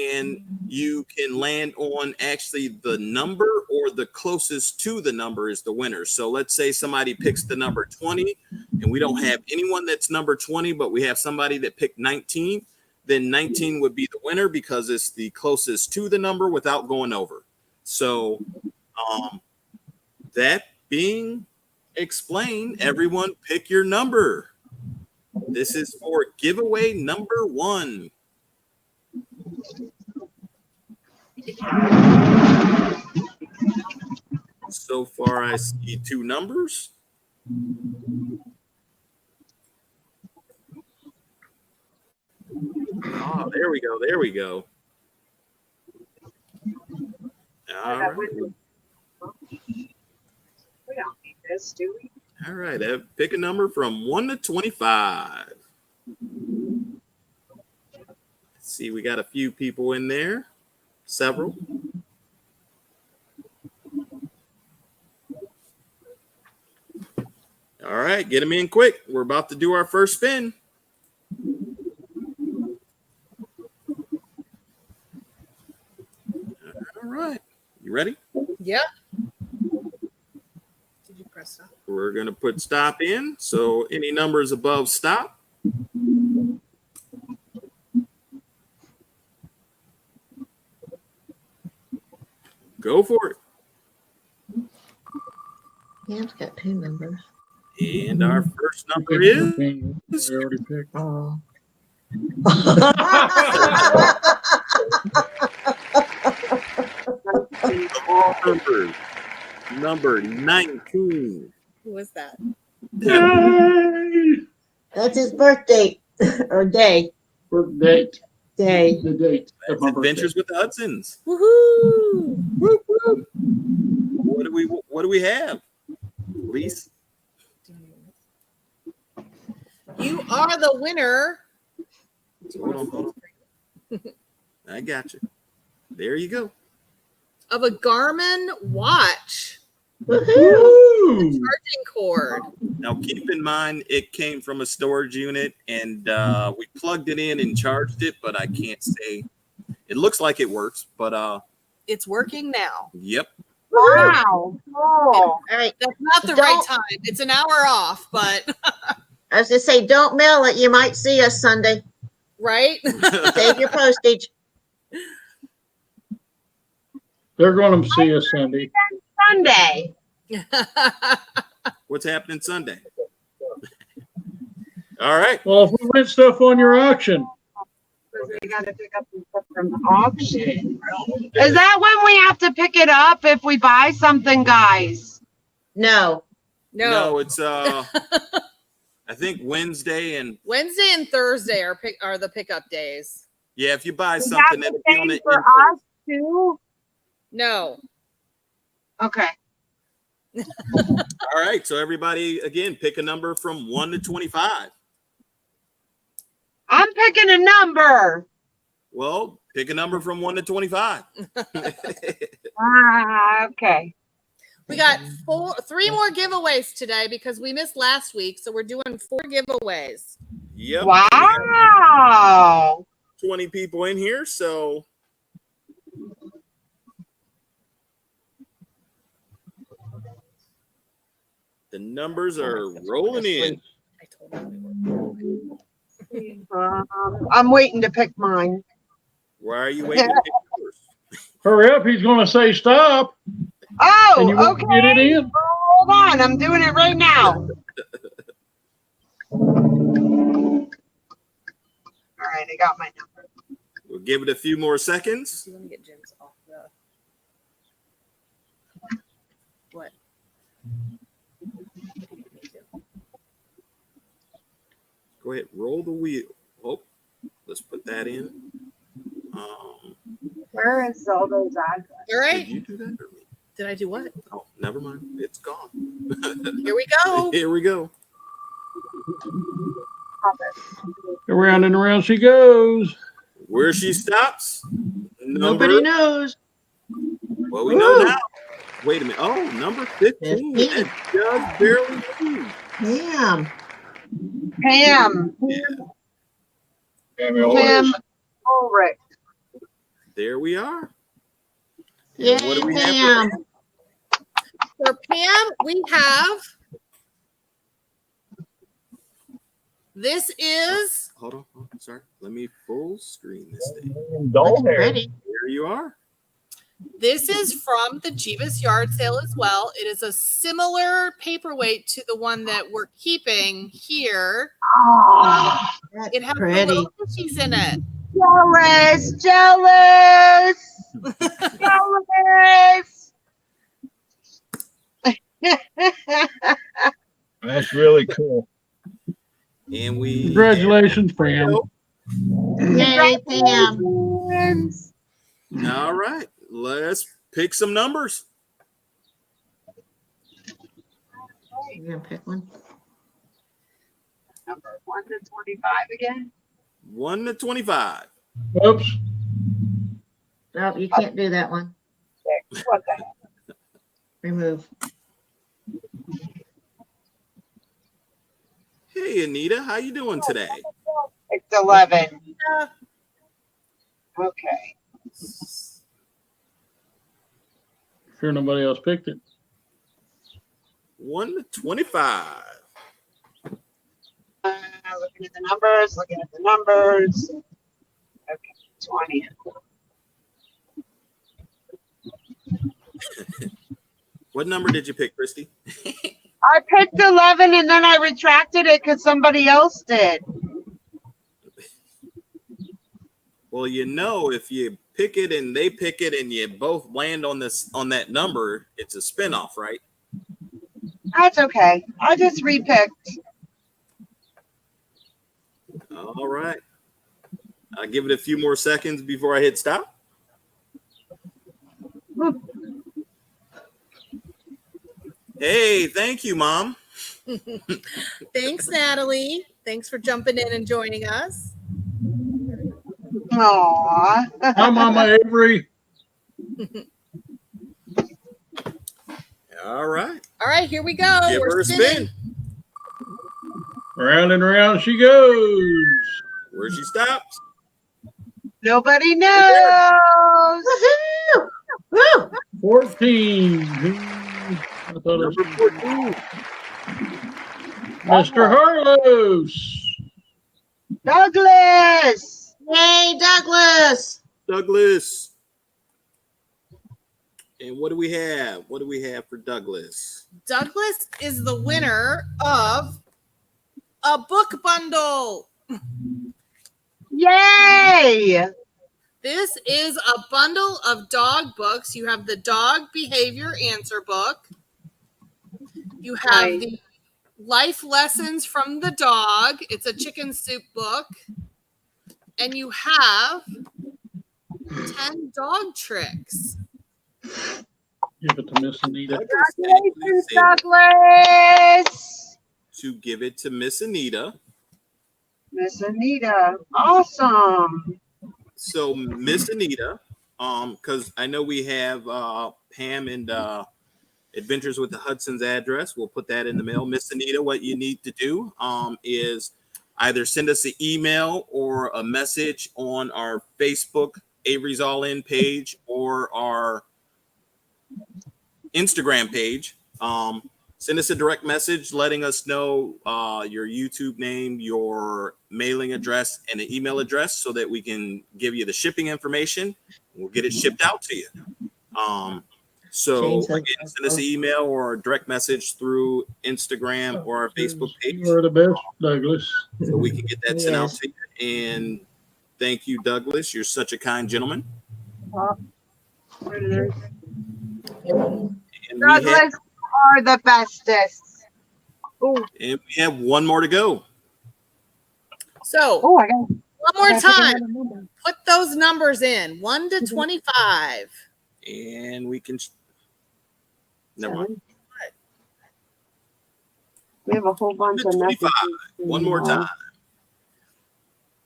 Speaker 1: And you can land on actually the number or the closest to the number is the winner. So let's say somebody picks the number 20 and we don't have anyone that's number 20, but we have somebody that picked 19, then 19 would be the winner because it's the closest to the number without going over. So that being explained, everyone pick your number. This is for giveaway number 1. So far, I see 2 numbers. Oh, there we go. There we go. All right.
Speaker 3: We don't need this, do we?
Speaker 1: All right. Pick a number from 1 to 25. Let's see, we got a few people in there. Several. All right, get them in quick. We're about to do our first spin. All right, you ready?
Speaker 2: Yeah. Did you press stop?
Speaker 1: We're going to put stop in. So any numbers above stop. Go for it.
Speaker 6: Yeah, it's got 2 numbers.
Speaker 1: And our first number is
Speaker 4: We already picked.
Speaker 6: Oh.
Speaker 1: the wrong number. Number 19.
Speaker 2: Who was that?
Speaker 4: Yay!
Speaker 6: That's his birthday or day.
Speaker 4: Birthday.
Speaker 6: day.
Speaker 4: The date of
Speaker 1: That's
Speaker 4: my birthday.
Speaker 1: Adventures with the Hudsons.
Speaker 2: Woohoo!
Speaker 1: Whoop, whoop. What do we have? Lise?
Speaker 2: You are the winner.
Speaker 1: Hold on. I got you. There you go.
Speaker 2: Of a Garmin watch
Speaker 4: Woo!
Speaker 2: charging cord.
Speaker 1: Now keep in mind it came from a storage unit and we plugged it in and charged it, but I can't say it looks like it works, but
Speaker 2: It's working now.
Speaker 1: yep.
Speaker 3: Wow. Oh.
Speaker 6: All right.
Speaker 2: That's not the right time. It's an hour off, but
Speaker 6: I was gonna say, don't mail it. You might see us Sunday.
Speaker 2: right?
Speaker 6: Save your postage.
Speaker 4: They're going to see us Sunday.
Speaker 3: Sunday.
Speaker 1: What's happening Sunday? All right.
Speaker 4: Well, if we rent stuff on your auction,
Speaker 3: We got to pick up some stuff from the auction. Is that when we have to pick it up if we buy something, guys?
Speaker 6: No.
Speaker 2: No.
Speaker 1: It's I think Wednesday and
Speaker 2: Wednesday and Thursday are the pickup days.
Speaker 1: yeah, if you buy
Speaker 3: Is
Speaker 1: something
Speaker 3: that
Speaker 1: that'll
Speaker 3: the
Speaker 1: be on
Speaker 3: same
Speaker 1: the
Speaker 3: for
Speaker 1: impulse.
Speaker 3: us too?
Speaker 2: No.
Speaker 3: Okay.
Speaker 1: All right. So everybody again pick a number from 1 to 25.
Speaker 3: I'm picking a number.
Speaker 1: Well, pick a number from 1 to 25.
Speaker 3: Okay.
Speaker 2: We got 3 more giveaways today because we missed last week. So we're doing 4 giveaways.
Speaker 1: Yep.
Speaker 3: Wow.
Speaker 1: 20 people in here, so the numbers are rolling in.
Speaker 2: I told them we were.
Speaker 3: I'm waiting to pick mine.
Speaker 1: Why are you waiting to pick yours?
Speaker 4: hurry up. He's going to say stop. And you
Speaker 3: Oh,
Speaker 4: won't get it
Speaker 3: okay.
Speaker 4: in.
Speaker 3: Hold on. I'm doing it right now. All right. I got my number.
Speaker 1: We'll give it a few more seconds.
Speaker 2: You want to get Jim's off the what?
Speaker 1: Go ahead, roll the wheel. Oh, let's put that in.
Speaker 3: Where is all those addresses?
Speaker 2: All right.
Speaker 1: Did you do that or me?
Speaker 2: Did I do what?
Speaker 1: Oh, never mind. It's gone.
Speaker 2: Here we go.
Speaker 1: Here we go.
Speaker 4: Around and around she goes.
Speaker 1: Where she stops.
Speaker 6: Nobody knows.
Speaker 1: Well, we know now. Wait a minute. Oh, number 15.
Speaker 6: 15.
Speaker 1: That just barely moved.
Speaker 6: Damn.
Speaker 3: Pam. Pam Ulrich.
Speaker 1: There we are.
Speaker 6: Yay,
Speaker 1: What do we have
Speaker 6: Pam.
Speaker 2: For Pam, we have this is
Speaker 1: Hold on. Sorry. Let me full screen this thing.
Speaker 6: Looks pretty.
Speaker 1: There you are.
Speaker 2: This is from the Jeebus yard sale as well. It is a similar paperweight to the one that we're keeping here.
Speaker 3: Oh,
Speaker 6: That's
Speaker 2: It has the
Speaker 6: pretty.
Speaker 2: little fishies in it.
Speaker 3: jealous, jealous, jealous.
Speaker 8: That's really cool.
Speaker 1: And we
Speaker 4: Congratulations, Pam.
Speaker 6: Yay, Pam.
Speaker 1: All right. Let's pick some numbers.
Speaker 6: You're gonna pick one.
Speaker 3: Number 1 to 25 again.
Speaker 1: 1 to 25.
Speaker 4: Oops.
Speaker 6: No, you can't do that one.
Speaker 3: 6. What the heck?
Speaker 6: Remove.
Speaker 1: Hey, Anita. How you doing today?
Speaker 3: It's 11. Okay.
Speaker 4: Sure nobody else picked it.
Speaker 1: 1 to 25.
Speaker 3: Looking at the numbers, looking at the numbers. Okay, 20.
Speaker 1: What number did you pick, Christy?
Speaker 3: I picked 11 and then I retracted it because somebody else did.
Speaker 1: Well, you know, if you pick it and they pick it and you both land on that number, it's a spinoff, right?
Speaker 3: That's okay. I just repicked.
Speaker 1: All right. I'll give it a few more seconds before I hit stop. Hey, thank you, Mom.
Speaker 2: Thanks, Natalie. Thanks for jumping in and joining us.
Speaker 3: Aw.
Speaker 4: Hi, Mama Avery.
Speaker 1: All right.
Speaker 2: All right, here we go.
Speaker 1: Give
Speaker 2: We're
Speaker 1: her a
Speaker 2: spinning.
Speaker 1: spin.
Speaker 4: Round and round she goes.
Speaker 1: Where she stops.
Speaker 3: Nobody knows.
Speaker 6: Woohoo! Woo!
Speaker 4: 14. I thought it was
Speaker 1: Number 14.
Speaker 4: Mr. Harlos.
Speaker 3: Douglas.
Speaker 6: Yay, Douglas!
Speaker 1: Douglas. And what do we have? What do we have for Douglas?
Speaker 2: Douglas is the winner of a book bundle.
Speaker 3: Yay.
Speaker 2: This is a bundle of dog books. You have the dog behavior answer book. You have
Speaker 3: Nice.
Speaker 2: the life lessons from the dog. It's a chicken soup book. And you have 10 dog tricks.
Speaker 4: Give it to Miss Anita.
Speaker 3: Congratulations, Douglas.
Speaker 1: To give it to Miss Anita.
Speaker 3: Miss Anita. Awesome.
Speaker 1: So Miss Anita, because I know we have Pam and Adventures with the Hudson's address. We'll put that in the mail. Miss Anita, what you need to do is either send us an email or a message on our Facebook Avery's All In page or our Instagram page. Send us a direct message letting us know your YouTube name, your mailing address, and an email address so that we can give you the shipping information. We'll get it shipped out to you. So again, send us an email or a direct message through Instagram or our Facebook page.
Speaker 4: You are the best, Douglas.
Speaker 1: So we can get that sent out to you. And thank you, Douglas. You're such a kind gentleman. And
Speaker 3: Douglas are the bestest.
Speaker 1: we have one more to go.
Speaker 2: So,
Speaker 3: Oh, I got
Speaker 2: one more time. Put those numbers in 1 to 25.
Speaker 1: And we can. Never mind.
Speaker 3: We have a whole bunch of
Speaker 1: 25.
Speaker 3: messages.
Speaker 1: One more time.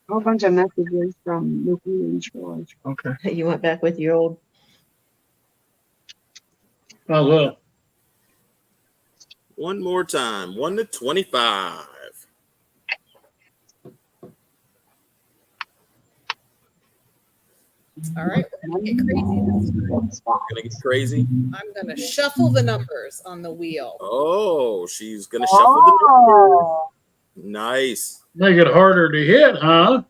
Speaker 3: A whole bunch of messages from Nikki and George.
Speaker 4: Okay.
Speaker 6: You went back with your old.
Speaker 4: How's that?
Speaker 1: One more time. 1 to 25.
Speaker 2: All right, we're gonna get crazy.
Speaker 1: Gonna get crazy.
Speaker 2: I'm gonna shuffle the numbers on the wheel.
Speaker 1: Oh, she's gonna shuffle the numbers.
Speaker 3: Oh,
Speaker 1: Nice.
Speaker 4: Make it harder to hit, huh?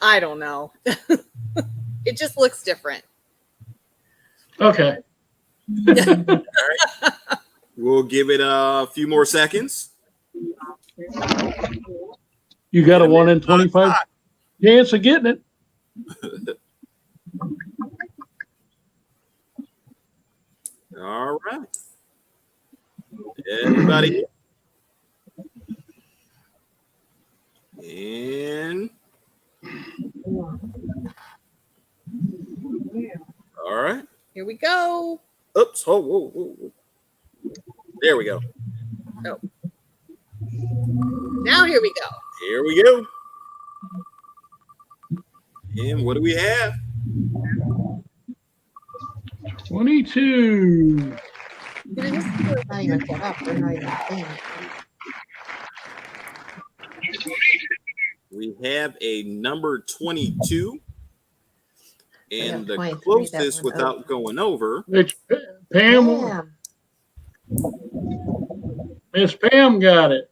Speaker 2: I don't know. It just looks different.
Speaker 4: Okay.
Speaker 1: We'll give it a few more seconds.
Speaker 4: You got a 1 in 25 chance of getting it.
Speaker 1: All right. Everybody. And all right.
Speaker 2: Here we go.
Speaker 1: Oops. Oh, whoa, whoa, whoa. There we go.
Speaker 2: Oh. Now here we go.
Speaker 1: Here we go. And what do we have?
Speaker 4: 22.
Speaker 6: Not even set up. We're not even seeing it.
Speaker 1: We have a number 22. And the
Speaker 6: 23,
Speaker 1: closest
Speaker 6: that one
Speaker 1: without going over.
Speaker 4: It's Pam.
Speaker 6: Damn.
Speaker 4: Miss Pam got it.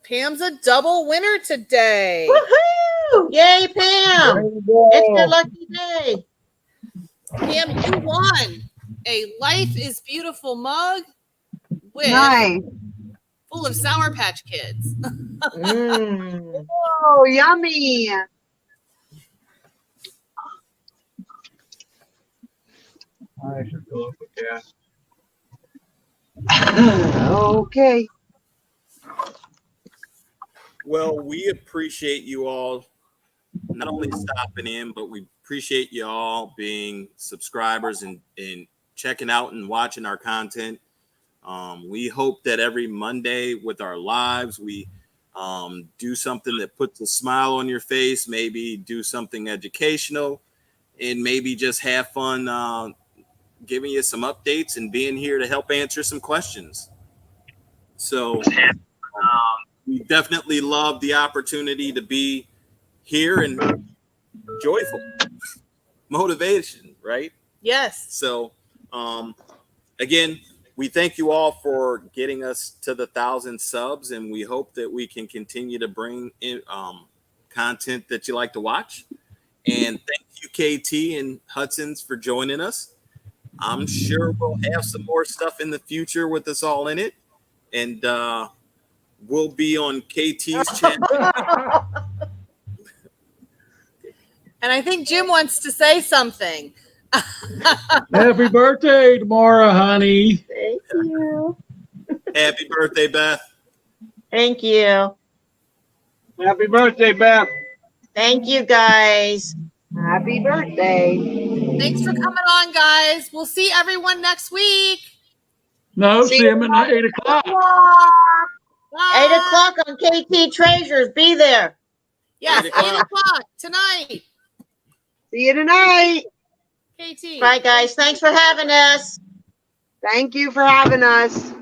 Speaker 2: Pam's a double winner today.
Speaker 6: Woohoo! Yay, Pam! It's your lucky day.
Speaker 2: Pam, you won a Life is Beautiful mug with
Speaker 3: nice.
Speaker 2: full of Sour Patch Kids.
Speaker 6: Mm.
Speaker 3: Oh, yummy.
Speaker 8: I should go up with that.
Speaker 3: Okay.
Speaker 1: Well, we appreciate you all not only stopping in, but we appreciate you all being subscribers and checking out and watching our content. We hope that every Monday with our lives, we do something that puts a smile on your face, maybe do something educational, and maybe just have fun giving you some updates and being here to help answer some questions. So we definitely love the opportunity to be here and joyful motivation, right?
Speaker 2: Yes.
Speaker 1: So again, we thank you all for getting us to the 1,000 subs, and we hope that we can continue to bring in content that you like to watch. And thank you, KT and Hudson's, for joining us. I'm sure we'll have some more stuff in the future with us all in it, and we'll be on KT's channel.
Speaker 2: And I think Jim wants to say something.
Speaker 4: Happy birthday tomorrow, honey.
Speaker 6: Thank you.
Speaker 1: Happy birthday, Beth.
Speaker 6: Thank you.
Speaker 8: Happy birthday, Beth.
Speaker 6: Thank you, guys.
Speaker 3: Happy birthday.
Speaker 2: Thanks for coming on, guys. We'll see everyone next week.
Speaker 4: No,
Speaker 3: See
Speaker 4: see
Speaker 3: you
Speaker 4: him at 8 o'clock.
Speaker 2: Bye.
Speaker 6: 8 o'clock on KT Treasures. Be there.
Speaker 2: Yes,
Speaker 1: 8
Speaker 2: 8
Speaker 1: o'clock.
Speaker 2: o'clock tonight.
Speaker 3: See you tonight.
Speaker 2: KT.
Speaker 6: Bye, guys. Thanks for having us.
Speaker 3: Thank you for having us.